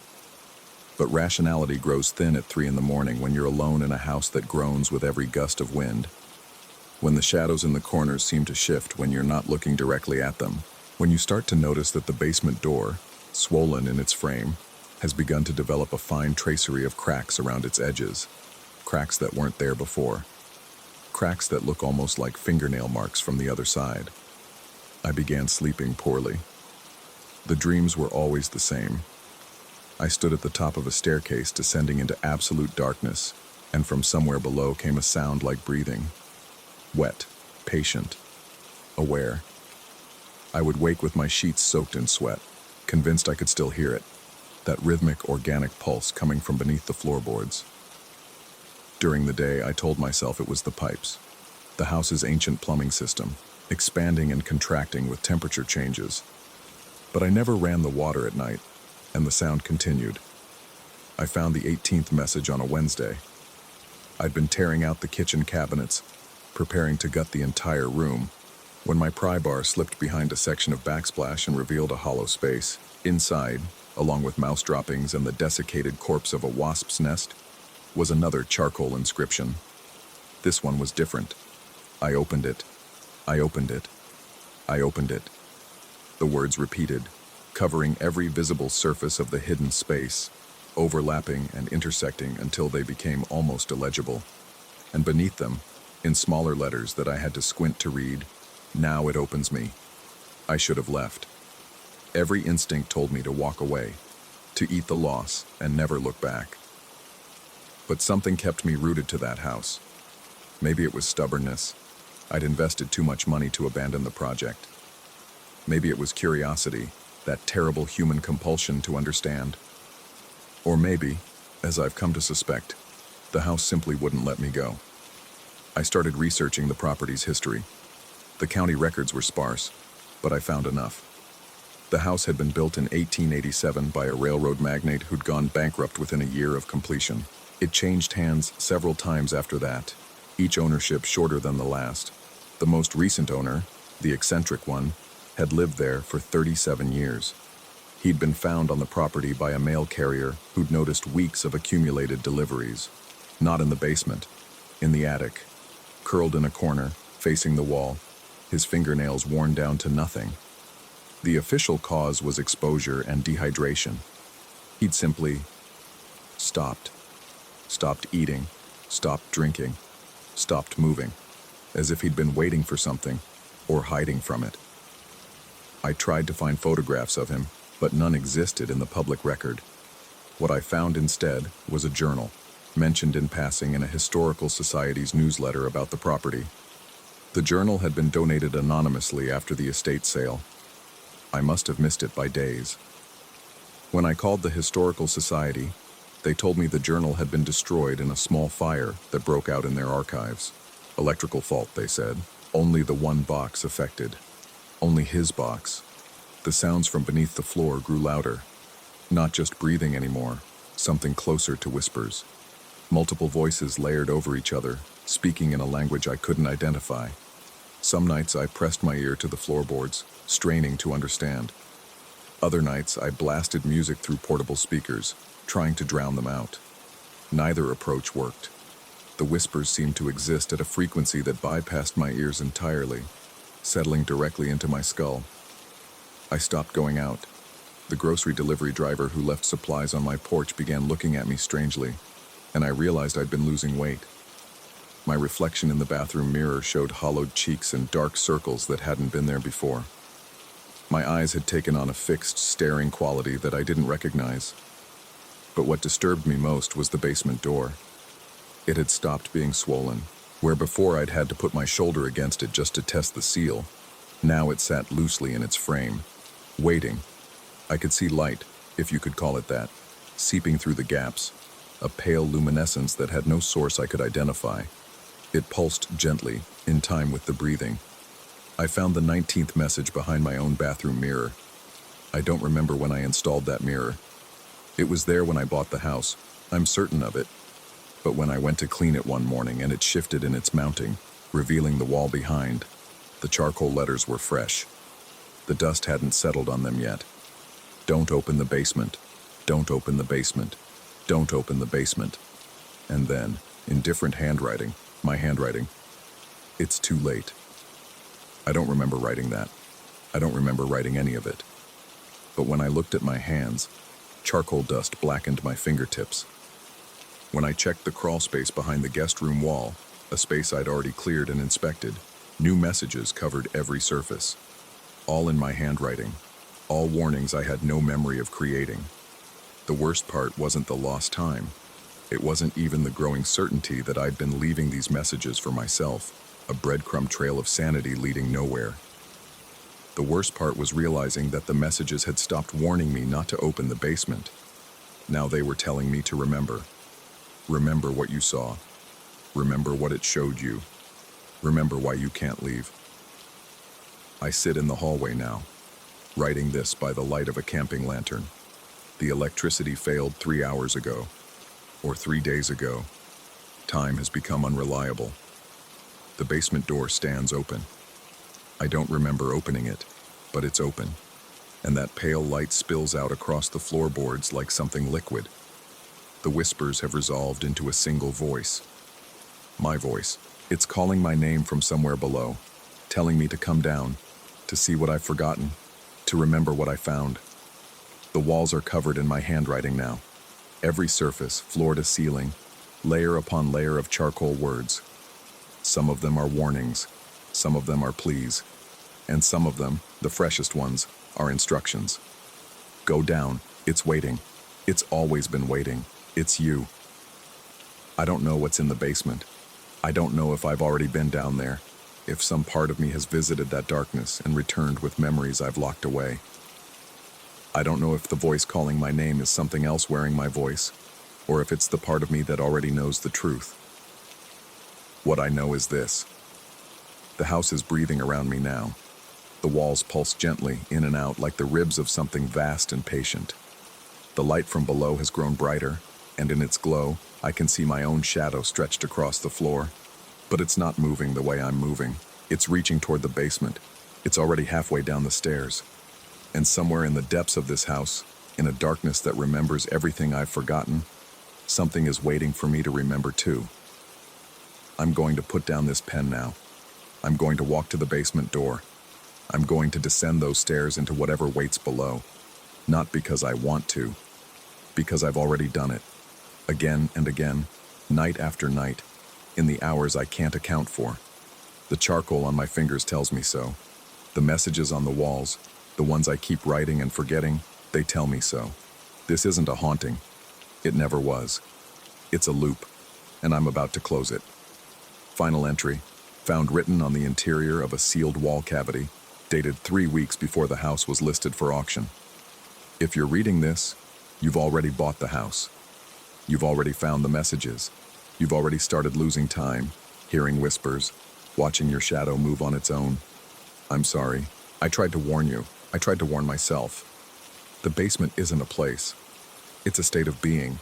But rationality grows thin at 3 a.m. when you're alone in a house that groans with every gust of wind. When the shadows in the corners seem to shift when you're not looking directly at them. When you start to notice that the basement door, swollen in its frame, has begun to develop a fine tracery of cracks around its edges. Cracks that weren't there before. Cracks that look almost like fingernail marks from the other side. I began sleeping poorly. The dreams were always the same. I stood at the top of a staircase descending into absolute darkness, and from somewhere below came a sound like breathing. Wet, patient, aware. I would wake with my sheets soaked in sweat, convinced I could still hear it, that rhythmic, organic pulse coming from beneath the floorboards. During the day, I told myself it was the pipes, the house's ancient plumbing system, expanding and contracting with temperature changes. But I never ran the water at night, and the sound continued. I found the 18th message on a Wednesday. I'd been tearing out the kitchen cabinets, preparing to gut the entire room, when my pry bar slipped behind a section of backsplash and revealed a hollow space. Inside, along with mouse droppings and the desiccated corpse of a wasp's nest, was another charcoal inscription. This one was different. I opened it. I opened it. I opened it. The words repeated, covering every visible surface of the hidden space, overlapping and intersecting until they became almost illegible. And beneath them, in smaller letters that I had to squint to read, "Now it opens me. I should have left." Every instinct told me to walk away, to eat the loss and never look back. But something kept me rooted to that house. Maybe it was stubbornness. I'd invested too much money to abandon the project. Maybe it was curiosity, that terrible human compulsion to understand. Or maybe, as I've come to suspect, the house simply wouldn't let me go. I started researching the property's history. The county records were sparse, but I found enough. The house had been built in 1887 by a railroad magnate who'd gone bankrupt within a year of completion. It changed hands several times after that, each ownership shorter than the last. The most recent owner, the eccentric one, had lived there for 37 years. He'd been found on the property by a mail carrier who'd noticed weeks of accumulated deliveries. Not in the basement, in the attic, curled in a corner, facing the wall, his fingernails worn down to nothing. The official cause was exposure and dehydration. He'd simply stopped. Stopped eating, stopped drinking, stopped moving, as if he'd been waiting for something or hiding from it. I tried to find photographs of him, but none existed in the public record. What I found instead was a journal, mentioned in passing in a historical society's newsletter about the property. The journal had been donated anonymously after the estate sale. I must have missed it by days. When I called the historical society, they told me the journal had been destroyed in a small fire that broke out in their archives. Electrical fault, they said. Only the one box affected. Only his box. The sounds from beneath the floor grew louder. Not just breathing anymore, something closer to whispers. Multiple voices layered over each other, speaking in a language I couldn't identify. Some nights I pressed my ear to the floorboards, straining to understand. Other nights I blasted music through portable speakers, trying to drown them out. Neither approach worked. The whispers seemed to exist at a frequency that bypassed my ears entirely, settling directly into my skull. I stopped going out. The grocery delivery driver who left supplies on my porch began looking at me strangely, and I realized I'd been losing weight. My reflection in the bathroom mirror showed hollowed cheeks and dark circles that hadn't been there before. My eyes had taken on a fixed, staring quality that I didn't recognize. But what disturbed me most was the basement door. It had stopped being swollen, where before I'd had to put my shoulder against it just to test the seal. Now it sat loosely in its frame, waiting. I could see light, if you could call it that, seeping through the gaps, a pale luminescence that had no source I could identify. It pulsed gently, in time with the breathing. I found the 19th message behind my own bathroom mirror. I don't remember when I installed that mirror. It was there when I bought the house, I'm certain of it. But when I went to clean it one morning and it shifted in its mounting, revealing the wall behind, the charcoal letters were fresh. The dust hadn't settled on them yet. Don't open the basement. Don't open the basement. Don't open the basement. And then, in different handwriting, my handwriting, it's too late. I don't remember writing that. I don't remember writing any of it. But when I looked at my hands, charcoal dust blackened my fingertips. When I checked the crawl space behind the guest room wall, a space I'd already cleared and inspected, new messages covered every surface. All in my handwriting. All warnings I had no memory of creating. The worst part wasn't the lost time. It wasn't even the growing certainty that I'd been leaving these messages for myself, a breadcrumb trail of sanity leading nowhere. The worst part was realizing that the messages had stopped warning me not to open the basement. Now they were telling me to remember. Remember what you saw. Remember what it showed you. Remember why you can't leave. I sit in the hallway now, writing this by the light of a camping lantern. The electricity failed 3 hours ago, or 3 days ago. Time has become unreliable. The basement door stands open. I don't remember opening it, but it's open, and that pale light spills out across the floorboards like something liquid. The whispers have resolved into a single voice. My voice. It's calling my name from somewhere below, telling me to come down, to see what I've forgotten, to remember what I found. The walls are covered in my handwriting now. Every surface, floor to ceiling, layer upon layer of charcoal words. Some of them are warnings, some of them are pleas, and some of them, the freshest ones, are instructions. Go down, it's waiting. It's always been waiting. It's you. I don't know what's in the basement. I don't know if I've already been down there, if some part of me has visited that darkness and returned with memories I've locked away. I don't know if the voice calling my name is something else wearing my voice, or if it's the part of me that already knows the truth. What I know is this. The house is breathing around me now. The walls pulse gently in and out like the ribs of something vast and patient. The light from below has grown brighter, and in its glow, I can see my own shadow stretched across the floor. But it's not moving the way I'm moving. It's reaching toward the basement. It's already halfway down the stairs. And somewhere in the depths of this house, in a darkness that remembers everything I've forgotten, something is waiting for me to remember too. I'm going to put down this pen now. I'm going to walk to the basement door. I'm going to descend those stairs into whatever waits below. Not because I want to, because I've already done it. Again and again, night after night, in the hours I can't account for. The charcoal on my fingers tells me so. The messages on the walls, the ones I keep writing and forgetting, they tell me so. This isn't a haunting. It never was. It's a loop, and I'm about to close it. Final entry, found written on the interior of a sealed wall cavity, dated 3 weeks before the house was listed for auction. If you're reading this, you've already bought the house. You've already found the messages. You've already started losing time, hearing whispers, watching your shadow move on its own. I'm sorry. I tried to warn you. I tried to warn myself. The basement isn't a place. It's a state of being.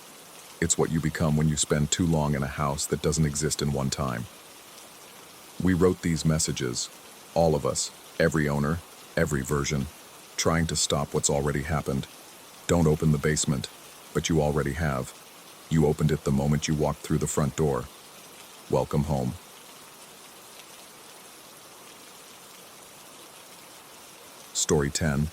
It's what you become when you spend too long in a house that doesn't exist in one time. We wrote these messages, all of us, every owner, every version, trying to stop what's already happened. Don't open the basement, but you already have. You opened it the moment you walked through the front door. Welcome home. Story 10.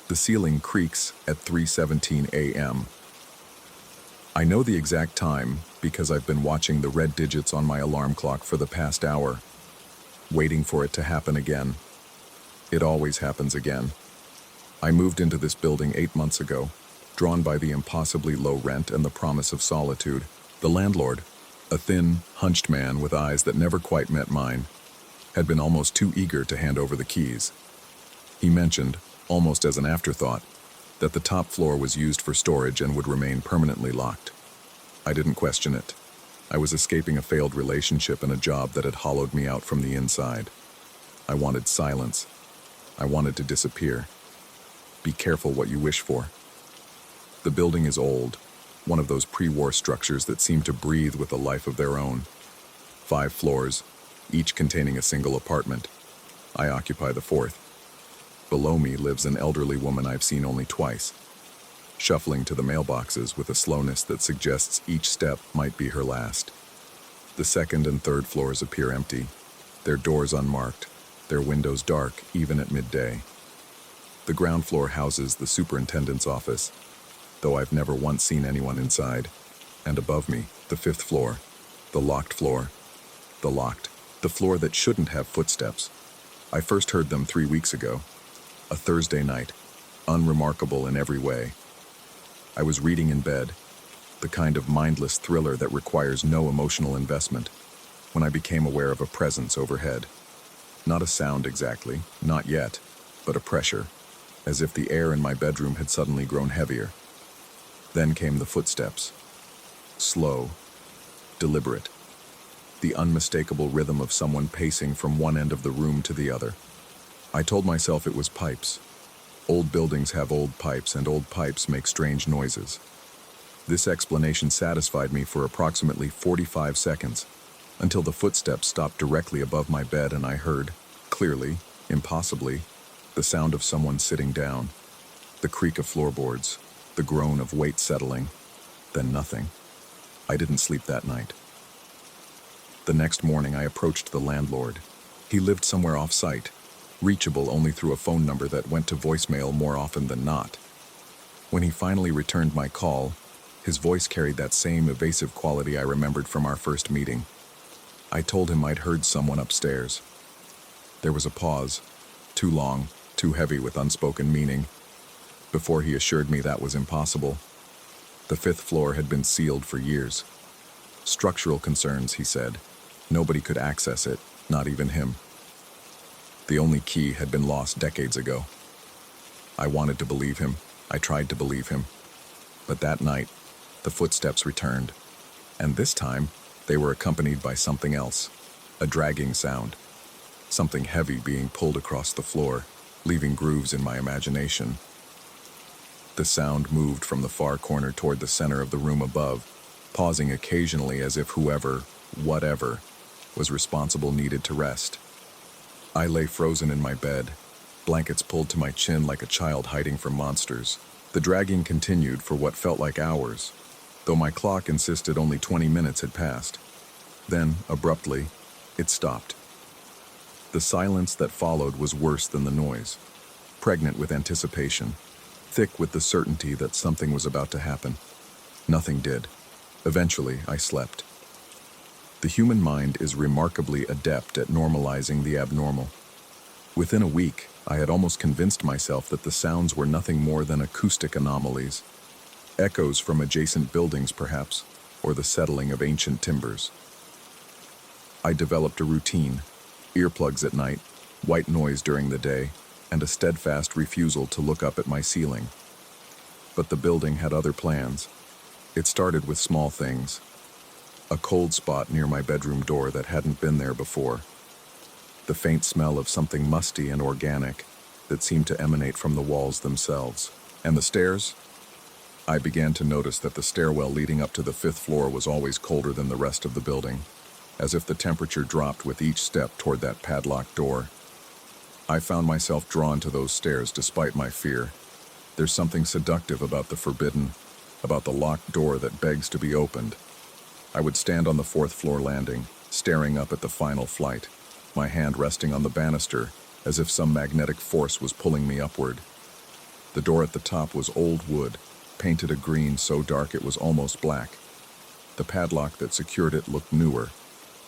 The ceiling creaks at 3:17 a.m. I know the exact time because I've been watching the red digits on my alarm clock for the past hour, waiting for it to happen again. It always happens again. I moved into this building 8 months ago, drawn by the impossibly low rent and the promise of solitude. The landlord, A thin, hunched man with eyes that never quite met mine had been almost too eager to hand over the keys. He mentioned, almost as an afterthought, that the top floor was used for storage and would remain permanently locked. I didn't question it. I was escaping a failed relationship and a job that had hollowed me out from the inside. I wanted silence. I wanted to disappear. Be careful what you wish for. The building is old, one of those pre-war structures that seem to breathe with a life of their own. 5 floors, each containing a single apartment. I occupy the 4th. Below me lives an elderly woman I've seen only twice, shuffling to the mailboxes with a slowness that suggests each step might be her last. The 2nd and 3rd floors appear empty, their doors unmarked, their windows dark even at midday. The ground floor houses the superintendent's office, though I've never once seen anyone inside. And above me, the 5th floor, the locked floor. The floor that shouldn't have footsteps. I first heard them 3 weeks ago, a Thursday night, unremarkable in every way. I was reading in bed, the kind of mindless thriller that requires no emotional investment, when I became aware of a presence overhead. Not a sound exactly, not yet, but a pressure, as if the air in my bedroom had suddenly grown heavier. Then came the footsteps. Slow, deliberate. The unmistakable rhythm of someone pacing from one end of the room to the other. I told myself it was pipes. Old buildings have old pipes, and old pipes make strange noises. This explanation satisfied me for approximately 45 seconds, until the footsteps stopped directly above my bed and I heard, clearly, impossibly, the sound of someone sitting down, the creak of floorboards, the groan of weight settling, then nothing. I didn't sleep that night. The next morning I approached the landlord. He lived somewhere off-site, reachable only through a phone number that went to voicemail more often than not. When he finally returned my call, his voice carried that same evasive quality I remembered from our first meeting. I told him I'd heard someone upstairs. There was a pause, too long, too heavy with unspoken meaning, before he assured me that was impossible. The 5th floor had been sealed for years. Structural concerns, he said. Nobody could access it, not even him. The only key had been lost decades ago. I wanted to believe him. I tried to believe him. But that night, the footsteps returned. And this time, they were accompanied by something else. A dragging sound. Something heavy being pulled across the floor, leaving grooves in my imagination. The sound moved from the far corner toward the center of the room above, pausing occasionally as if whoever, whatever, was responsible needed to rest. I lay frozen in my bed, blankets pulled to my chin like a child hiding from monsters. The dragging continued for what felt like hours, though my clock insisted only 20 minutes had passed. Then, abruptly, it stopped. The silence that followed was worse than the noise, pregnant with anticipation, thick with the certainty that something was about to happen. Nothing did. Eventually, I slept. The human mind is remarkably adept at normalizing the abnormal. Within a week, I had almost convinced myself that the sounds were nothing more than acoustic anomalies, echoes from adjacent buildings perhaps, or the settling of ancient timbers. I developed a routine, earplugs at night, white noise during the day, and a steadfast refusal to look up at my ceiling. But the building had other plans. It started with small things. A cold spot near my bedroom door that hadn't been there before. The faint smell of something musty and organic that seemed to emanate from the walls themselves. And the stairs? I began to notice that the stairwell leading up to the 5th floor was always colder than the rest of the building, as if the temperature dropped with each step toward that padlocked door. I found myself drawn to those stairs despite my fear. There's something seductive about the forbidden, about the locked door that begs to be opened. I would stand on the 4th floor landing, staring up at the final flight, my hand resting on the banister as if some magnetic force was pulling me upward. The door at the top was old wood, painted a green so dark it was almost black. The padlock that secured it looked newer,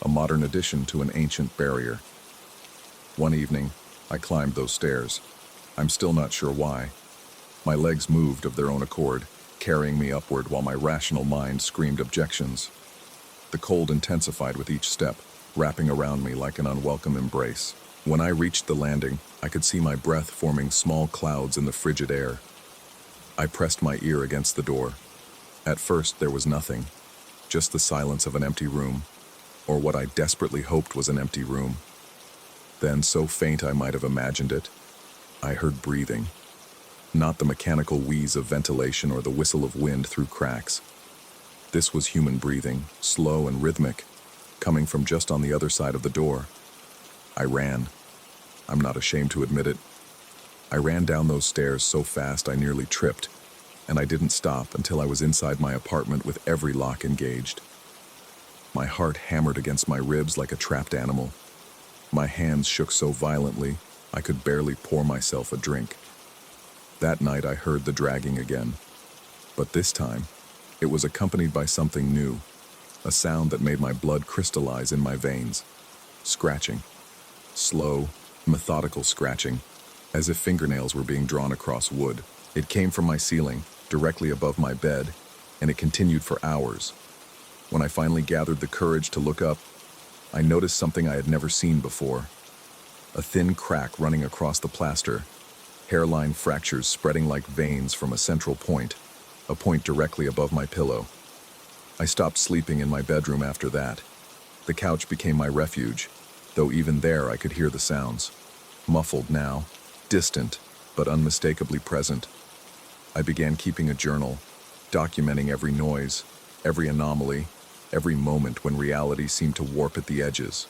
a modern addition to an ancient barrier. One evening, I climbed those stairs. I'm still not sure why. My legs moved of their own accord, carrying me upward while my rational mind screamed objections. The cold intensified with each step, wrapping around me like an unwelcome embrace. When I reached the landing, I could see my breath forming small clouds in the frigid air. I pressed my ear against the door. At first, there was nothing, just the silence of an empty room, or what I desperately hoped was an empty room. Then, so faint I might have imagined it, I heard breathing. Not the mechanical wheeze of ventilation or the whistle of wind through cracks. This was human breathing, slow and rhythmic, coming from just on the other side of the door. I ran. I'm not ashamed to admit it. I ran down those stairs so fast I nearly tripped, and I didn't stop until I was inside my apartment with every lock engaged. My heart hammered against my ribs like a trapped animal. My hands shook so violently I could barely pour myself a drink. That night I heard the dragging again, but this time it was accompanied by something new, a sound that made my blood crystallize in my veins. Scratching. Slow, methodical scratching, as if fingernails were being drawn across wood. It came from my ceiling, directly above my bed, and it continued for hours. When I finally gathered the courage to look up, I noticed something I had never seen before. A thin crack running across the plaster, hairline fractures spreading like veins from a central point, a point directly above my pillow. I stopped sleeping in my bedroom after that. The couch became my refuge, though even there I could hear the sounds. Muffled now, distant, but unmistakably present. I began keeping a journal, documenting every noise, every anomaly, every moment when reality seemed to warp at the edges.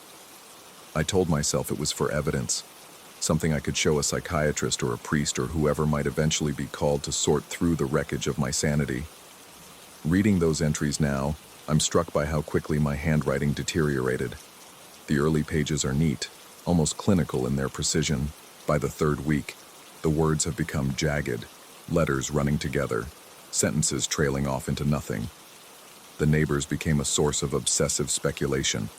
I told myself it was for evidence, something I could show a psychiatrist or a priest or whoever might eventually be called to sort through the wreckage of my sanity. Reading those entries now, I'm struck by how quickly my handwriting deteriorated. The early pages are neat, almost clinical in their precision. By the third week, the words have become jagged, letters running together, sentences trailing off into nothing. The neighbors became a source of obsessive speculation.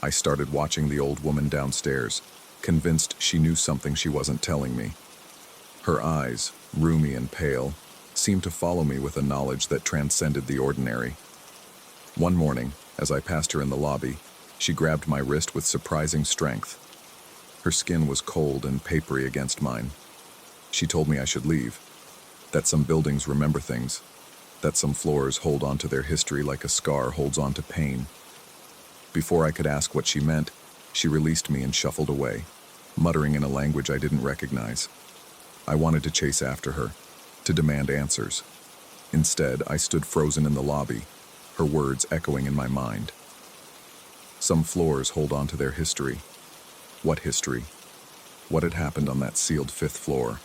I started watching the old woman downstairs, convinced she knew something she wasn't telling me. Her eyes, rheumy and pale, seemed to follow me with a knowledge that transcended the ordinary. One morning, as I passed her in the lobby, she grabbed my wrist with surprising strength. Her skin was cold and papery against mine. She told me I should leave, that some buildings remember things, that some floors hold on to their history like a scar holds on to pain. Before I could ask what she meant, she released me and shuffled away, muttering in a language I didn't recognize. I wanted to chase after her, to demand answers. Instead, I stood frozen in the lobby, her words echoing in my mind. Some floors hold on to their history. What history? What had happened on that sealed fifth floor?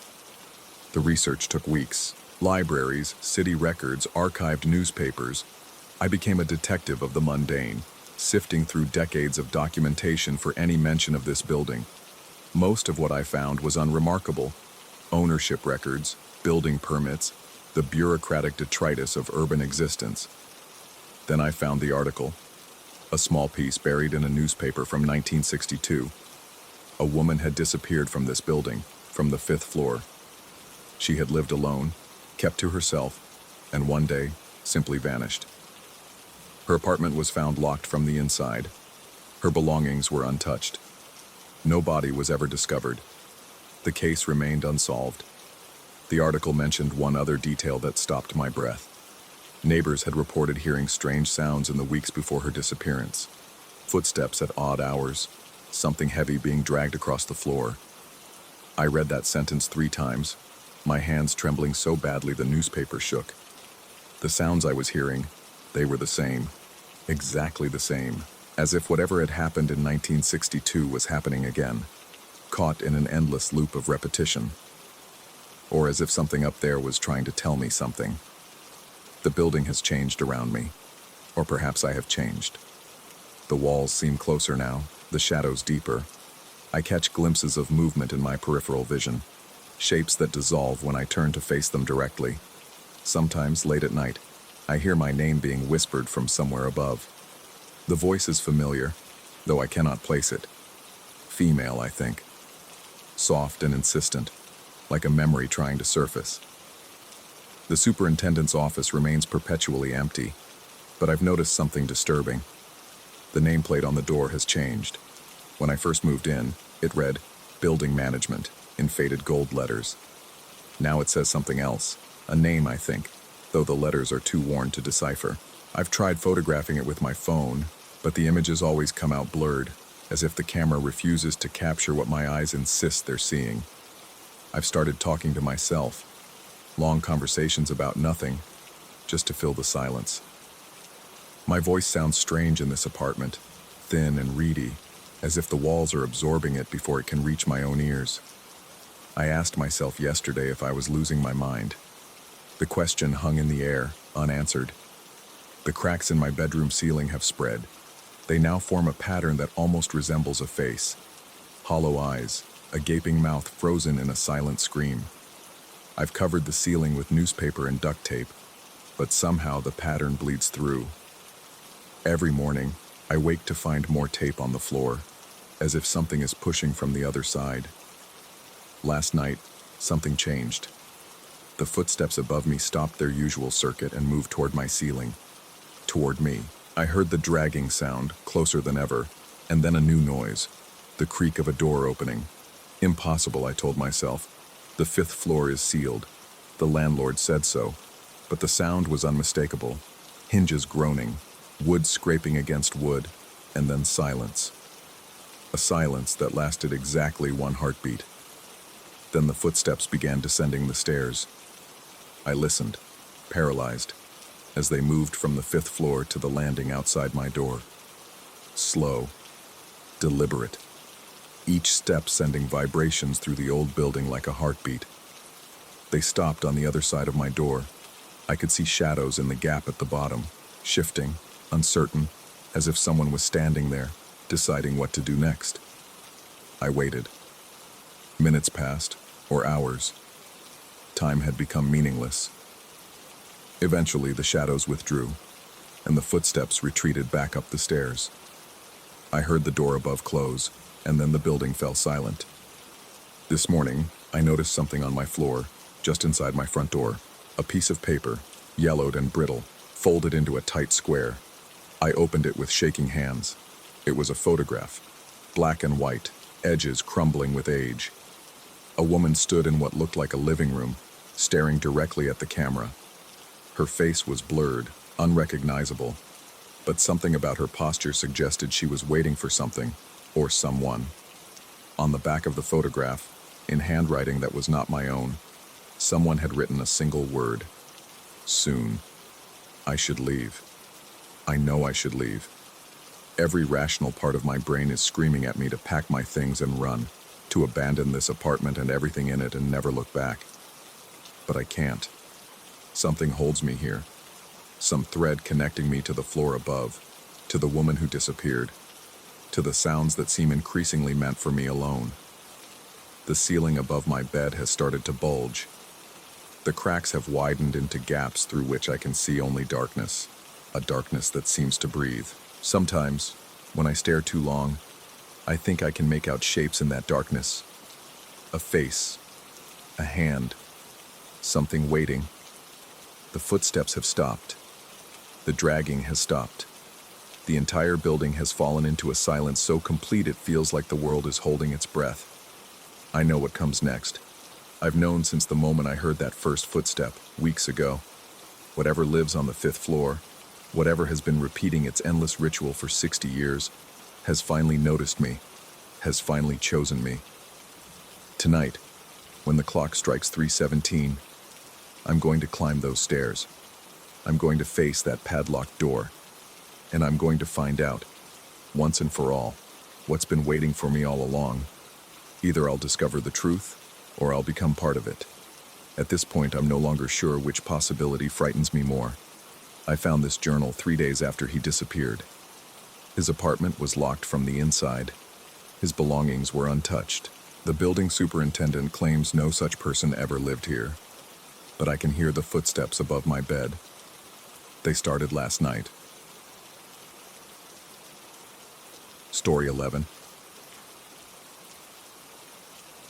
The research took weeks. Libraries, city records, archived newspapers. I became a detective of the mundane, sifting through decades of documentation for any mention of this building. Most of what I found was unremarkable. Ownership records, building permits, the bureaucratic detritus of urban existence. Then I found the article, a small piece buried in a newspaper from 1962. A woman had disappeared from this building, from the fifth floor. She had lived alone, kept to herself, and one day simply vanished. Her apartment was found locked from the inside. Her belongings were untouched. No body was ever discovered. The case remained unsolved. The article mentioned one other detail that stopped my breath. Neighbors had reported hearing strange sounds in the weeks before her disappearance. Footsteps at odd hours, something heavy being dragged across the floor. I read that sentence 3 times, my hands trembling so badly the newspaper shook. The sounds I was hearing, they were the same, exactly the same, as if whatever had happened in 1962 was happening again, caught in an endless loop of repetition. Or as if something up there was trying to tell me something. The building has changed around me, or perhaps I have changed. The walls seem closer now, the shadows deeper. I catch glimpses of movement in my peripheral vision, shapes that dissolve when I turn to face them directly. Sometimes, late at night, I hear my name being whispered from somewhere above. The voice is familiar, though I cannot place it. Female, I think. Soft and insistent, like a memory trying to surface. The superintendent's office remains perpetually empty. But I've noticed something disturbing. The nameplate on the door has changed. When I first moved in, it read, Building Management, in faded gold letters. Now it says something else, a name, I think, though the letters are too worn to decipher. I've tried photographing it with my phone, but the images always come out blurred, as if the camera refuses to capture what my eyes insist they're seeing. I've started talking to myself, long conversations about nothing, just to fill the silence. My voice sounds strange in this apartment, thin and reedy, as if the walls are absorbing it before it can reach my own ears. I asked myself yesterday if I was losing my mind. The question hung in the air, unanswered. The cracks in my bedroom ceiling have spread. They now form a pattern that almost resembles a face. Hollow eyes, a gaping mouth frozen in a silent scream. I've covered the ceiling with newspaper and duct tape, but somehow the pattern bleeds through. Every morning, I wake to find more tape on the floor, as if something is pushing from the other side. Last night, something changed. The footsteps above me stopped their usual circuit and moved toward my ceiling. Toward me. I heard the dragging sound, closer than ever, and then a new noise, the creak of a door opening. Impossible, I told myself. The 5th floor is sealed. The landlord said so. But the sound was unmistakable. Hinges groaning, wood scraping against wood, and then silence. A silence that lasted exactly 1 heartbeat. Then the footsteps began descending the stairs. I listened, paralyzed, as they moved from the 5th floor to the landing outside my door. Slow, deliberate, each step sending vibrations through the old building like a heartbeat. They stopped on the other side of my door. I could see shadows in the gap at the bottom, shifting, uncertain, as if someone was standing there, deciding what to do next. I waited. Minutes passed, or hours. Time had become meaningless. Eventually, the shadows withdrew, and the footsteps retreated back up the stairs. I heard the door above close, and then the building fell silent. This morning, I noticed something on my floor, just inside my front door. A piece of paper, yellowed and brittle, folded into a tight square. I opened it with shaking hands. It was a photograph, black and white, edges crumbling with age. A woman stood in what looked like a living room, staring directly at the camera. Her face was blurred, unrecognizable, but something about her posture suggested she was waiting for something, or someone. On the back of the photograph, in handwriting that was not my own, someone had written a single word. Soon. I should leave. I know I should leave. Every rational part of my brain is screaming at me to pack my things and run, to abandon this apartment and everything in it and never look back. But I can't. Something holds me here. Some thread connecting me to the floor above, to the woman who disappeared, to the sounds that seem increasingly meant for me alone. The ceiling above my bed has started to bulge. The cracks have widened into gaps through which I can see only darkness, a darkness that seems to breathe. Sometimes, when I stare too long, I think I can make out shapes in that darkness. A face, a hand, something waiting. The footsteps have stopped. The dragging has stopped. The entire building has fallen into a silence so complete it feels like the world is holding its breath. I know what comes next. I've known since the moment I heard that first footstep, weeks ago. Whatever lives on the 5th floor, whatever has been repeating its endless ritual for 60 years, has finally noticed me, has finally chosen me. Tonight, when the clock strikes 3:17, I'm going to climb those stairs. I'm going to face that padlocked door. And I'm going to find out, once and for all, what's been waiting for me all along. Either I'll discover the truth, or I'll become part of it. At this point, I'm no longer sure which possibility frightens me more. I found this journal 3 days after he disappeared. His apartment was locked from the inside. His belongings were untouched. The building superintendent claims no such person ever lived here. But I can hear the footsteps above my bed. They started last night. Story 11.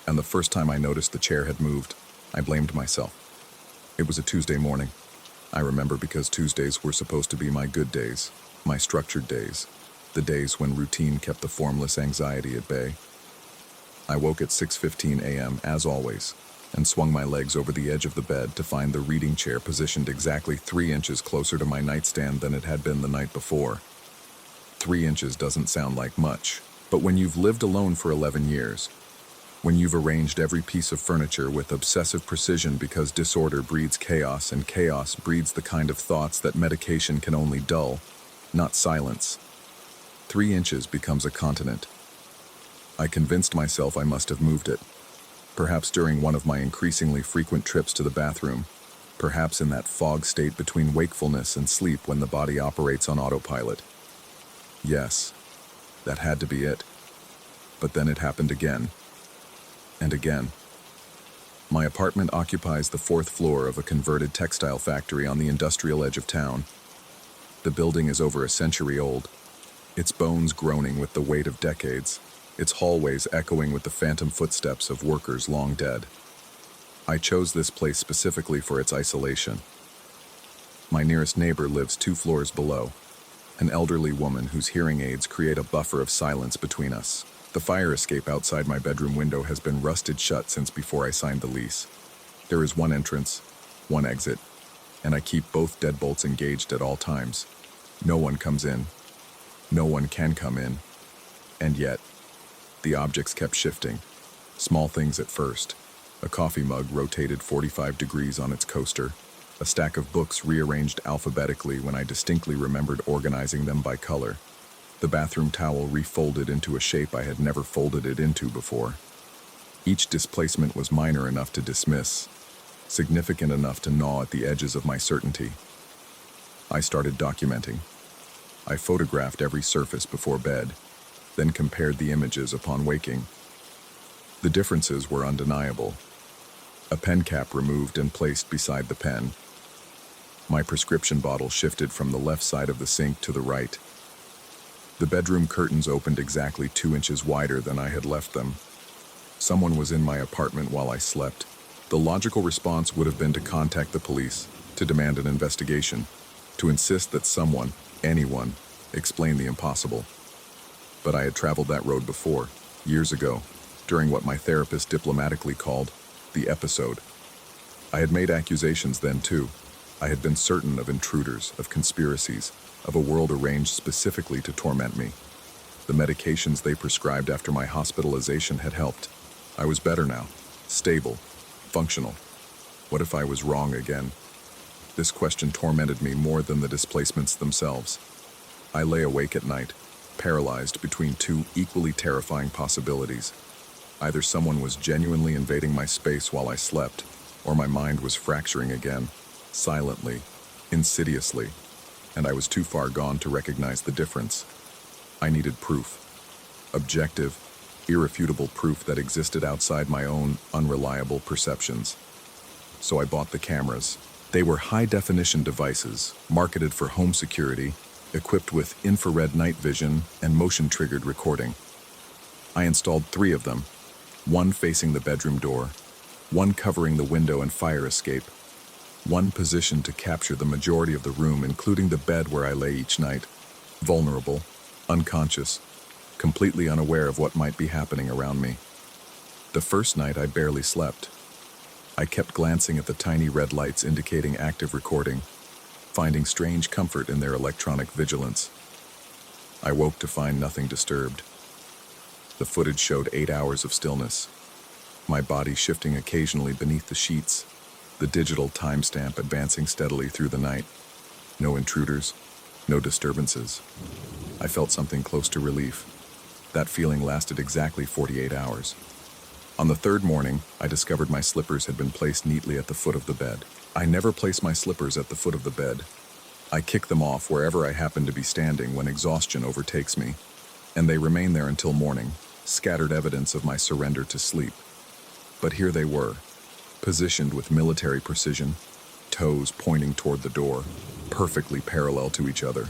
And the first time I noticed the chair had moved, I blamed myself. It was a Tuesday morning. I remember because Tuesdays were supposed to be my good days, my structured days, the days when routine kept the formless anxiety at bay. I woke at 6:15 a.m. as always, and swung my legs over the edge of the bed to find the reading chair positioned exactly 3 inches closer to my nightstand than it had been the night before. 3 inches doesn't sound like much, but when you've lived alone for 11 years, when you've arranged every piece of furniture with obsessive precision because disorder breeds chaos and chaos breeds the kind of thoughts that medication can only dull, not silence, 3 inches becomes a continent. I convinced myself I must have moved it, perhaps during one of my increasingly frequent trips to the bathroom, perhaps in that fog state between wakefulness and sleep when the body operates on autopilot. Yes, that had to be it. But then it happened again. And again. My apartment occupies the 4th floor of a converted textile factory on the industrial edge of town. The building is over a century old, its bones groaning with the weight of decades, its hallways echoing with the phantom footsteps of workers long dead. I chose this place specifically for its isolation. My nearest neighbor lives 2 floors below, an elderly woman whose hearing aids create a buffer of silence between us. The fire escape outside my bedroom window has been rusted shut since before I signed the lease. There is one entrance, one exit, and I keep both deadbolts engaged at all times. No one comes in. No one can come in. And yet, the objects kept shifting. Small things at first. A coffee mug rotated 45 degrees on its coaster. A stack of books rearranged alphabetically when I distinctly remembered organizing them by color. The bathroom towel refolded into a shape I had never folded it into before. Each displacement was minor enough to dismiss, significant enough to gnaw at the edges of my certainty. I started documenting. I photographed every surface before bed, then compared the images upon waking. The differences were undeniable. A pen cap removed and placed beside the pen. My prescription bottle shifted from the left side of the sink to the right. The bedroom curtains opened exactly 2 inches wider than I had left them. Someone was in my apartment while I slept. The logical response would have been to contact the police, to demand an investigation, to insist that someone, anyone, explain the impossible. But I had traveled that road before, years ago, during what my therapist diplomatically called the episode. I had made accusations then too. I had been certain of intruders, of conspiracies, of a world arranged specifically to torment me. The medications they prescribed after my hospitalization had helped. I was better now, stable, functional. What if I was wrong again? This question tormented me more than the displacements themselves. I lay awake at night, paralyzed between 2 equally terrifying possibilities. Either someone was genuinely invading my space while I slept, or my mind was fracturing again, silently, insidiously, and I was too far gone to recognize the difference. I needed proof. Objective, irrefutable proof that existed outside my own unreliable perceptions. So I bought the cameras. They were high-definition devices, marketed for home security, equipped with infrared night vision and motion-triggered recording. I installed 3 of them, one facing the bedroom door, one covering the window and fire escape, one positioned to capture the majority of the room, including the bed where I lay each night, vulnerable, unconscious, completely unaware of what might be happening around me. The first night I barely slept. I kept glancing at the tiny red lights indicating active recording, finding strange comfort in their electronic vigilance. I woke to find nothing disturbed. The footage showed 8 hours of stillness, my body shifting occasionally beneath the sheets, the digital timestamp advancing steadily through the night. No intruders, no disturbances. I felt something close to relief. That feeling lasted exactly 48 hours. On the 3rd morning, I discovered my slippers had been placed neatly at the foot of the bed. I never place my slippers at the foot of the bed. I kick them off wherever I happen to be standing when exhaustion overtakes me, and they remain there until morning, scattered evidence of my surrender to sleep. But here they were, positioned with military precision, toes pointing toward the door, perfectly parallel to each other.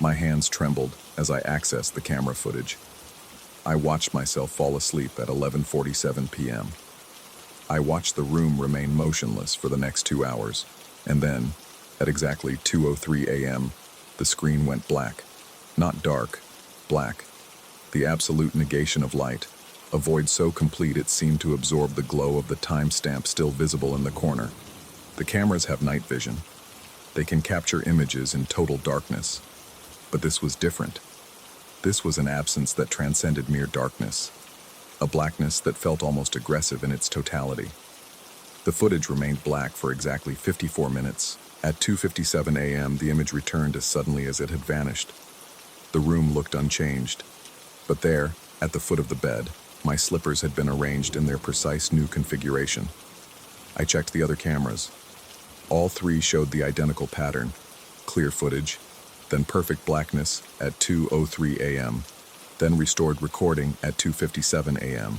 My hands trembled as I accessed the camera footage. I watched myself fall asleep at 11:47 p.m. I watched the room remain motionless for the next 2 hours, and then, At exactly 2:03 a.m., the screen went black. Not dark, black. The absolute negation of light, a void so complete it seemed to absorb the glow of the timestamp still visible in the corner. The cameras have night vision. They can capture images in total darkness. But this was different. This was an absence that transcended mere darkness, a blackness that felt almost aggressive in its totality. The footage remained black for exactly 54 minutes. At 2:57 a.m., the image returned as suddenly as it had vanished. The room looked unchanged. But there, at the foot of the bed, my slippers had been arranged in their precise new configuration. I checked the other cameras. All three showed the identical pattern: clear footage, then perfect blackness at 2:03 a.m., then restored recording at 2:57 a.m.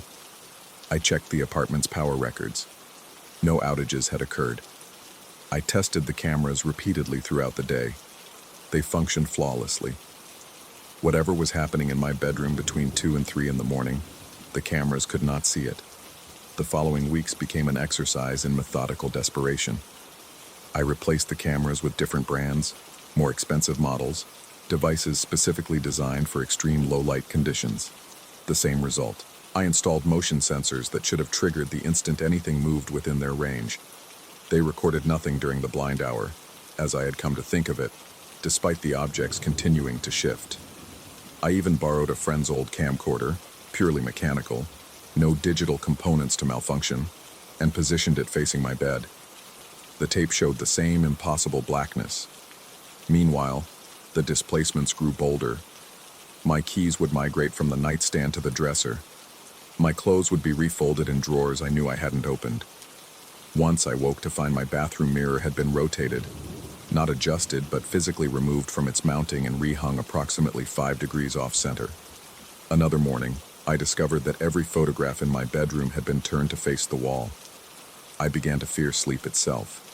I checked the apartment's power records. No outages had occurred. I tested the cameras repeatedly throughout the day. They functioned flawlessly. Whatever was happening in my bedroom between 2 and 3 in the morning, the cameras could not see it. The following weeks became an exercise in methodical desperation. I replaced the cameras with different brands, more expensive models, devices specifically designed for extreme low-light conditions. The same result. I installed motion sensors that should have triggered the instant anything moved within their range. They recorded nothing during the blind hour, as I had come to think of it, despite the objects continuing to shift. I even borrowed a friend's old camcorder, purely mechanical, no digital components to malfunction, and positioned it facing my bed. The tape showed the same impossible blackness. Meanwhile, the displacements grew bolder. My keys would migrate from the nightstand to the dresser. My clothes would be refolded in drawers I knew I hadn't opened. Once I woke to find my bathroom mirror had been rotated, not adjusted, but physically removed from its mounting and rehung approximately 5 degrees off-center. Another morning, I discovered that every photograph in my bedroom had been turned to face the wall. I began to fear sleep itself.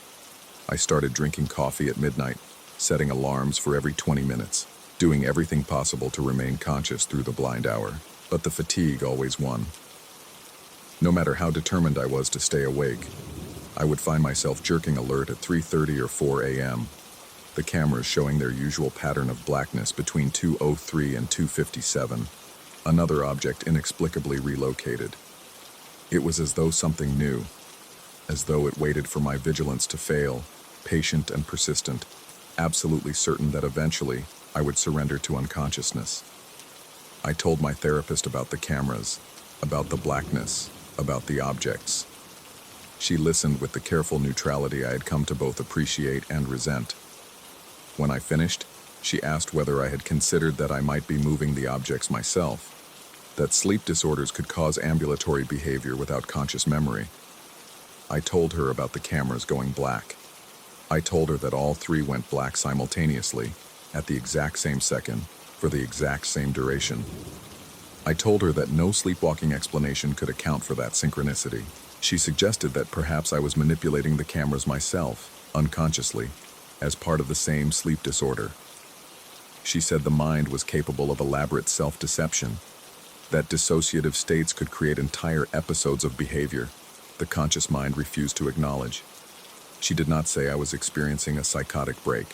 I started drinking coffee at midnight, setting alarms for every 20 minutes, doing everything possible to remain conscious through the blind hour. But the fatigue always won. No matter how determined I was to stay awake, I would find myself jerking alert at 3:30 or 4 a.m., the cameras showing their usual pattern of blackness between 2:03 and 2:57, another object inexplicably relocated. It was as though something new, as though it waited for my vigilance to fail, patient and persistent, absolutely certain that eventually I would surrender to unconsciousness. I told my therapist about the cameras, about the blackness, about the objects. She listened with the careful neutrality I had come to both appreciate and resent. When I finished, she asked whether I had considered that I might be moving the objects myself, that sleep disorders could cause ambulatory behavior without conscious memory. I told her about the cameras going black. I told her that all three went black simultaneously, at the exact same second, for the exact same duration. I told her that no sleepwalking explanation could account for that synchronicity. She suggested that perhaps I was manipulating the cameras myself, unconsciously, as part of the same sleep disorder. She said the mind was capable of elaborate self-deception, that dissociative states could create entire episodes of behavior the conscious mind refused to acknowledge. She did not say I was experiencing a psychotic break.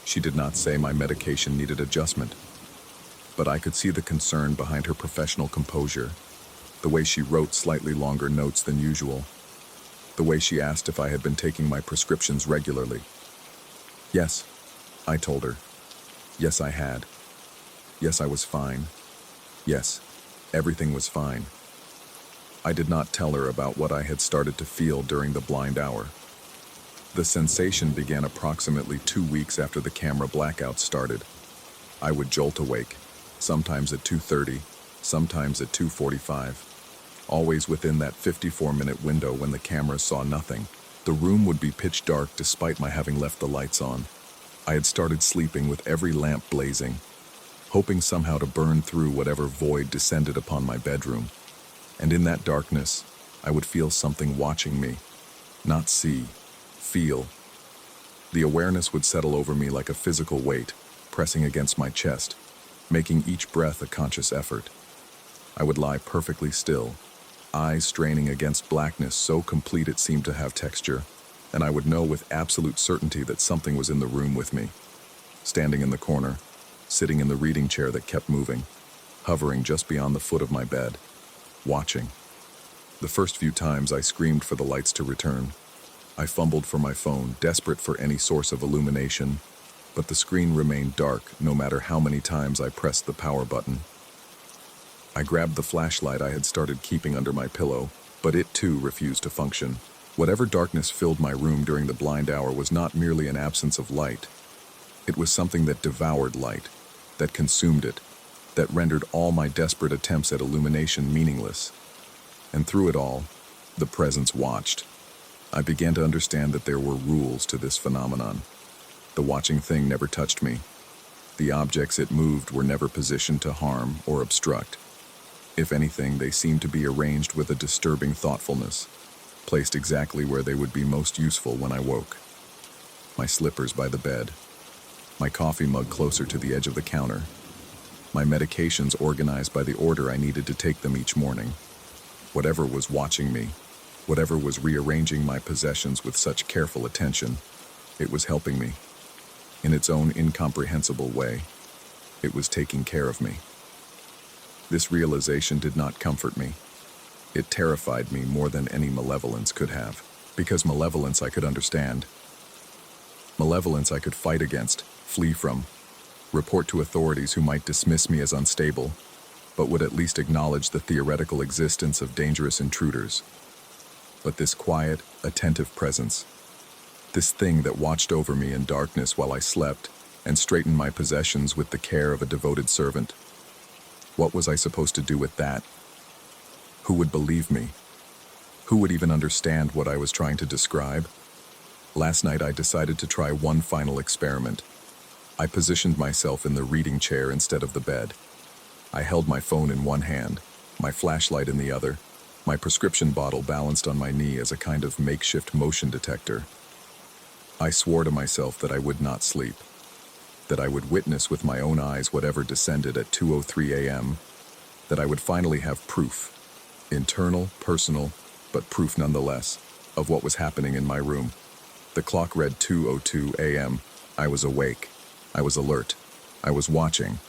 She did not say my medication needed adjustment. But I could see the concern behind her professional composure, the way she wrote slightly longer notes than usual, the way she asked if I had been taking my prescriptions regularly. Yes, I told her. Yes, I had. Yes, I was fine. Yes, everything was fine. I did not tell her about what I had started to feel during the blind hour. The sensation began approximately 2 weeks after the camera blackout started. I would jolt awake, sometimes at 2:30, sometimes at 2:45, always within that 54-minute window when the cameras saw nothing. The room would be pitch dark despite my having left the lights on. I had started sleeping with every lamp blazing, hoping somehow to burn through whatever void descended upon my bedroom. And in that darkness, I would feel something watching me, not see, feel. The awareness would settle over me like a physical weight, pressing against my chest, making each breath a conscious effort. I would lie perfectly still, eyes straining against blackness so complete it seemed to have texture, and I would know with absolute certainty that something was in the room with me, standing in the corner, sitting in the reading chair that kept moving, hovering just beyond the foot of my bed, watching. The first few times I screamed for the lights to return. I fumbled for my phone, desperate for any source of illumination, but the screen remained dark no matter how many times I pressed the power button. I grabbed the flashlight I had started keeping under my pillow, but it too refused to function. Whatever darkness filled my room during the blind hour was not merely an absence of light. It was something that devoured light, that consumed it, that rendered all my desperate attempts at illumination meaningless. And through it all, the presence watched. I began to understand that there were rules to this phenomenon. The watching thing never touched me. The objects it moved were never positioned to harm or obstruct. If anything, they seemed to be arranged with a disturbing thoughtfulness, placed exactly where they would be most useful when I woke. My slippers by the bed, my coffee mug closer to the edge of the counter, my medications organized by the order I needed to take them each morning. Whatever was watching me, whatever was rearranging my possessions with such careful attention, it was helping me. In its own incomprehensible way, it was taking care of me. This realization did not comfort me. It terrified me more than any malevolence could have, because malevolence I could understand. Malevolence I could fight against, flee from, report to authorities who might dismiss me as unstable, but would at least acknowledge the theoretical existence of dangerous intruders. But this quiet, attentive presence, this thing that watched over me in darkness while I slept and straightened my possessions with the care of a devoted servant. What was I supposed to do with that? Who would believe me? Who would even understand what I was trying to describe? Last night I decided to try one final experiment. I positioned myself in the reading chair instead of the bed. I held my phone in one hand, my flashlight in the other, my prescription bottle balanced on my knee as a kind of makeshift motion detector. I swore to myself that I would not sleep, that I would witness with my own eyes whatever descended at 2:03 a.m., that I would finally have proof, internal, personal, but proof nonetheless, of what was happening in my room. The clock read 2:02 a.m. I was awake. I was alert. I was watching.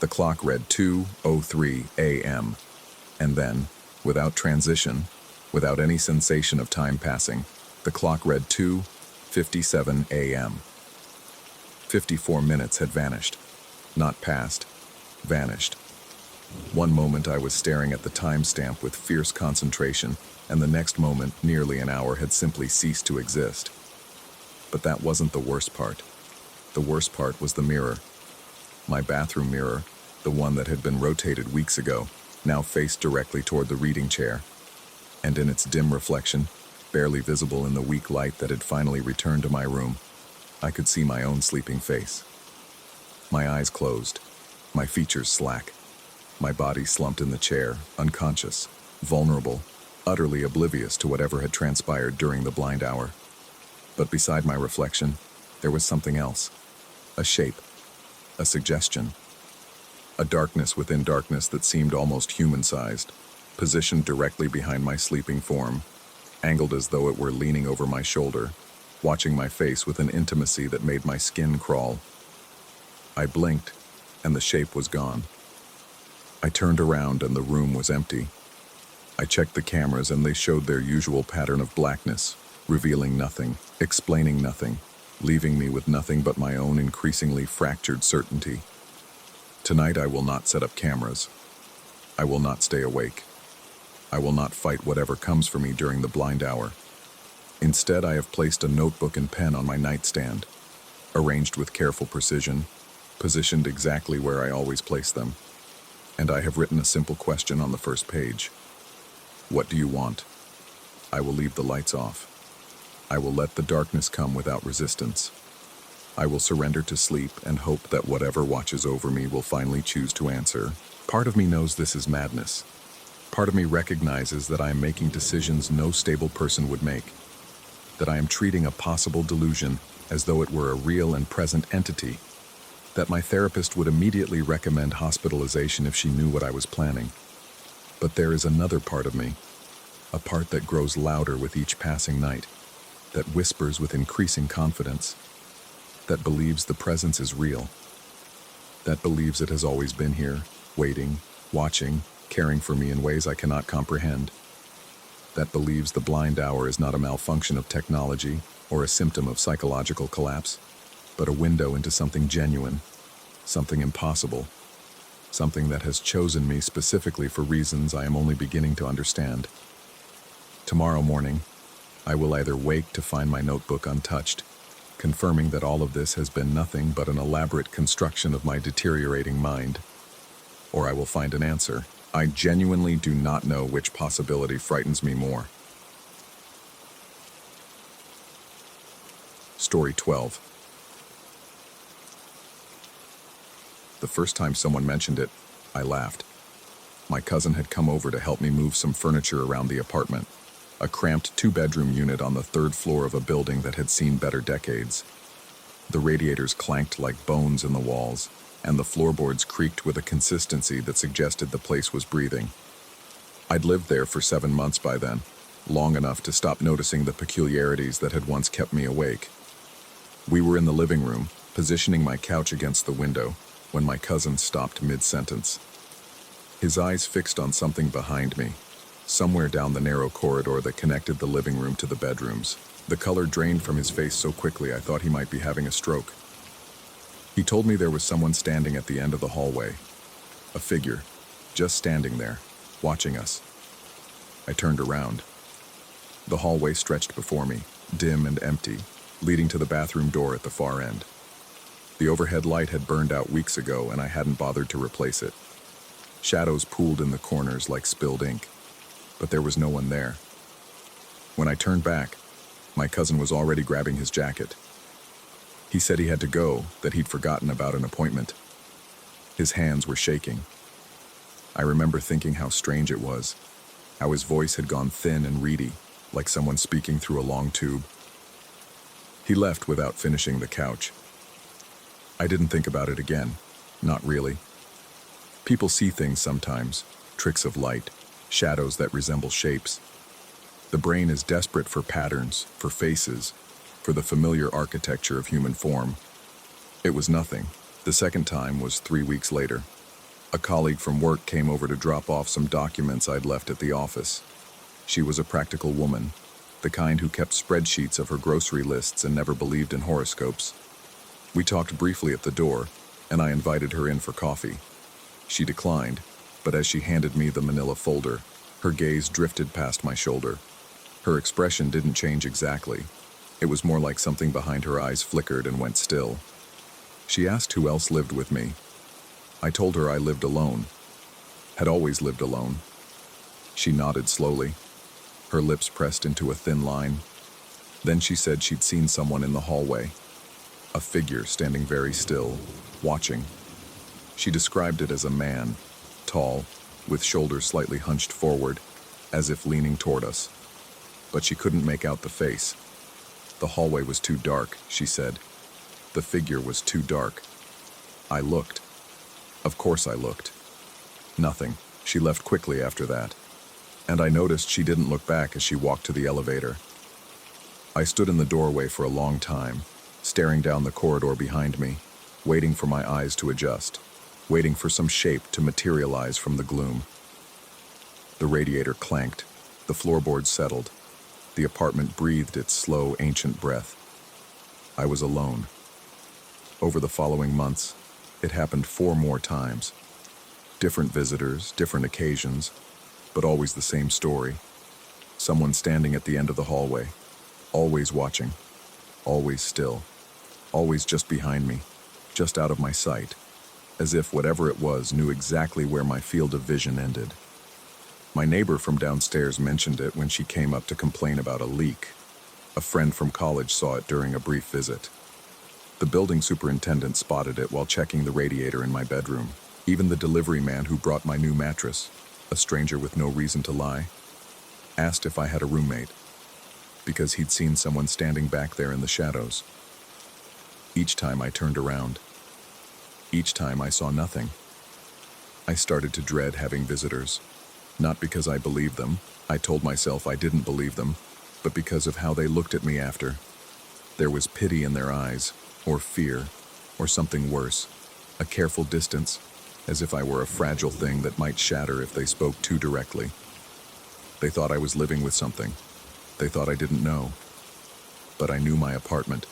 The clock read 2:03 a.m. And then, without transition, without any sensation of time passing, the clock read 2:57 a.m. 54 minutes had vanished. Not passed. Vanished. One moment I was staring at the timestamp with fierce concentration, and the next moment, nearly an hour, had simply ceased to exist. But that wasn't the worst part. The worst part was the mirror. My bathroom mirror, the one that had been rotated weeks ago, now faced directly toward the reading chair. And in its dim reflection, barely visible in the weak light that had finally returned to my room, I could see my own sleeping face. My eyes closed, my features slack, my body slumped in the chair, unconscious, vulnerable, utterly oblivious to whatever had transpired during the blind hour. But beside my reflection, there was something else. A shape, a suggestion, a darkness within darkness that seemed almost human-sized, positioned directly behind my sleeping form, angled as though it were leaning over my shoulder, watching my face with an intimacy that made my skin crawl. I blinked, and the shape was gone. I turned around, and the room was empty. I checked the cameras, and they showed their usual pattern of blackness, revealing nothing, explaining nothing, leaving me with nothing but my own increasingly fractured certainty. Tonight I will not set up cameras. I will not stay awake. I will not fight whatever comes for me during the blind hour. Instead, I have placed a notebook and pen on my nightstand, arranged with careful precision, positioned exactly where I always place them, and I have written a simple question on the first page. What do you want? I will leave the lights off. I will let the darkness come without resistance. I will surrender to sleep and hope that whatever watches over me will finally choose to answer. Part of me knows this is madness. Part of me recognizes that I am making decisions no stable person would make, that I am treating a possible delusion as though it were a real and present entity, that my therapist would immediately recommend hospitalization if she knew what I was planning. But there is another part of me, a part that grows louder with each passing night, that whispers with increasing confidence, that believes the presence is real, that believes it has always been here, waiting, watching, caring for me in ways I cannot comprehend, that believes the blind hour is not a malfunction of technology or a symptom of psychological collapse, but a window into something genuine, something impossible, something that has chosen me specifically for reasons I am only beginning to understand. Tomorrow morning, I will either wake to find my notebook untouched, confirming that all of this has been nothing but an elaborate construction of my deteriorating mind, or I will find an answer. I genuinely do not know which possibility frightens me more. Story 12. The first time someone mentioned it, I laughed. My cousin had come over to help me move some furniture around the apartment, a cramped two-bedroom unit on the third floor of a building that had seen better decades. The radiators clanked like bones in the walls, and the floorboards creaked with a consistency that suggested the place was breathing. I'd lived there for 7 months by then, long enough to stop noticing the peculiarities that had once kept me awake. We were in the living room, positioning my couch against the window, when my cousin stopped mid-sentence. His eyes fixed on something behind me, somewhere down the narrow corridor that connected the living room to the bedrooms. The color drained from his face so quickly I thought he might be having a stroke. He told me there was someone standing at the end of the hallway, a figure, just standing there, watching us. I turned around. The hallway stretched before me, dim and empty, leading to the bathroom door at the far end. The overhead light had burned out weeks ago, and I hadn't bothered to replace it. Shadows pooled in the corners like spilled ink, but there was no one there. When I turned back, my cousin was already grabbing his jacket. He said he had to go, that he'd forgotten about an appointment. His hands were shaking. I remember thinking how strange it was, how his voice had gone thin and reedy, like someone speaking through a long tube. He left without finishing the couch. I didn't think about it again, not really. People see things sometimes, tricks of light, shadows that resemble shapes. The brain is desperate for patterns, for faces, for the familiar architecture of human form. It was nothing. The second time was 3 weeks later. A colleague from work came over to drop off some documents I'd left at the office. She was a practical woman, the kind who kept spreadsheets of her grocery lists and never believed in horoscopes. We talked briefly at the door, and I invited her in for coffee. She declined, but as she handed me the manila folder, her gaze drifted past my shoulder. Her expression didn't change exactly. It was more like something behind her eyes flickered and went still. She asked who else lived with me. I told her I lived alone, had always lived alone. She nodded slowly, her lips pressed into a thin line. Then she said she'd seen someone in the hallway, a figure standing very still, watching. She described it as a man, tall, with shoulders slightly hunched forward, as if leaning toward us. But she couldn't make out the face. The hallway was too dark, she said. The figure was too dark. I looked. Of course I looked. Nothing. She left quickly after that. And I noticed she didn't look back as she walked to the elevator. I stood in the doorway for a long time, staring down the corridor behind me, waiting for my eyes to adjust, waiting for some shape to materialize from the gloom. The radiator clanked, the floorboards settled. The apartment breathed its slow, ancient breath. I was alone. Over the following months, it happened 4 more times. Different visitors, different occasions, but always the same story. Someone standing at the end of the hallway, always watching, always still, always just behind me, just out of my sight, as if whatever it was knew exactly where my field of vision ended. My neighbor from downstairs mentioned it when she came up to complain about a leak. A friend from college saw it during a brief visit. The building superintendent spotted it while checking the radiator in my bedroom. Even the delivery man who brought my new mattress, a stranger with no reason to lie, asked if I had a roommate, because he'd seen someone standing back there in the shadows. Each time I turned around. Each time I saw nothing. I started to dread having visitors. Not because I believed them. I told myself I didn't believe them. but because of how they looked at me after. There was pity in their eyes, or fear, or something worse, a careful distance, as if I were a fragile thing that might shatter if they spoke too directly. They thought I was living with something. They thought I didn't know. But I knew my apartment.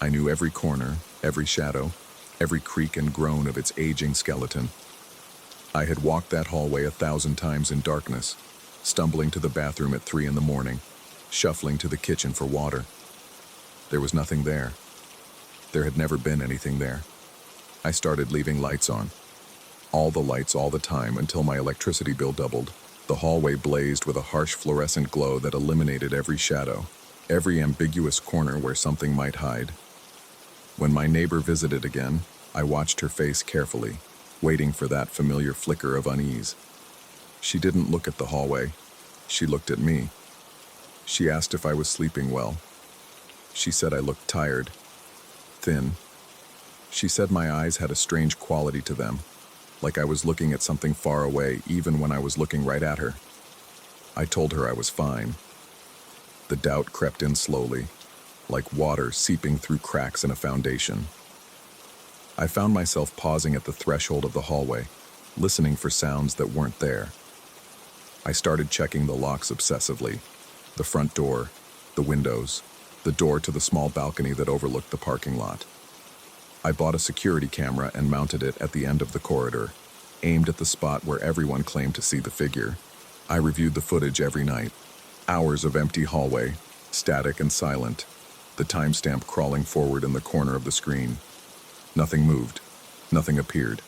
I knew every corner, every shadow, every creak and groan of its aging skeleton. I had walked that hallway 1,000 times in darkness, stumbling to the bathroom at 3 in the morning, shuffling to the kitchen for water. There was nothing there. There had never been anything there. I started leaving lights on. All the lights all the time until my electricity bill doubled. The hallway blazed with a harsh fluorescent glow that eliminated every shadow, every ambiguous corner where something might hide. When my neighbor visited again, I watched her face carefully, waiting for that familiar flicker of unease. She didn't look at the hallway. She looked at me. She asked if I was sleeping well. She said I looked tired, thin. She said my eyes had a strange quality to them, like I was looking at something far away even when I was looking right at her. I told her I was fine. The doubt crept in slowly, like water seeping through cracks in a foundation. I found myself pausing at the threshold of the hallway, listening for sounds that weren't there. I started checking the locks obsessively, the front door, the windows, the door to the small balcony that overlooked the parking lot. I bought a security camera and mounted it at the end of the corridor, aimed at the spot where everyone claimed to see the figure. I reviewed the footage every night. Hours of empty hallway, static and silent, the timestamp crawling forward in the corner of the screen. Nothing moved. Nothing appeared.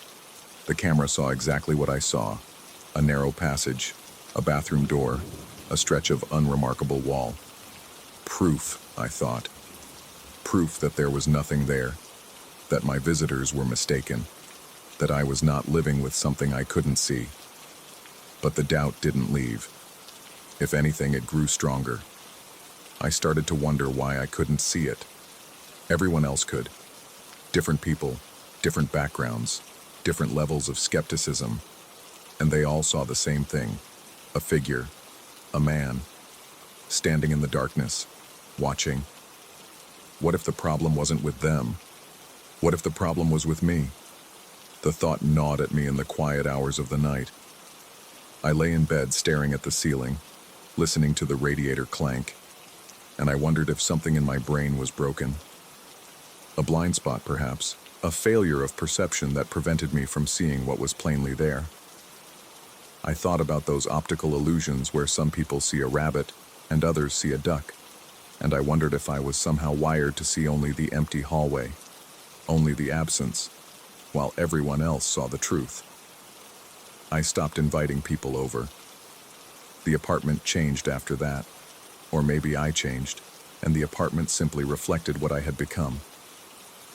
The camera saw exactly what I saw: a narrow passage, a bathroom door, a stretch of unremarkable wall. Proof, I thought. Proof that there was nothing there, that my visitors were mistaken, that I was not living with something I couldn't see. But the doubt didn't leave. If anything, it grew stronger. I started to wonder why I couldn't see it. Everyone else could. Different people, different backgrounds, different levels of skepticism, and they all saw the same thing: a figure, a man, standing in the darkness, watching. What if the problem wasn't with them? What if the problem was with me? The thought gnawed at me in the quiet hours of the night. I lay in bed staring at the ceiling, listening to the radiator clank, and I wondered if something in my brain was broken. A blind spot, perhaps, a failure of perception that prevented me from seeing what was plainly there. I thought about those optical illusions where some people see a rabbit and others see a duck, and I wondered if I was somehow wired to see only the empty hallway, only the absence, while everyone else saw the truth. I stopped inviting people over. The apartment changed after that, or maybe I changed, and the apartment simply reflected what I had become.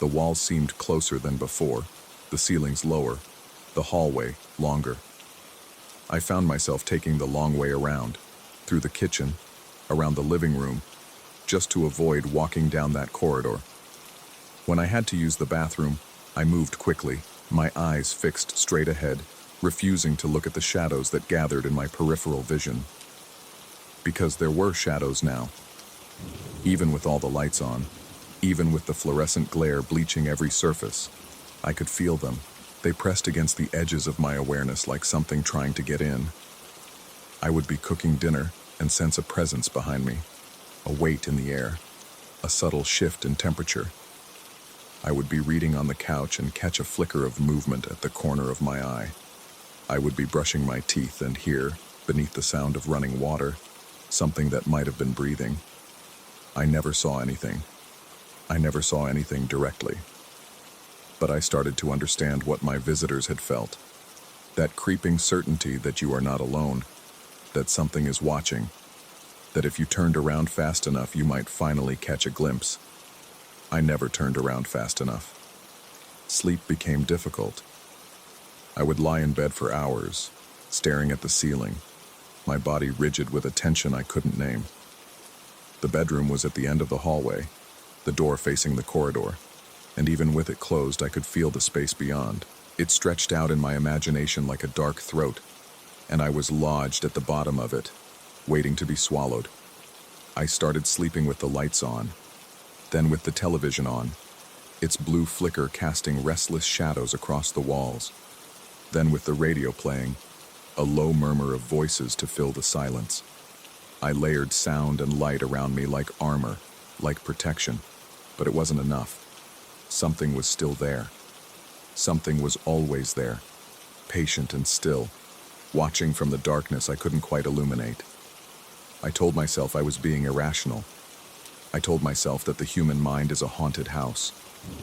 The walls seemed closer than before, the ceilings lower, the hallway longer. I found myself taking the long way around, through the kitchen, around the living room, just to avoid walking down that corridor. When I had to use the bathroom, I moved quickly, my eyes fixed straight ahead, refusing to look at the shadows that gathered in my peripheral vision. Because there were shadows now. Even with all the lights on, even with the fluorescent glare bleaching every surface, I could feel them. They pressed against the edges of my awareness like something trying to get in. I would be cooking dinner and sense a presence behind me, a weight in the air, a subtle shift in temperature. I would be reading on the couch and catch a flicker of movement at the corner of my eye. I would be brushing my teeth and hear, beneath the sound of running water, something that might have been breathing. I never saw anything. I never saw anything directly. But I started to understand what my visitors had felt. That creeping certainty that you are not alone, that something is watching, that if you turned around fast enough you might finally catch a glimpse. I never turned around fast enough. Sleep became difficult. I would lie in bed for hours, staring at the ceiling, my body rigid with a tension I couldn't name. The bedroom was at the end of the hallway, the door facing the corridor, and even with it closed I could feel the space beyond. It stretched out in my imagination like a dark throat, and I was lodged at the bottom of it, waiting to be swallowed. I started sleeping with the lights on, then with the television on, its blue flicker casting restless shadows across the walls, then with the radio playing, a low murmur of voices to fill the silence. I layered sound and light around me like armor, like protection, but it wasn't enough. Something was still there. Something was always there, patient and still, watching from the darkness I couldn't quite illuminate. I told myself I was being irrational. I told myself that the human mind is a haunted house,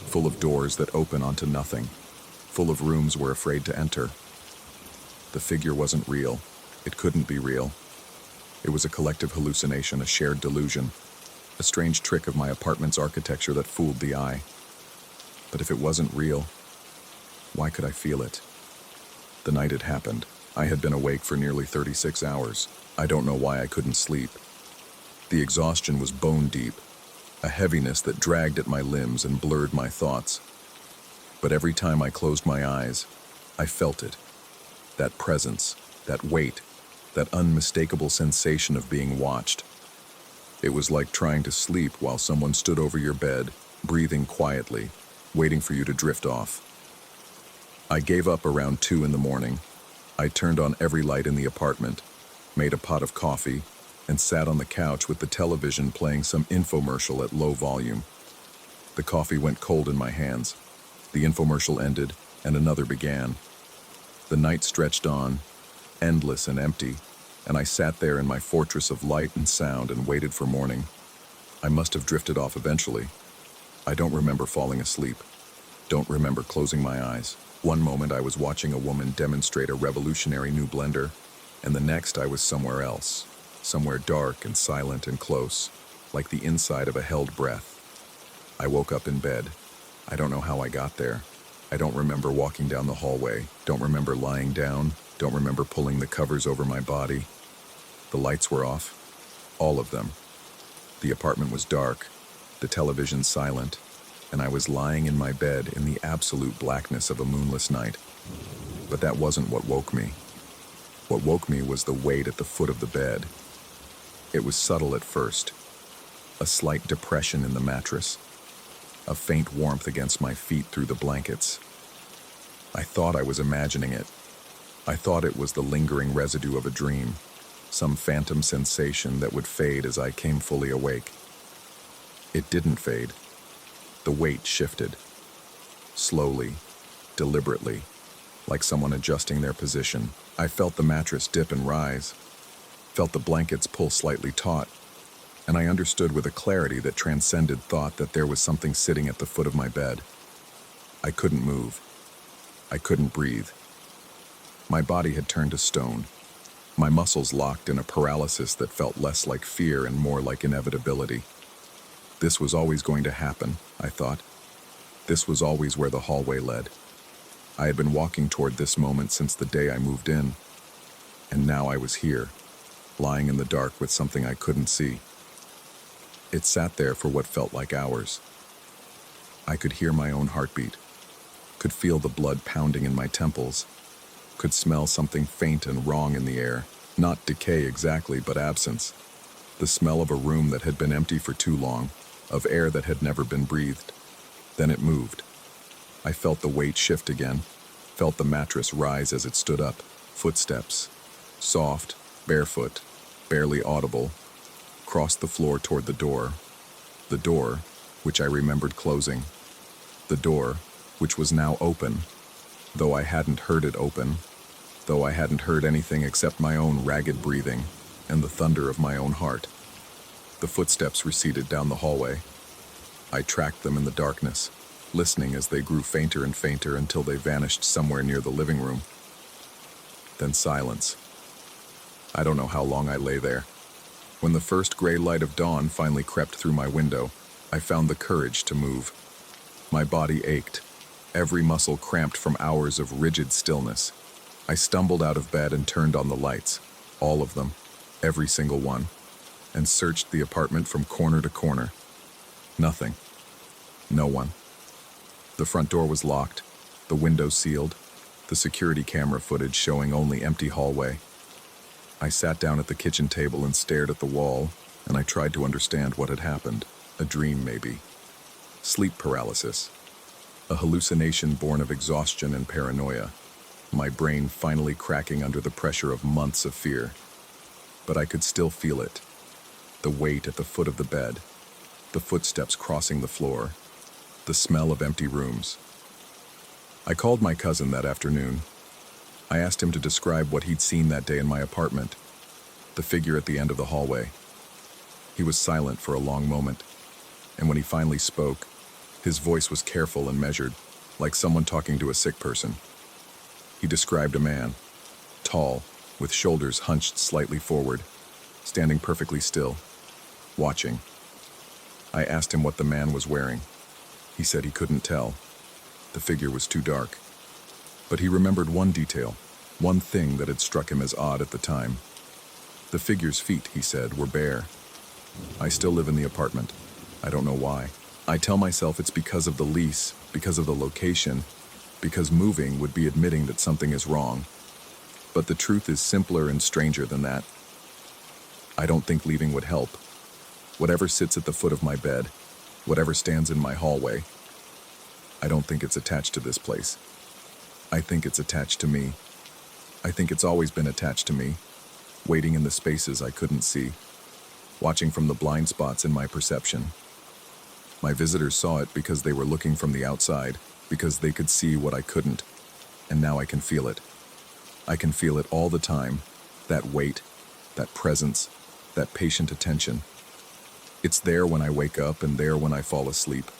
full of doors that open onto nothing, full of rooms we're afraid to enter. The figure wasn't real. It couldn't be real. It was a collective hallucination, a shared delusion, a strange trick of my apartment's architecture that fooled the eye. But if it wasn't real, why could I feel it? The night it happened, I had been awake for nearly 36 hours. I don't know why I couldn't sleep. The exhaustion was bone deep, a heaviness that dragged at my limbs and blurred my thoughts. But every time I closed my eyes, I felt it. That presence, that weight, that unmistakable sensation of being watched. It was like trying to sleep while someone stood over your bed, breathing quietly, waiting for you to drift off. I gave up around 2 in the morning. I turned on every light in the apartment, made a pot of coffee, and sat on the couch with the television playing some infomercial at low volume. The coffee went cold in my hands. The infomercial ended, and another began. The night stretched on, endless and empty, and I sat there in my fortress of light and sound and waited for morning. I must have drifted off eventually. I don't remember falling asleep. Don't remember closing my eyes. One moment I was watching a woman demonstrate a revolutionary new blender, and the next I was somewhere else, somewhere dark and silent and close, like the inside of a held breath. I woke up in bed. I don't know how I got there. I don't remember walking down the hallway, don't remember lying down, don't remember pulling the covers over my body. The lights were off, all of them. The apartment was dark, the television silent, and I was lying in my bed in the absolute blackness of a moonless night. But that wasn't what woke me. What woke me was the weight at the foot of the bed. It was subtle at first, a slight depression in the mattress, a faint warmth against my feet through the blankets. I thought I was imagining it. I thought it was the lingering residue of a dream, some phantom sensation that would fade as I came fully awake. It didn't fade. The weight shifted. Slowly, deliberately, like someone adjusting their position. I felt the mattress dip and rise, felt the blankets pull slightly taut, and I understood with a clarity that transcended thought that there was something sitting at the foot of my bed. I couldn't move. I couldn't breathe. My body had turned to stone, my muscles locked in a paralysis that felt less like fear and more like inevitability. This was always going to happen, I thought. This was always where the hallway led. I had been walking toward this moment since the day I moved in, and now I was here, lying in the dark with something I couldn't see. It sat there for what felt like hours. I could hear my own heartbeat, could feel the blood pounding in my temples, could smell something faint and wrong in the air, not decay exactly, but absence. The smell of a room that had been empty for too long, of air that had never been breathed. Then it moved. I felt the weight shift again, felt the mattress rise as it stood up. Footsteps, soft, barefoot, barely audible, crossed the floor toward the door, which I remembered closing, the door, which was now open, though I hadn't heard it open, though I hadn't heard anything except my own ragged breathing and the thunder of my own heart. The footsteps receded down the hallway. I tracked them in the darkness, listening as they grew fainter and fainter until they vanished somewhere near the living room. Then silence. I don't know how long I lay there. When the first gray light of dawn finally crept through my window, I found the courage to move. My body ached, every muscle cramped from hours of rigid stillness. I stumbled out of bed and turned on the lights, all of them, every single one, and searched the apartment from corner to corner. Nothing. No one. The front door was locked, the window sealed, the security camera footage showing only empty hallway. I sat down at the kitchen table and stared at the wall, and I tried to understand what had happened. A dream, maybe. Sleep paralysis. A hallucination born of exhaustion and paranoia. My brain finally cracking under the pressure of months of fear. But I could still feel it. The weight at the foot of the bed. The footsteps crossing the floor. The smell of empty rooms. I called my cousin that afternoon. I asked him to describe what he'd seen that day in my apartment. The figure at the end of the hallway. He was silent for a long moment, and when he finally spoke, his voice was careful and measured, like someone talking to a sick person. He described a man, tall, with shoulders hunched slightly forward, standing perfectly still, watching. I asked him what the man was wearing. He said he couldn't tell. The figure was too dark. But he remembered one detail, one thing that had struck him as odd at the time. The figure's feet, he said, were bare. I still live in the apartment. I don't know why. I tell myself it's because of the lease, because of the location, because moving would be admitting that something is wrong. But the truth is simpler and stranger than that. I don't think leaving would help. Whatever sits at the foot of my bed, whatever stands in my hallway, I don't think it's attached to this place. I think it's attached to me. I think it's always been attached to me, waiting in the spaces I couldn't see, watching from the blind spots in my perception. My visitors saw it because they were looking from the outside, because they could see what I couldn't, and now I can feel it. I can feel it all the time, that weight, that presence, that patient attention. It's there when I wake up and there when I fall asleep.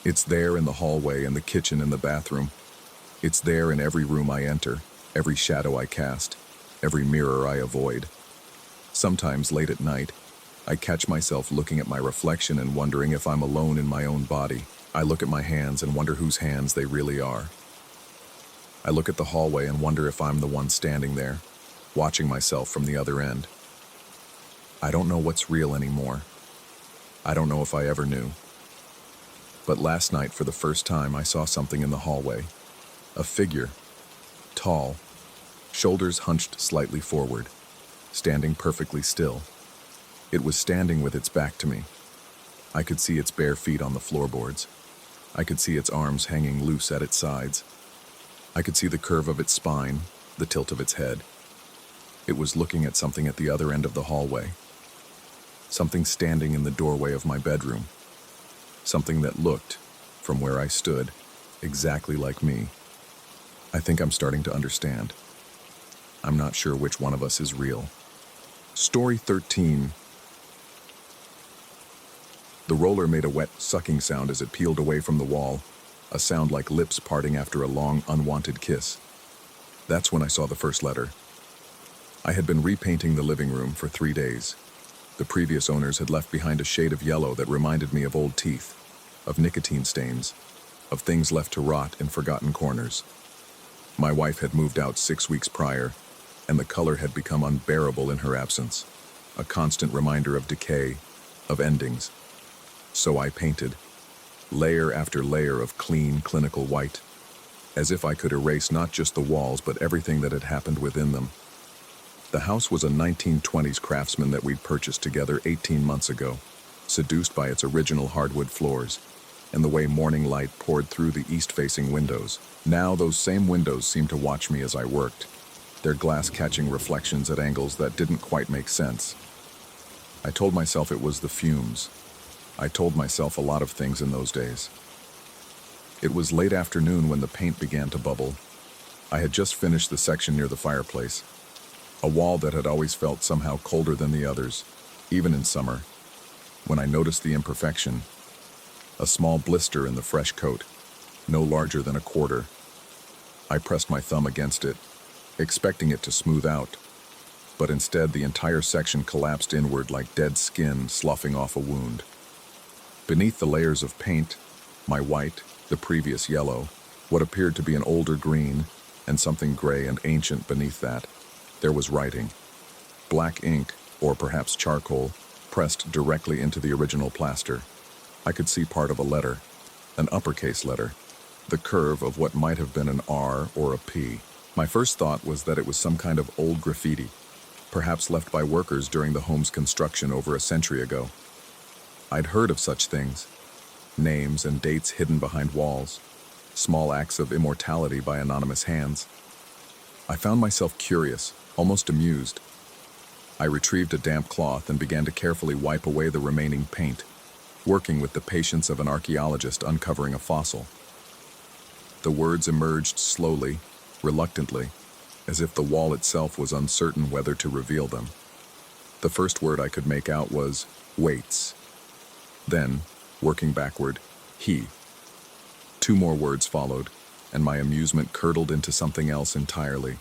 It's there in the hallway and the kitchen and the bathroom. It's there in every room I enter, every shadow I cast, every mirror I avoid. Sometimes late at night, I catch myself looking at my reflection and wondering if I'm alone in my own body. I look at my hands and wonder whose hands they really are. I look at the hallway and wonder if I'm the one standing there, watching myself from the other end. I don't know what's real anymore. I don't know if I ever knew. But last night, for the first time, I saw something in the hallway. A figure, tall, shoulders hunched slightly forward, standing perfectly still. It was standing with its back to me. I could see its bare feet on the floorboards. I could see its arms hanging loose at its sides. I could see the curve of its spine, the tilt of its head. It was looking at something at the other end of the hallway. Something standing in the doorway of my bedroom. Something that looked, from where I stood, exactly like me. I think I'm starting to understand. I'm not sure which one of us is real. Story 13. The roller made a wet, sucking sound as it peeled away from the wall, a sound like lips parting after a long, unwanted kiss. That's when I saw the first letter. I had been repainting the living room for 3 days. The previous owners had left behind a shade of yellow that reminded me of old teeth, of nicotine stains, of things left to rot in forgotten corners. My wife had moved out 6 weeks prior, and the color had become unbearable in her absence, a constant reminder of decay, of endings. So I painted, layer after layer of clean, clinical white, as if I could erase not just the walls but everything that had happened within them. The house was a 1920s craftsman that we'd purchased together 18 months ago, seduced by its original hardwood floors, and the way morning light poured through the east-facing windows. Now those same windows seemed to watch me as I worked, their glass catching reflections at angles that didn't quite make sense. I told myself it was the fumes. I told myself a lot of things in those days. It was late afternoon when the paint began to bubble. I had just finished the section near the fireplace, a wall that had always felt somehow colder than the others, even in summer, when I noticed the imperfection. A small blister in the fresh coat, no larger than a quarter. I pressed my thumb against it, expecting it to smooth out, but instead the entire section collapsed inward like dead skin sloughing off a wound. Beneath the layers of paint, my white, the previous yellow, what appeared to be an older green, and something gray and ancient beneath that, there was writing. Black ink, or perhaps charcoal, pressed directly into the original plaster. I could see part of a letter, an uppercase letter, the curve of what might have been an R or a P. My first thought was that it was some kind of old graffiti, perhaps left by workers during the home's construction over a century ago. I'd heard of such things, names and dates hidden behind walls, small acts of immortality by anonymous hands. I found myself curious, almost amused. I retrieved a damp cloth and began to carefully wipe away the remaining paint, working with the patience of an archaeologist uncovering a fossil. The words emerged slowly, reluctantly, as if the wall itself was uncertain whether to reveal them. The first word I could make out was "waits." Then, working backward, "he." Two more words followed, and my amusement curdled into something else entirely,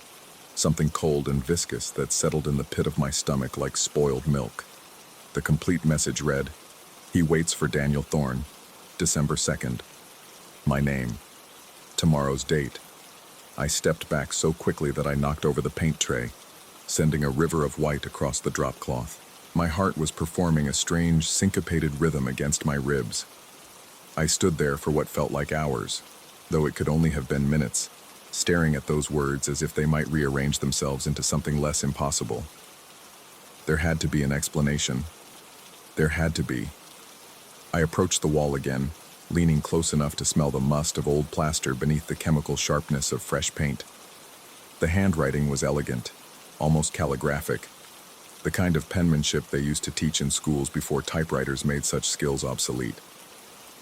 something cold and viscous that settled in the pit of my stomach like spoiled milk. The complete message read, "He waits for Daniel Thorne, December 2nd. My name. Tomorrow's date." I stepped back so quickly that I knocked over the paint tray, sending a river of white across the drop cloth. My heart was performing a strange, syncopated rhythm against my ribs. I stood there for what felt like hours, though it could only have been minutes, staring at those words as if they might rearrange themselves into something less impossible. There had to be an explanation. There had to be. I approached the wall again, leaning close enough to smell the must of old plaster beneath the chemical sharpness of fresh paint. The handwriting was elegant, almost calligraphic, the kind of penmanship they used to teach in schools before typewriters made such skills obsolete.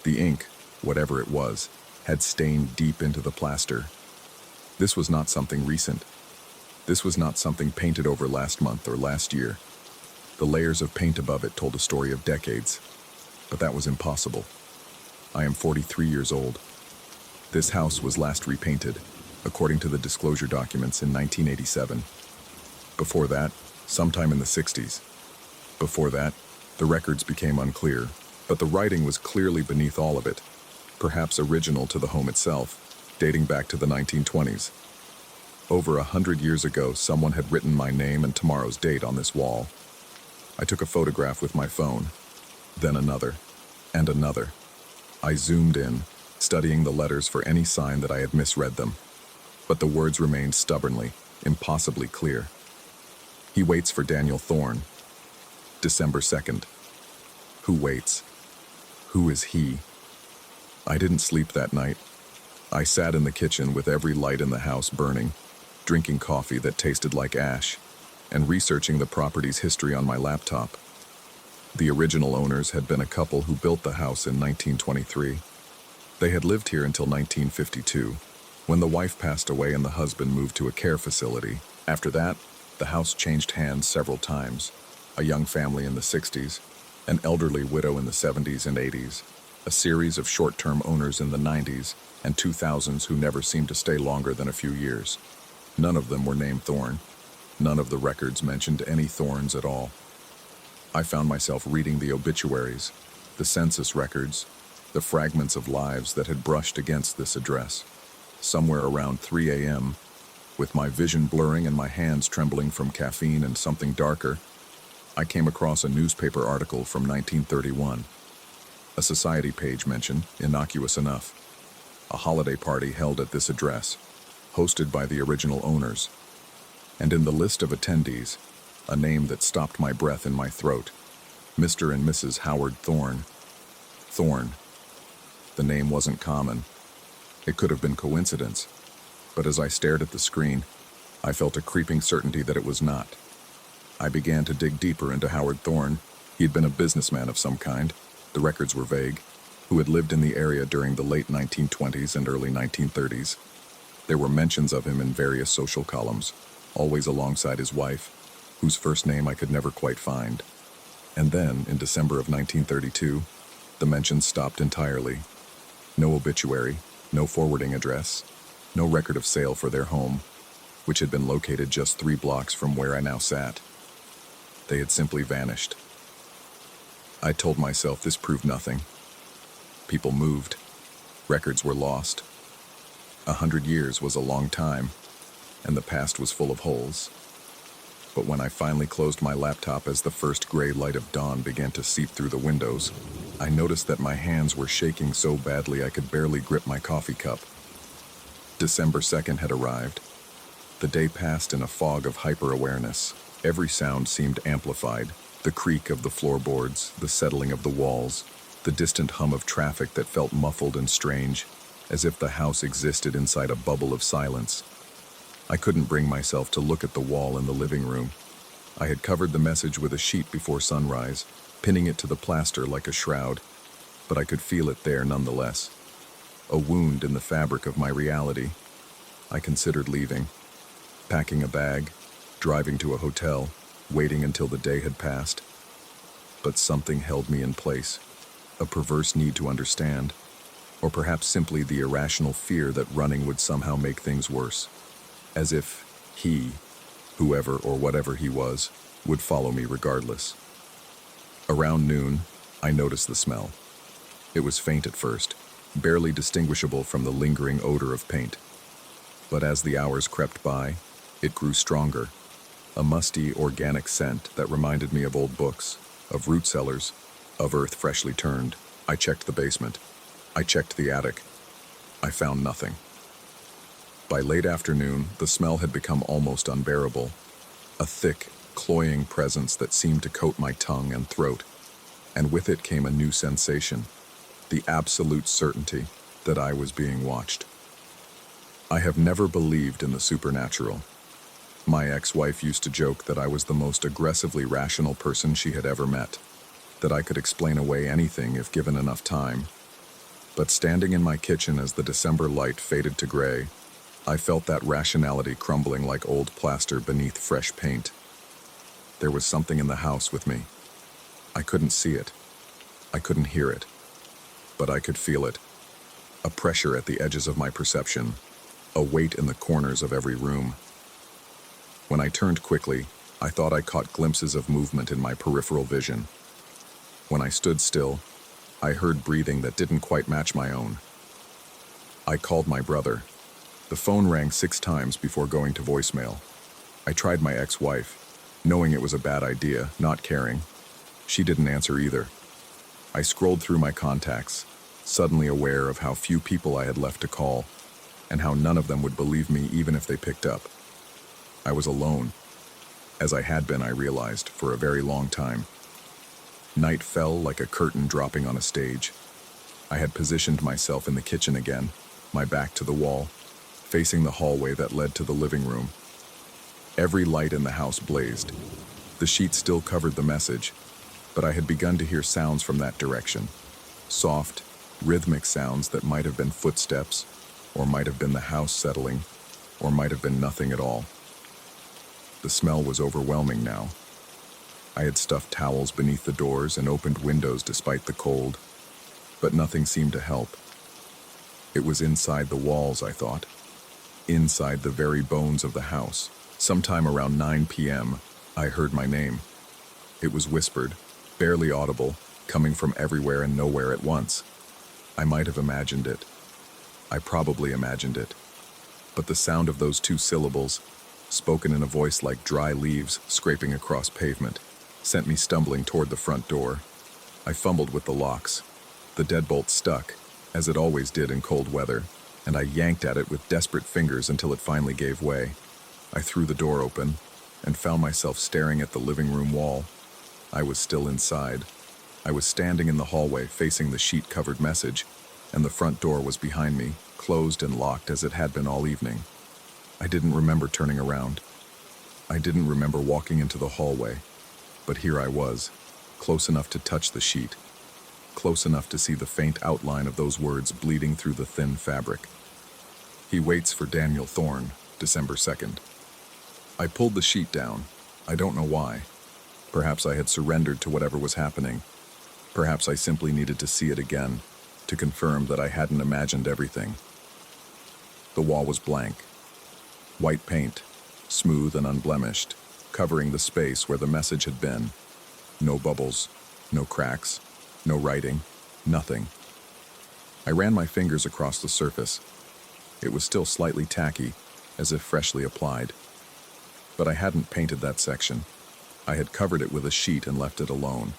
The ink, whatever it was, had stained deep into the plaster. This was not something recent. This was not something painted over last month or last year. The layers of paint above it told a story of decades, but that was impossible. I am 43 years old. This house was last repainted, according to the disclosure documents, in 1987. Before that, sometime in the 60s. Before that, the records became unclear, but the writing was clearly beneath all of it, perhaps original to the home itself, dating back to the 1920s. Over 100 years ago, someone had written my name and tomorrow's date on this wall. I took a photograph with my phone, then another, and another. I zoomed in, studying the letters for any sign that I had misread them. But the words remained stubbornly, impossibly clear. He waits for Daniel Thorne, December 2nd. Who waits? Who is he? I didn't sleep that night. I sat in the kitchen with every light in the house burning, drinking coffee that tasted like ash, and researching the property's history on my laptop. The original owners had been a couple who built the house in 1923. They had lived here until 1952, when the wife passed away and the husband moved to a care facility. After that, the house changed hands several times. A young family in the 60s, an elderly widow in the 70s and 80s, a series of short-term owners in the 90s and 2000s who never seemed to stay longer than a few years. None of them were named Thorne. None of the records mentioned any Thornes at all. I found myself reading the obituaries, the census records, the fragments of lives that had brushed against this address. Somewhere around 3 a.m., with my vision blurring and my hands trembling from caffeine and something darker, I came across a newspaper article from 1931. A society page mention, innocuous enough. A holiday party held at this address, hosted by the original owners. And in the list of attendees, a name that stopped my breath in my throat, Mr. and Mrs. Howard Thorne. Thorne. The name wasn't common. It could have been coincidence, but as I stared at the screen, I felt a creeping certainty that it was not. I began to dig deeper into Howard Thorne. He'd been a businessman of some kind, the records were vague, who had lived in the area during the late 1920s and early 1930s. There were mentions of him in various social columns, always alongside his wife, whose first name I could never quite find. And then, in December of 1932, the mentions stopped entirely. No obituary, no forwarding address, no record of sale for their home, which had been located just 3 blocks from where I now sat. They had simply vanished. I told myself this proved nothing. People moved. Records were lost. 100 years was a long time, and the past was full of holes. But when I finally closed my laptop as the first gray light of dawn began to seep through the windows, I noticed that my hands were shaking so badly I could barely grip my coffee cup. December 2nd had arrived. The day passed in a fog of hyper-awareness. Every sound seemed amplified. The creak of the floorboards, the settling of the walls, the distant hum of traffic that felt muffled and strange, as if the house existed inside a bubble of silence. I couldn't bring myself to look at the wall in the living room. I had covered the message with a sheet before sunrise, pinning it to the plaster like a shroud, but I could feel it there nonetheless. A wound in the fabric of my reality. I considered leaving, packing a bag, driving to a hotel, waiting until the day had passed. But something held me in place, a perverse need to understand, or perhaps simply the irrational fear that running would somehow make things worse, as if he, whoever or whatever he was, would follow me regardless. Around noon, I noticed the smell. It was faint at first, barely distinguishable from the lingering odor of paint. But as the hours crept by, it grew stronger, a musty, organic scent that reminded me of old books, of root cellars, of earth freshly turned. I checked the basement. I checked the attic. I found nothing. By late afternoon, the smell had become almost unbearable, a thick, cloying presence that seemed to coat my tongue and throat, and with it came a new sensation, the absolute certainty that I was being watched. I have never believed in the supernatural. My ex-wife used to joke that I was the most aggressively rational person she had ever met, that I could explain away anything if given enough time. But standing in my kitchen as the December light faded to gray, I felt that rationality crumbling like old plaster beneath fresh paint. There was something in the house with me. I couldn't see it. I couldn't hear it. But I could feel it. A pressure at the edges of my perception, a weight in the corners of every room. When I turned quickly, I thought I caught glimpses of movement in my peripheral vision. When I stood still, I heard breathing that didn't quite match my own. I called my brother. The phone rang 6 times before going to voicemail. I tried my ex-wife, knowing it was a bad idea, not caring. She didn't answer either. I scrolled through my contacts, suddenly aware of how few people I had left to call, and how none of them would believe me even if they picked up. I was alone, as I had been, I realized, for a very long time. Night fell like a curtain dropping on a stage. I had positioned myself in the kitchen again, my back to the wall, facing the hallway that led to the living room. Every light in the house blazed. The sheet still covered the message, but I had begun to hear sounds from that direction. Soft, rhythmic sounds that might have been footsteps, or might have been the house settling, or might have been nothing at all. The smell was overwhelming now. I had stuffed towels beneath the doors and opened windows despite the cold, but nothing seemed to help. It was inside the walls, I thought. Inside the very bones of the house. Sometime around 9 p.m., I heard my name. It was whispered, barely audible, coming from everywhere and nowhere at once. I might have imagined it. I probably imagined it. But the sound of those 2 syllables, spoken in a voice like dry leaves scraping across pavement, sent me stumbling toward the front door. I fumbled with the locks. The deadbolt stuck, as it always did in cold weather, and I yanked at it with desperate fingers until it finally gave way. I threw the door open and found myself staring at the living room wall. I was still inside. I was standing in the hallway facing the sheet-covered message, and the front door was behind me, closed and locked as it had been all evening. I didn't remember turning around. I didn't remember walking into the hallway, but here I was, close enough to touch the sheet, close enough to see the faint outline of those words bleeding through the thin fabric. He waits for Daniel Thorne, December 2nd. I pulled the sheet down. I don't know why. Perhaps I had surrendered to whatever was happening. Perhaps I simply needed to see it again, to confirm that I hadn't imagined everything. The wall was blank. White paint, smooth and unblemished, covering the space where the message had been. No bubbles, no cracks, no writing, nothing. I ran my fingers across the surface. It was still slightly tacky, as if freshly applied. But I hadn't painted that section. I had covered it with a sheet and left it alone.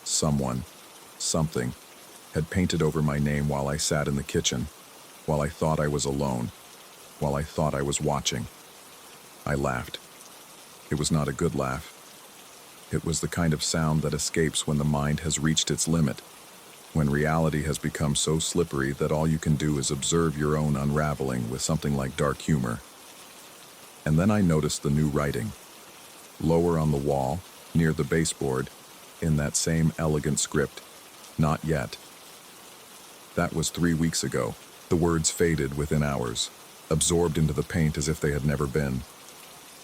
Someone, something, had painted over my name while I sat in the kitchen, while I thought I was alone, while I thought I was watching. I laughed. It was not a good laugh. It was the kind of sound that escapes when the mind has reached its limit, when reality has become so slippery that all you can do is observe your own unraveling with something like dark humor. And then I noticed the new writing. Lower on the wall, near the baseboard, in that same elegant script, "Not yet." That was 3 weeks ago. The words faded within hours, absorbed into the paint as if they had never been.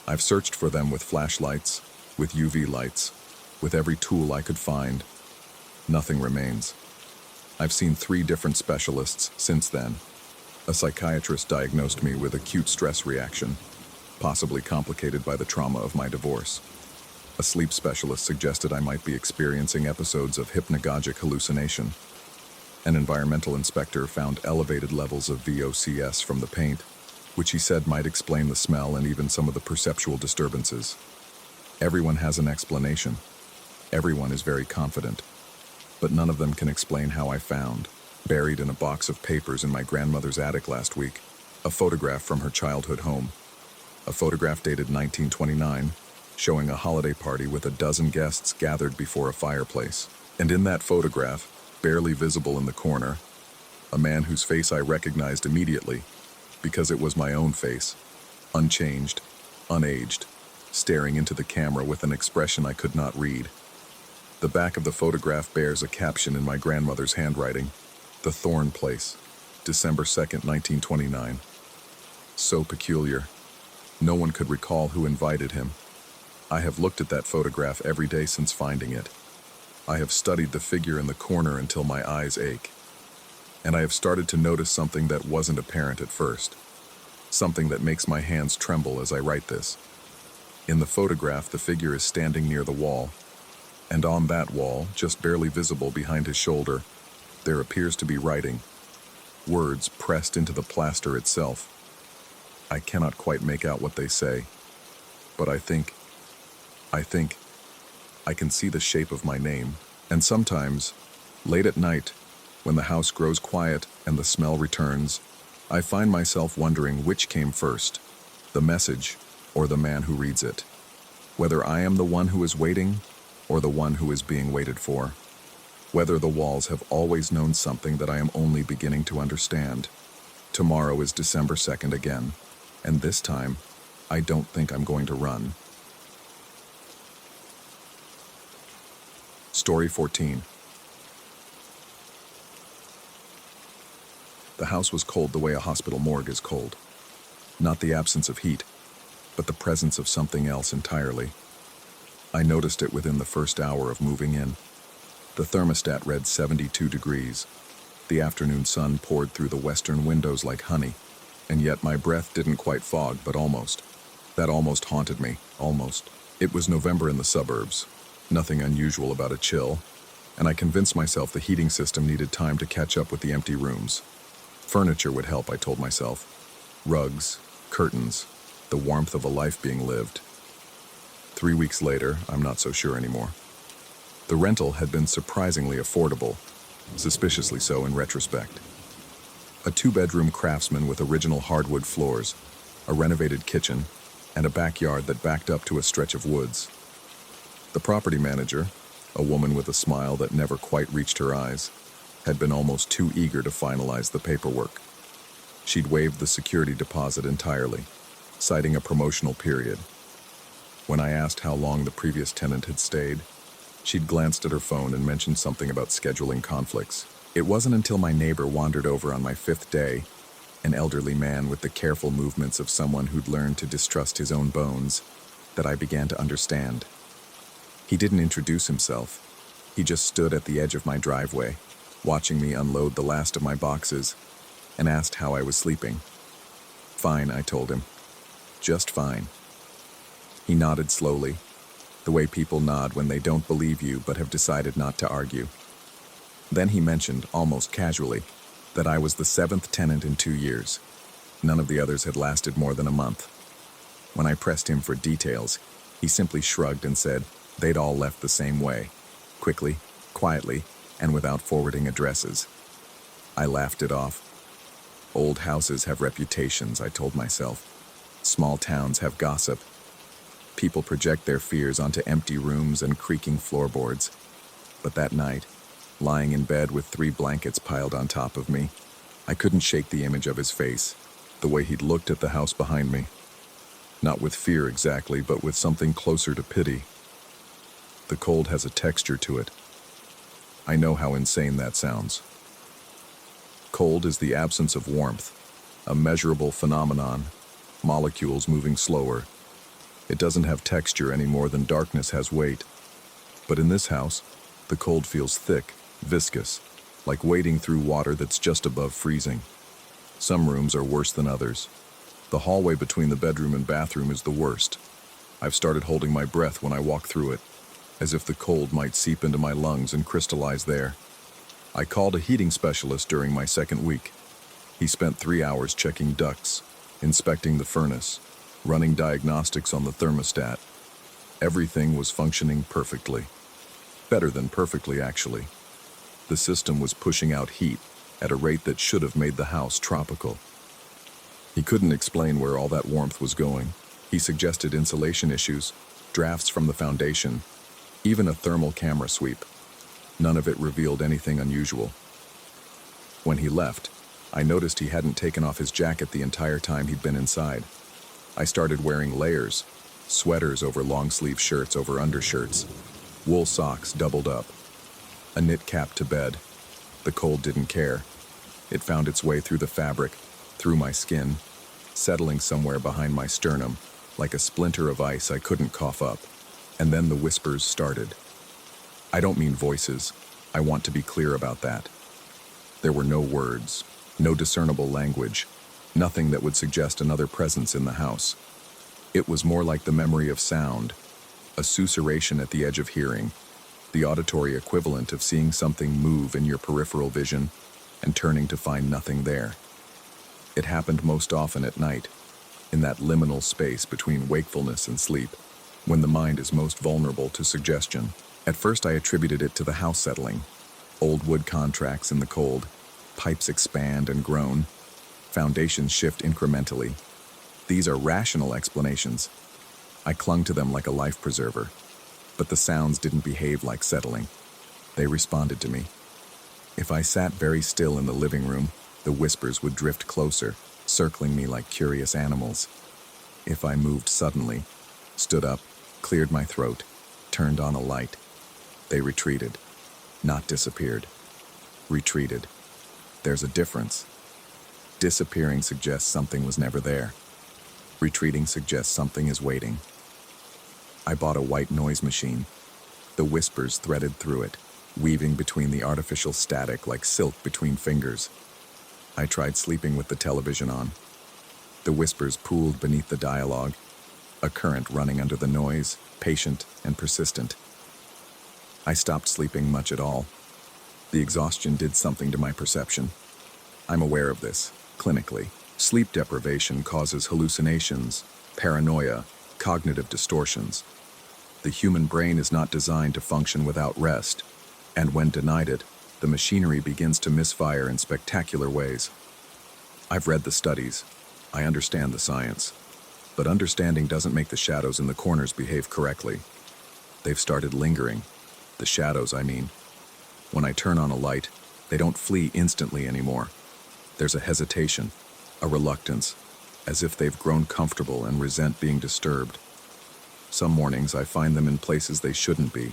I've searched for them with flashlights, with UV lights, with every tool I could find. Nothing remains. I've seen 3 different specialists since then. A psychiatrist diagnosed me with acute stress reaction, possibly complicated by the trauma of my divorce. A sleep specialist suggested I might be experiencing episodes of hypnagogic hallucination. An environmental inspector found elevated levels of VOCs from the paint, which he said might explain the smell and even some of the perceptual disturbances. Everyone has an explanation. Everyone is very confident. But none of them can explain how I found, buried in a box of papers in my grandmother's attic last week, a photograph from her childhood home. A photograph dated 1929, showing a holiday party with a dozen guests gathered before a fireplace. And in that photograph, barely visible in the corner, a man whose face I recognized immediately, because it was my own face, unchanged, unaged, staring into the camera with an expression I could not read. The back of the photograph bears a caption in my grandmother's handwriting, "The Thorn Place, December 2nd, 1929. So peculiar. No one could recall who invited him. I have looked at that photograph every day since finding it. I have studied the figure in the corner until my eyes ache. And I have started to notice something that wasn't apparent at first. Something that makes my hands tremble as I write this. In the photograph, the figure is standing near the wall. And on that wall, just barely visible behind his shoulder, there appears to be writing. Words pressed into the plaster itself. I cannot quite make out what they say. But I think I can see the shape of my name. And sometimes, late at night, when the house grows quiet and the smell returns, I find myself wondering which came first, the message or the man who reads it. Whether I am the one who is waiting or the one who is being waited for. Whether the walls have always known something that I am only beginning to understand. Tomorrow is December 2nd again, and this time, I don't think I'm going to run. Story 14. The house was cold the way a hospital morgue is cold. Not the absence of heat, but the presence of something else entirely. I noticed it within the first hour of moving in. The thermostat read 72 degrees. The afternoon sun poured through the western windows like honey, and yet my breath didn't quite fog, but almost. That almost haunted me, almost. It was November in the suburbs. Nothing unusual about a chill, and I convinced myself the heating system needed time to catch up with the empty rooms. Furniture would help, I told myself. Rugs, curtains, the warmth of a life being lived. 3 weeks later, I'm not so sure anymore. The rental had been surprisingly affordable, suspiciously so in retrospect. A 2-bedroom craftsman with original hardwood floors, a renovated kitchen, and a backyard that backed up to a stretch of woods. The property manager, a woman with a smile that never quite reached her eyes, had been almost too eager to finalize the paperwork. She'd waived the security deposit entirely, citing a promotional period. When I asked how long the previous tenant had stayed, she'd glanced at her phone and mentioned something about scheduling conflicts. It wasn't until my neighbor wandered over on my 5th day, an elderly man with the careful movements of someone who'd learned to distrust his own bones, that I began to understand. He didn't introduce himself. He just stood at the edge of my driveway, watching me unload the last of my boxes, and asked how I was sleeping. Fine, I told him. Just fine. He nodded slowly, the way people nod when they don't believe you but have decided not to argue. Then he mentioned, almost casually, that I was the 7th tenant in 2 years. None of the others had lasted more than a month. When I pressed him for details, he simply shrugged and said they'd all left the same way, quickly, quietly, and without forwarding addresses. I laughed it off. Old houses have reputations, I told myself. Small towns have gossip. People project their fears onto empty rooms and creaking floorboards. But that night, lying in bed with 3 blankets piled on top of me, I couldn't shake the image of his face, the way he'd looked at the house behind me. Not with fear exactly, but with something closer to pity. The cold has a texture to it. I know how insane that sounds. Cold is the absence of warmth, a measurable phenomenon, molecules moving slower. It doesn't have texture any more than darkness has weight. But in this house, the cold feels thick, viscous, like wading through water that's just above freezing. Some rooms are worse than others. The hallway between the bedroom and bathroom is the worst. I've started holding my breath when I walk through it, as if the cold might seep into my lungs and crystallize there. I called a heating specialist during my 2nd week. He spent 3 hours checking ducts, inspecting the furnace, running diagnostics on the thermostat. Everything was functioning perfectly. Better than perfectly, actually. The system was pushing out heat at a rate that should have made the house tropical. He couldn't explain where all that warmth was going. He suggested insulation issues, drafts from the foundation, even a thermal camera sweep. None of it revealed anything unusual. When he left, I noticed he hadn't taken off his jacket the entire time he'd been inside. I started wearing layers, sweaters over long-sleeve shirts over undershirts, wool socks doubled up, a knit cap to bed. The cold didn't care. It found its way through the fabric, through my skin, settling somewhere behind my sternum, like a splinter of ice I couldn't cough up. And then the whispers started. I don't mean voices. I want to be clear about that. There were no words, no discernible language, nothing that would suggest another presence in the house. It was more like the memory of sound, a susurration at the edge of hearing, the auditory equivalent of seeing something move in your peripheral vision and turning to find nothing there. It happened most often at night, in that liminal space between wakefulness and sleep, when the mind is most vulnerable to suggestion. At first I attributed it to the house settling. Old wood contracts in the cold, pipes expand and groan, foundations shift incrementally. These are rational explanations. I clung to them like a life preserver. But the sounds didn't behave like settling. They responded to me. If I sat very still in the living room, the whispers would drift closer, circling me like curious animals. If I moved suddenly, stood up, cleared my throat, turned on a light, they retreated, not disappeared. Retreated. There's a difference. Disappearing suggests something was never there. Retreating suggests something is waiting. I bought a white noise machine. The whispers threaded through it, weaving between the artificial static like silk between fingers. I tried sleeping with the television on. The whispers pooled beneath the dialogue, a current running under the noise, patient and persistent. I stopped sleeping much at all. The exhaustion did something to my perception. I'm aware of this, clinically. Sleep deprivation causes hallucinations, paranoia, cognitive distortions. The human brain is not designed to function without rest, and when denied it, the machinery begins to misfire in spectacular ways. I've read the studies. I understand the science. But understanding doesn't make the shadows in the corners behave correctly. They've started lingering. The shadows, I mean. When I turn on a light, they don't flee instantly anymore. There's a hesitation, a reluctance, as if they've grown comfortable and resent being disturbed. Some mornings I find them in places they shouldn't be.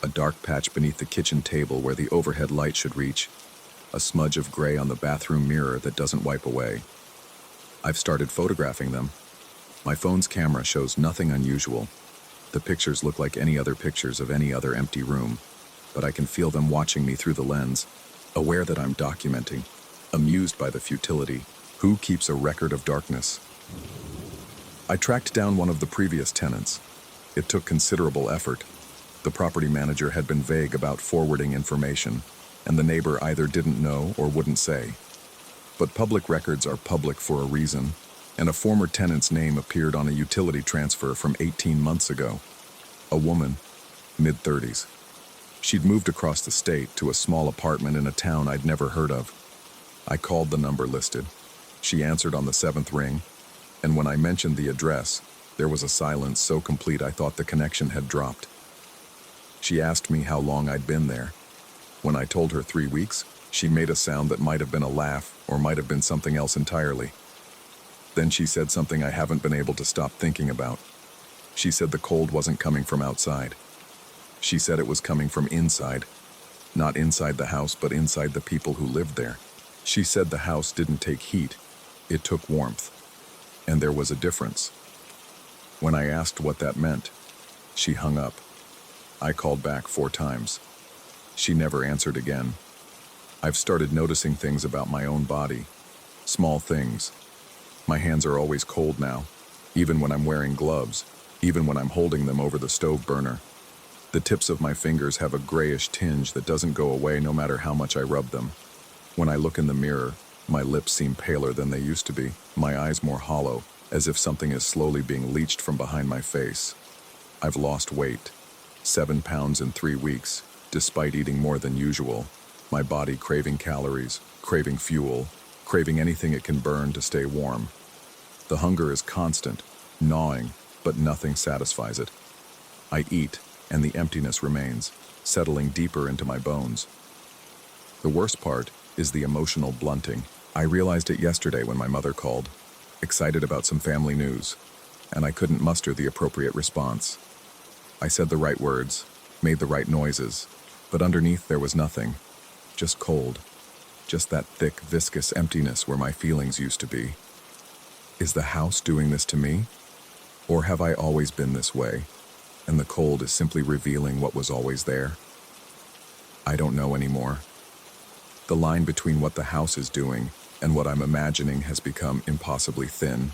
A dark patch beneath the kitchen table where the overhead light should reach. A smudge of gray on the bathroom mirror that doesn't wipe away. I've started photographing them. My phone's camera shows nothing unusual. The pictures look like any other pictures of any other empty room, but I can feel them watching me through the lens, aware that I'm documenting, amused by the futility. Who keeps a record of darkness? I tracked down one of the previous tenants. It took considerable effort. The property manager had been vague about forwarding information, and the neighbor either didn't know or wouldn't say. But public records are public for a reason, and a former tenant's name appeared on a utility transfer from 18 months ago. A woman, mid-30s. She'd moved across the state to a small apartment in a town I'd never heard of. I called the number listed. She answered on the 7th ring. And when I mentioned the address, there was a silence so complete I thought the connection had dropped. She asked me how long I'd been there. When I told her 3 weeks, she made a sound that might have been a laugh or might have been something else entirely. Then she said something I haven't been able to stop thinking about. She said the cold wasn't coming from outside. She said it was coming from inside. Not inside the house, but inside the people who lived there. She said the house didn't take heat, it took warmth. And there was a difference. When I asked what that meant, she hung up. I called back 4 times. She never answered again. I've started noticing things about my own body. Small things. My hands are always cold now, even when I'm wearing gloves, even when I'm holding them over the stove burner. The tips of my fingers have a grayish tinge that doesn't go away no matter how much I rub them. When I look in the mirror, my lips seem paler than they used to be, my eyes more hollow, as if something is slowly being leached from behind my face. I've lost weight, 7 pounds in 3 weeks, despite eating more than usual. My body craving calories, craving fuel, craving anything it can burn to stay warm. The hunger is constant, gnawing, but nothing satisfies it. I eat, and the emptiness remains, settling deeper into my bones. The worst part is the emotional blunting. I realized it yesterday when my mother called, excited about some family news, and I couldn't muster the appropriate response. I said the right words, made the right noises, but underneath there was nothing, just cold, just that thick, viscous emptiness where my feelings used to be. Is the house doing this to me? Or have I always been this way, and the cold is simply revealing what was always there? I don't know anymore. The line between what the house is doing and what I'm imagining has become impossibly thin,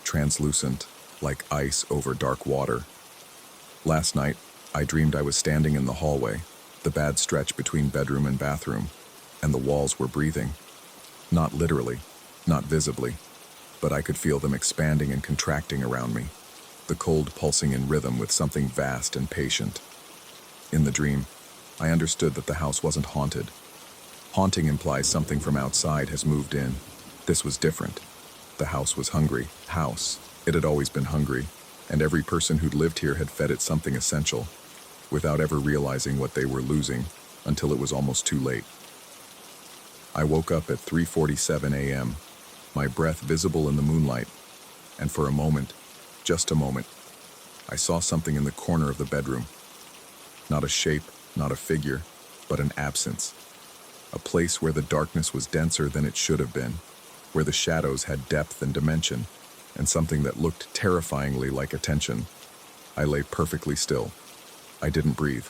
translucent, like ice over dark water. Last night, I dreamed I was standing in the hallway, the bad stretch between bedroom and bathroom, and the walls were breathing. Not literally, not visibly, but I could feel them expanding and contracting around me, the cold pulsing in rhythm with something vast and patient. In the dream, I understood that the house wasn't haunted. Haunting implies something from outside has moved in. This was different. The house was hungry. It had always been hungry, and every person who'd lived here had fed it something essential, without ever realizing what they were losing until it was almost too late. I woke up at 3:47 a.m., my breath visible in the moonlight, and for a moment, just a moment, I saw something in the corner of the bedroom. Not a shape, not a figure, but an absence. A place where the darkness was denser than it should have been, where the shadows had depth and dimension, and something that looked terrifyingly like attention. I lay perfectly still. I didn't breathe.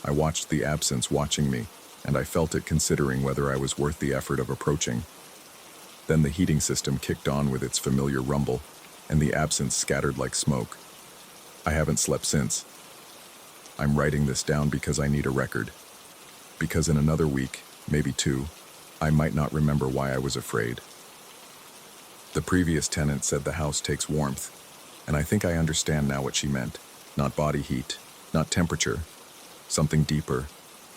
I watched the absence watching me, and I felt it considering whether I was worth the effort of approaching. Then the heating system kicked on with its familiar rumble, and the absence scattered like smoke. I haven't slept since. I'm writing this down because I need a record. Because in another week, maybe 2, I might not remember why I was afraid. The previous tenant said the house takes warmth, and I think I understand now what she meant. Not body heat, not temperature, something deeper,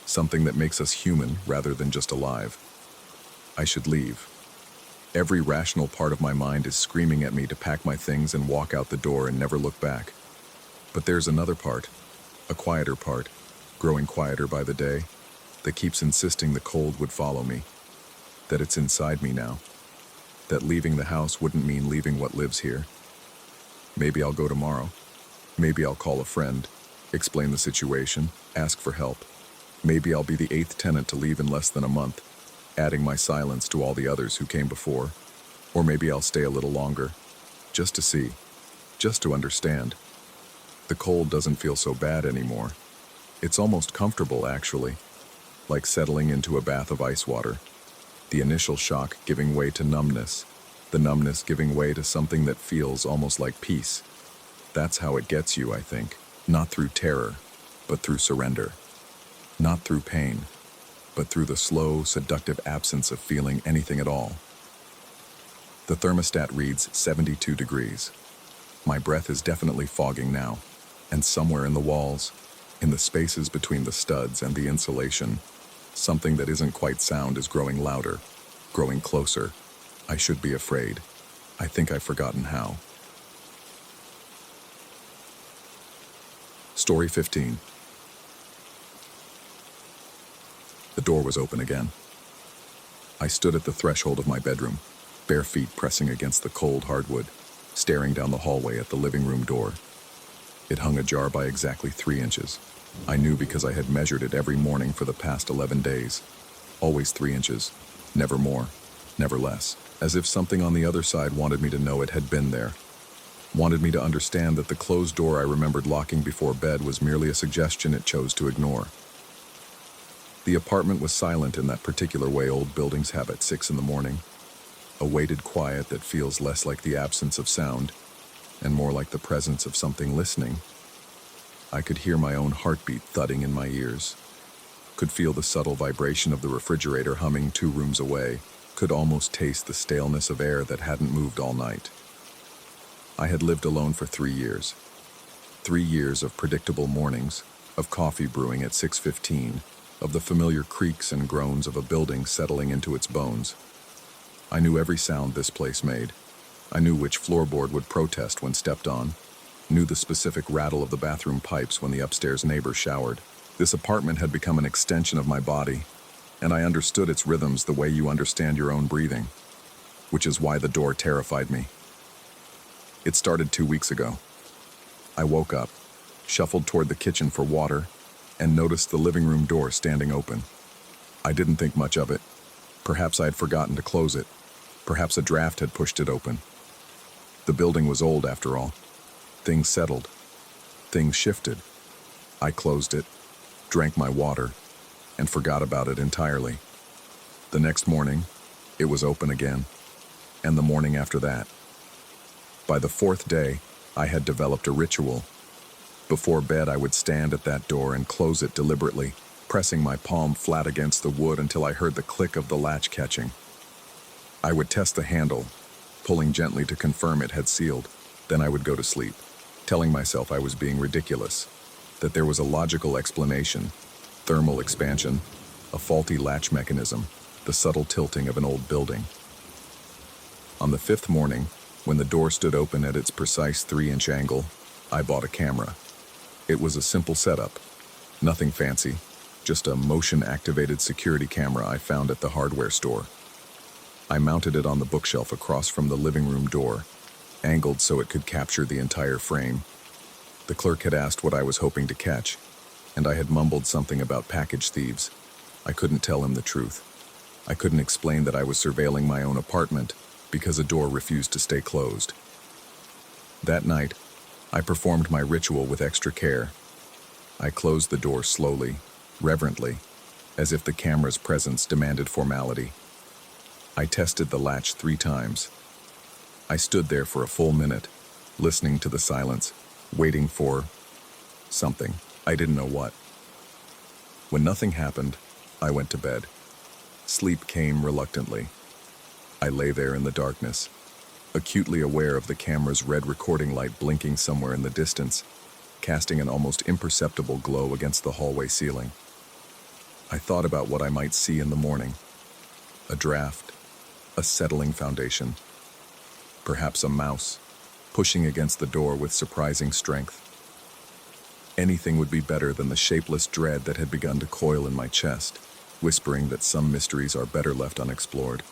something that makes us human rather than just alive. I should leave. Every rational part of my mind is screaming at me to pack my things and walk out the door and never look back. But there's another part, a quieter part, growing quieter by the day, that keeps insisting the cold would follow me, that it's inside me now, that leaving the house wouldn't mean leaving what lives here. Maybe I'll go tomorrow. Maybe I'll call a friend, explain the situation, ask for help. Maybe I'll be the 8th tenant to leave in less than a month, adding my silence to all the others who came before. Or maybe I'll stay a little longer, just to see, just to understand. The cold doesn't feel so bad anymore. It's almost comfortable, actually, like settling into a bath of ice water. The initial shock giving way to numbness, the numbness giving way to something that feels almost like peace. That's how it gets you, I think. Not through terror, but through surrender. Not through pain, but through the slow, seductive absence of feeling anything at all. The thermostat reads 72 degrees. My breath is definitely fogging now, and somewhere in the walls, in the spaces between the studs and the insulation, something that isn't quite sound is growing louder, growing closer. I should be afraid. I think I've forgotten how. Story 15. The door was open again. I stood at the threshold of my bedroom, bare feet pressing against the cold hardwood, staring down the hallway at the living room door. It hung ajar by exactly 3 inches. I knew because I had measured it every morning for the past 11 days. Always 3 inches, never more, never less. As if something on the other side wanted me to know it had been there. Wanted me to understand that the closed door I remembered locking before bed was merely a suggestion it chose to ignore. The apartment was silent in that particular way old buildings have at 6 in the morning. A weighted quiet that feels less like the absence of sound and more like the presence of something listening. I could hear my own heartbeat thudding in my ears. Could feel the subtle vibration of the refrigerator humming 2 rooms away. Could almost taste the staleness of air that hadn't moved all night. I had lived alone for 3 years. 3 years of predictable mornings, of coffee brewing at 6:15, of the familiar creaks and groans of a building settling into its bones. I knew every sound this place made. I knew which floorboard would protest when stepped on. Knew the specific rattle of the bathroom pipes when the upstairs neighbor showered. This apartment had become an extension of my body, and I understood its rhythms the way you understand your own breathing, which is why the door terrified me. It started 2 weeks ago. I woke up, shuffled toward the kitchen for water, and noticed the living room door standing open. I didn't think much of it. Perhaps I had forgotten to close it. Perhaps a draft had pushed it open. The building was old after all. Things settled. Things shifted. I closed it, drank my water, and forgot about it entirely. The next morning, it was open again, and the morning after that. By the 4th day, I had developed a ritual. Before bed, I would stand at that door and close it deliberately, pressing my palm flat against the wood until I heard the click of the latch catching. I would test the handle, pulling gently to confirm it had sealed. Then I would go to sleep, telling myself I was being ridiculous, that there was a logical explanation: thermal expansion, a faulty latch mechanism, the subtle tilting of an old building. On the 5th morning, when the door stood open at its precise 3-inch angle, I bought a camera. It was a simple setup, nothing fancy, just a motion-activated security camera I found at the hardware store. I mounted it on the bookshelf across from the living room door, angled so it could capture the entire frame. The clerk had asked what I was hoping to catch, and I had mumbled something about package thieves. I couldn't tell him the truth. I couldn't explain that I was surveilling my own apartment because a door refused to stay closed. That night, I performed my ritual with extra care. I closed the door slowly, reverently, as if the camera's presence demanded formality. I tested the latch 3 times. I stood there for a full minute, listening to the silence, waiting for something. I didn't know what. When nothing happened, I went to bed. Sleep came reluctantly. I lay there in the darkness, acutely aware of the camera's red recording light blinking somewhere in the distance, casting an almost imperceptible glow against the hallway ceiling. I thought about what I might see in the morning. A draft, a settling foundation, perhaps a mouse, pushing against the door with surprising strength. Anything would be better than the shapeless dread that had begun to coil in my chest, whispering that some mysteries are better left unexplored.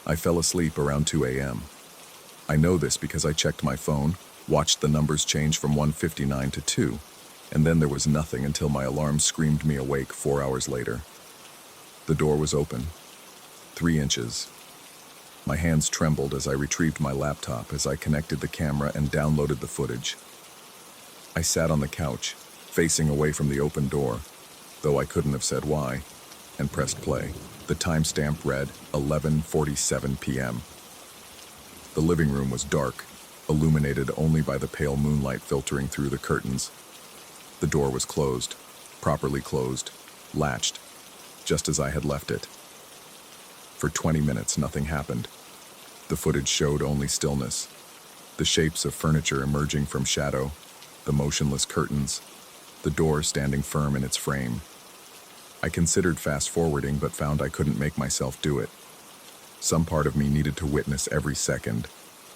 I fell asleep around 2 a.m. I know this because I checked my phone, watched the numbers change from 1:59 to 2, and then there was nothing until my alarm screamed me awake 4 hours later. The door was open, 3 inches. My hands trembled as I retrieved my laptop as I connected the camera and downloaded the footage. I sat on the couch, facing away from the open door, though I couldn't have said why, and pressed play. The timestamp read 11:47 p.m. The living room was dark, illuminated only by the pale moonlight filtering through the curtains. The door was closed, properly closed, latched, just as I had left it. For 20 minutes, nothing happened. The footage showed only stillness, the shapes of furniture emerging from shadow, the motionless curtains, the door standing firm in its frame. I considered fast-forwarding, but found I couldn't make myself do it. Some part of me needed to witness every second,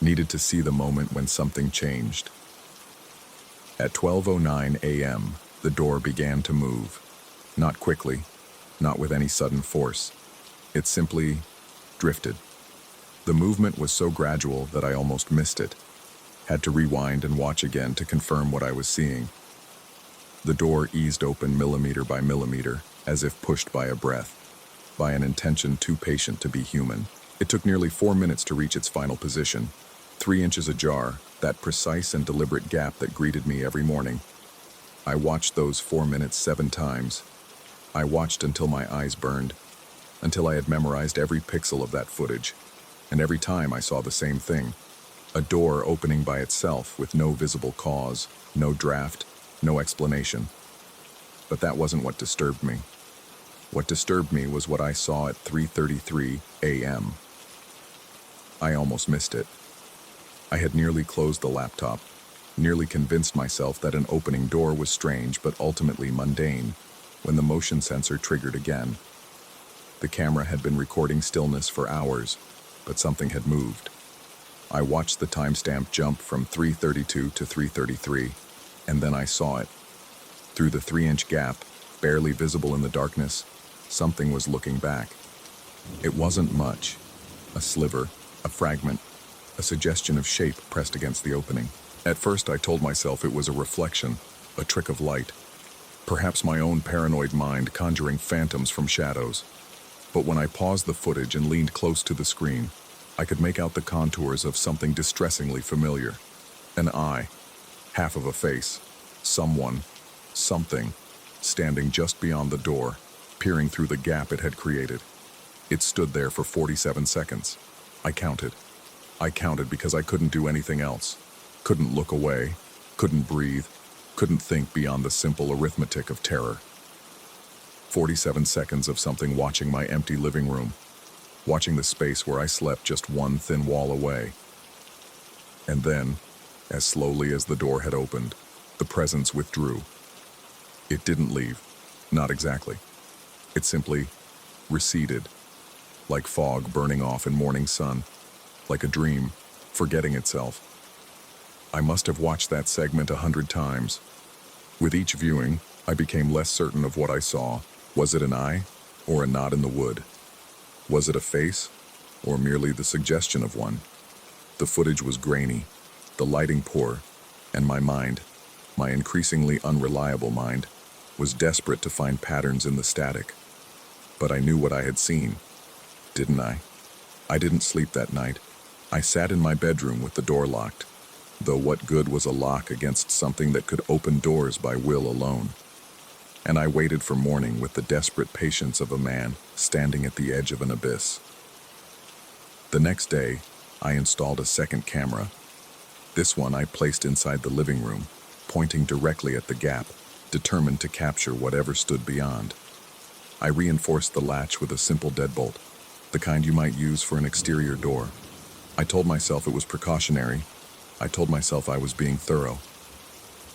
Needed to see the moment when something changed. At 12:09 a.m., the door began to move. Not quickly, not with any sudden force. It simply drifted. The movement was so gradual that I almost missed it. Had to rewind and watch again to confirm what I was seeing. The door eased open millimeter by millimeter, as if pushed by a breath, by an intention too patient to be human. It took nearly 4 minutes to reach its final position, 3 inches ajar, that precise and deliberate gap that greeted me every morning. I watched those 4 minutes 7 times. I watched until my eyes burned, until I had memorized every pixel of that footage. And every time I saw the same thing. A door opening by itself with no visible cause, no draft, no explanation. But that wasn't what disturbed me. What disturbed me was what I saw at 3:33 a.m. I almost missed it. I had nearly closed the laptop, nearly convinced myself that an opening door was strange but ultimately mundane, when the motion sensor triggered again. The camera had been recording stillness for hours, but something had moved. I watched the timestamp jump from 3:32 to 3:33, and then I saw it. Through the 3-inch gap, barely visible in the darkness, something was looking back. It wasn't much. A sliver, a fragment, a suggestion of shape pressed against the opening. At first I told myself it was a reflection, a trick of light. Perhaps my own paranoid mind conjuring phantoms from shadows. But when I paused the footage and leaned close to the screen, I could make out the contours of something distressingly familiar. An eye, half of a face, someone, something, standing just beyond the door, peering through the gap it had created. It stood there for 47 seconds. I counted. I counted because I couldn't do anything else. Couldn't look away, couldn't breathe, couldn't think beyond the simple arithmetic of terror. 47 seconds of something watching my empty living room, watching the space where I slept just one thin wall away. And then, as slowly as the door had opened, the presence withdrew. It didn't leave, not exactly. It simply receded, like fog burning off in morning sun, like a dream, forgetting itself. I must have watched that segment 100 times. With each viewing, I became less certain of what I saw. Was it an eye, or a knot in the wood? Was it a face, or merely the suggestion of one? The footage was grainy, the lighting poor, and my mind, my increasingly unreliable mind, was desperate to find patterns in the static. But I knew what I had seen, didn't I? I didn't sleep that night. I sat in my bedroom with the door locked, though what good was a lock against something that could open doors by will alone? And I waited for morning with the desperate patience of a man standing at the edge of an abyss. The next day, I installed a second camera. This one I placed inside the living room, pointing directly at the gap, determined to capture whatever stood beyond. I reinforced the latch with a simple deadbolt, the kind you might use for an exterior door. I told myself it was precautionary. I told myself I was being thorough.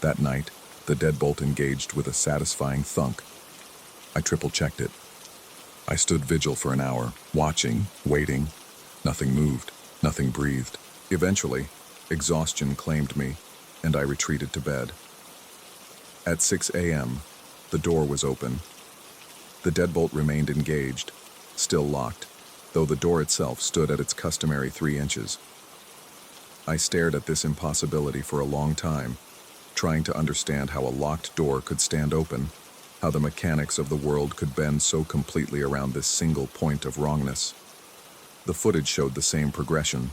That night, the deadbolt engaged with a satisfying thunk. I triple-checked it. I stood vigil for an hour, watching, waiting. Nothing moved, nothing breathed. Eventually, exhaustion claimed me, and I retreated to bed. At 6 a.m., the door was open. The deadbolt remained engaged, still locked, though the door itself stood at its customary 3 inches. I stared at this impossibility for a long time, trying to understand how a locked door could stand open, how the mechanics of the world could bend so completely around this single point of wrongness. The footage showed the same progression.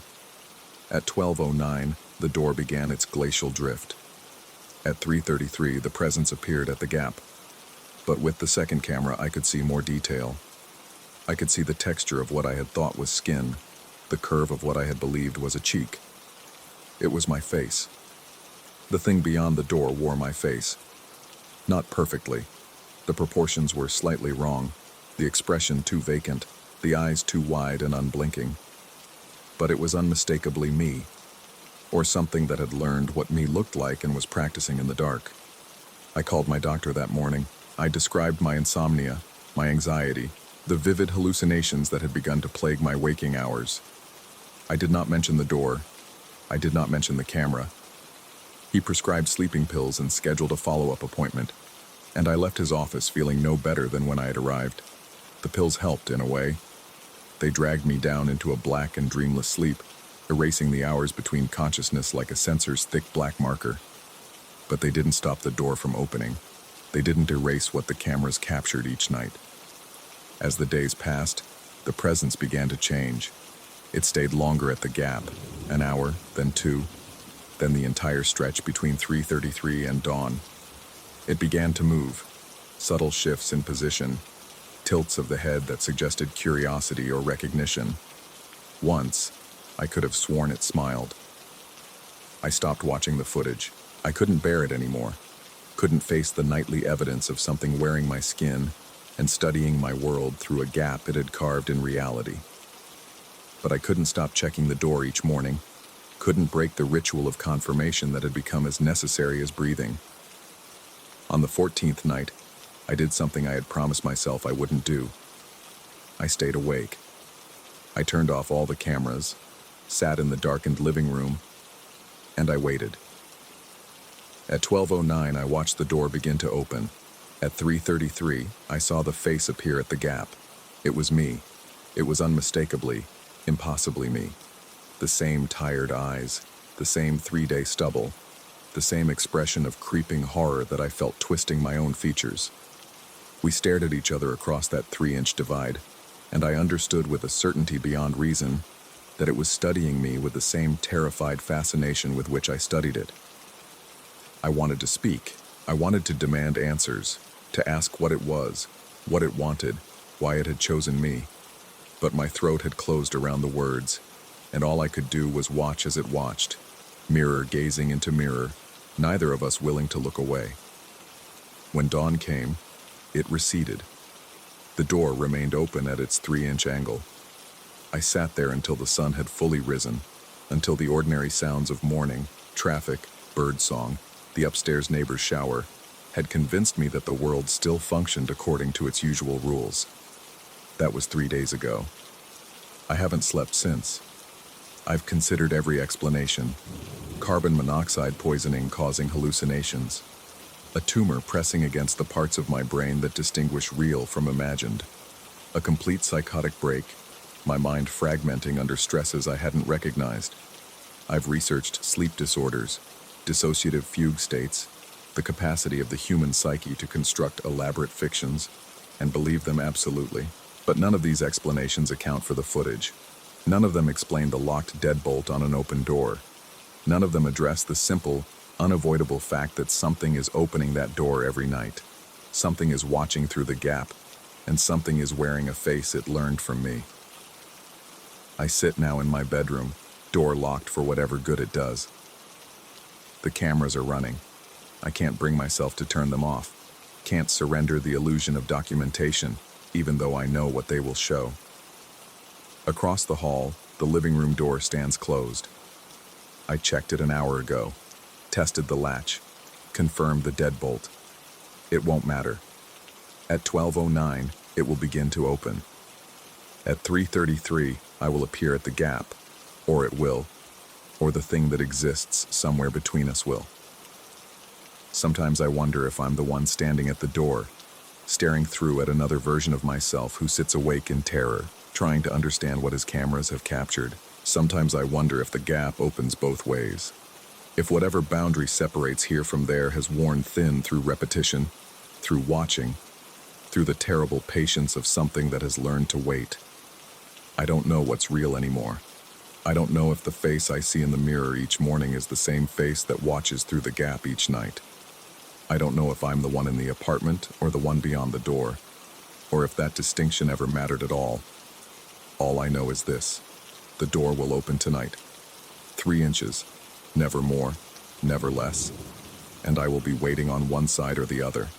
At 12:09, the door began its glacial drift. At 3:33, the presence appeared at the gap. But with the second camera, I could see more detail. I could see the texture of what I had thought was skin, the curve of what I had believed was a cheek. It was my face. The thing beyond the door wore my face. Not perfectly. The proportions were slightly wrong, the expression too vacant, the eyes too wide and unblinking. But it was unmistakably me, or something that had learned what me looked like and was practicing in the dark. I called my doctor that morning. I described my insomnia, my anxiety, the vivid hallucinations that had begun to plague my waking hours. I did not mention the door, I did not mention the camera. He prescribed sleeping pills and scheduled a follow-up appointment, and I left his office feeling no better than when I had arrived. The pills helped, in a way. They dragged me down into a black and dreamless sleep, erasing the hours between consciousness like a sensor's thick black marker. But they didn't stop the door from opening. They didn't erase what the cameras captured each night. As the days passed, the presence began to change. It stayed longer at the gap, an hour, then 2, then the entire stretch between 3:33 and dawn. It began to move, subtle shifts in position, tilts of the head that suggested curiosity or recognition. Once, I could have sworn it smiled. I stopped watching the footage. I couldn't bear it anymore. Couldn't face the nightly evidence of something wearing my skin and studying my world through a gap it had carved in reality. But I couldn't stop checking the door each morning. Couldn't break the ritual of confirmation that had become as necessary as breathing. On the 14th night, I did something I had promised myself I wouldn't do. I stayed awake. I turned off all the cameras, sat in the darkened living room, and I waited. At 12:09, I watched the door begin to open. At 3:33, I saw the face appear at the gap. It was me. It was unmistakably, impossibly me. The same tired eyes, the same 3-day stubble, the same expression of creeping horror that I felt twisting my own features. We stared at each other across that 3-inch divide, and I understood with a certainty beyond reason that it was studying me with the same terrified fascination with which I studied it. I wanted to speak. I wanted to demand answers, to ask what it was, what it wanted, why it had chosen me. But my throat had closed around the words, and all I could do was watch as it watched, mirror gazing into mirror, neither of us willing to look away. When dawn came, it receded. The door remained open at its 3-inch angle. I sat there until the sun had fully risen, until the ordinary sounds of morning, traffic, birdsong, the upstairs neighbor's shower, had convinced me that the world still functioned according to its usual rules. That was 3 days ago. I haven't slept since. I've considered every explanation. Carbon monoxide poisoning causing hallucinations. A tumor pressing against the parts of my brain that distinguish real from imagined. A complete psychotic break, my mind fragmenting under stresses I hadn't recognized. I've researched sleep disorders, dissociative fugue states, the capacity of the human psyche to construct elaborate fictions, and believe them absolutely. But none of these explanations account for the footage. None of them explain the locked deadbolt on an open door. None of them address the simple, unavoidable fact that something is opening that door every night. Something is watching through the gap, and something is wearing a face it learned from me. I sit now in my bedroom, door locked for whatever good it does. The cameras are running. I can't bring myself to turn them off. Can't surrender the illusion of documentation, even though I know what they will show. Across the hall, the living room door stands closed. I checked it an hour ago, tested the latch, confirmed the deadbolt. It won't matter. At 12:09, it will begin to open. At 3:33, I will appear at the gap, or it will, or the thing that exists somewhere between us will. Sometimes I wonder if I'm the one standing at the door, staring through at another version of myself who sits awake in terror, trying to understand what his cameras have captured. Sometimes I wonder if the gap opens both ways. If whatever boundary separates here from there has worn thin through repetition, through watching, through the terrible patience of something that has learned to wait. I don't know what's real anymore. I don't know if the face I see in the mirror each morning is the same face that watches through the gap each night. I don't know if I'm the one in the apartment or the one beyond the door, or if that distinction ever mattered at all. All I know is this: the door will open tonight. 3 inches, never more, never less, and I will be waiting on one side or the other.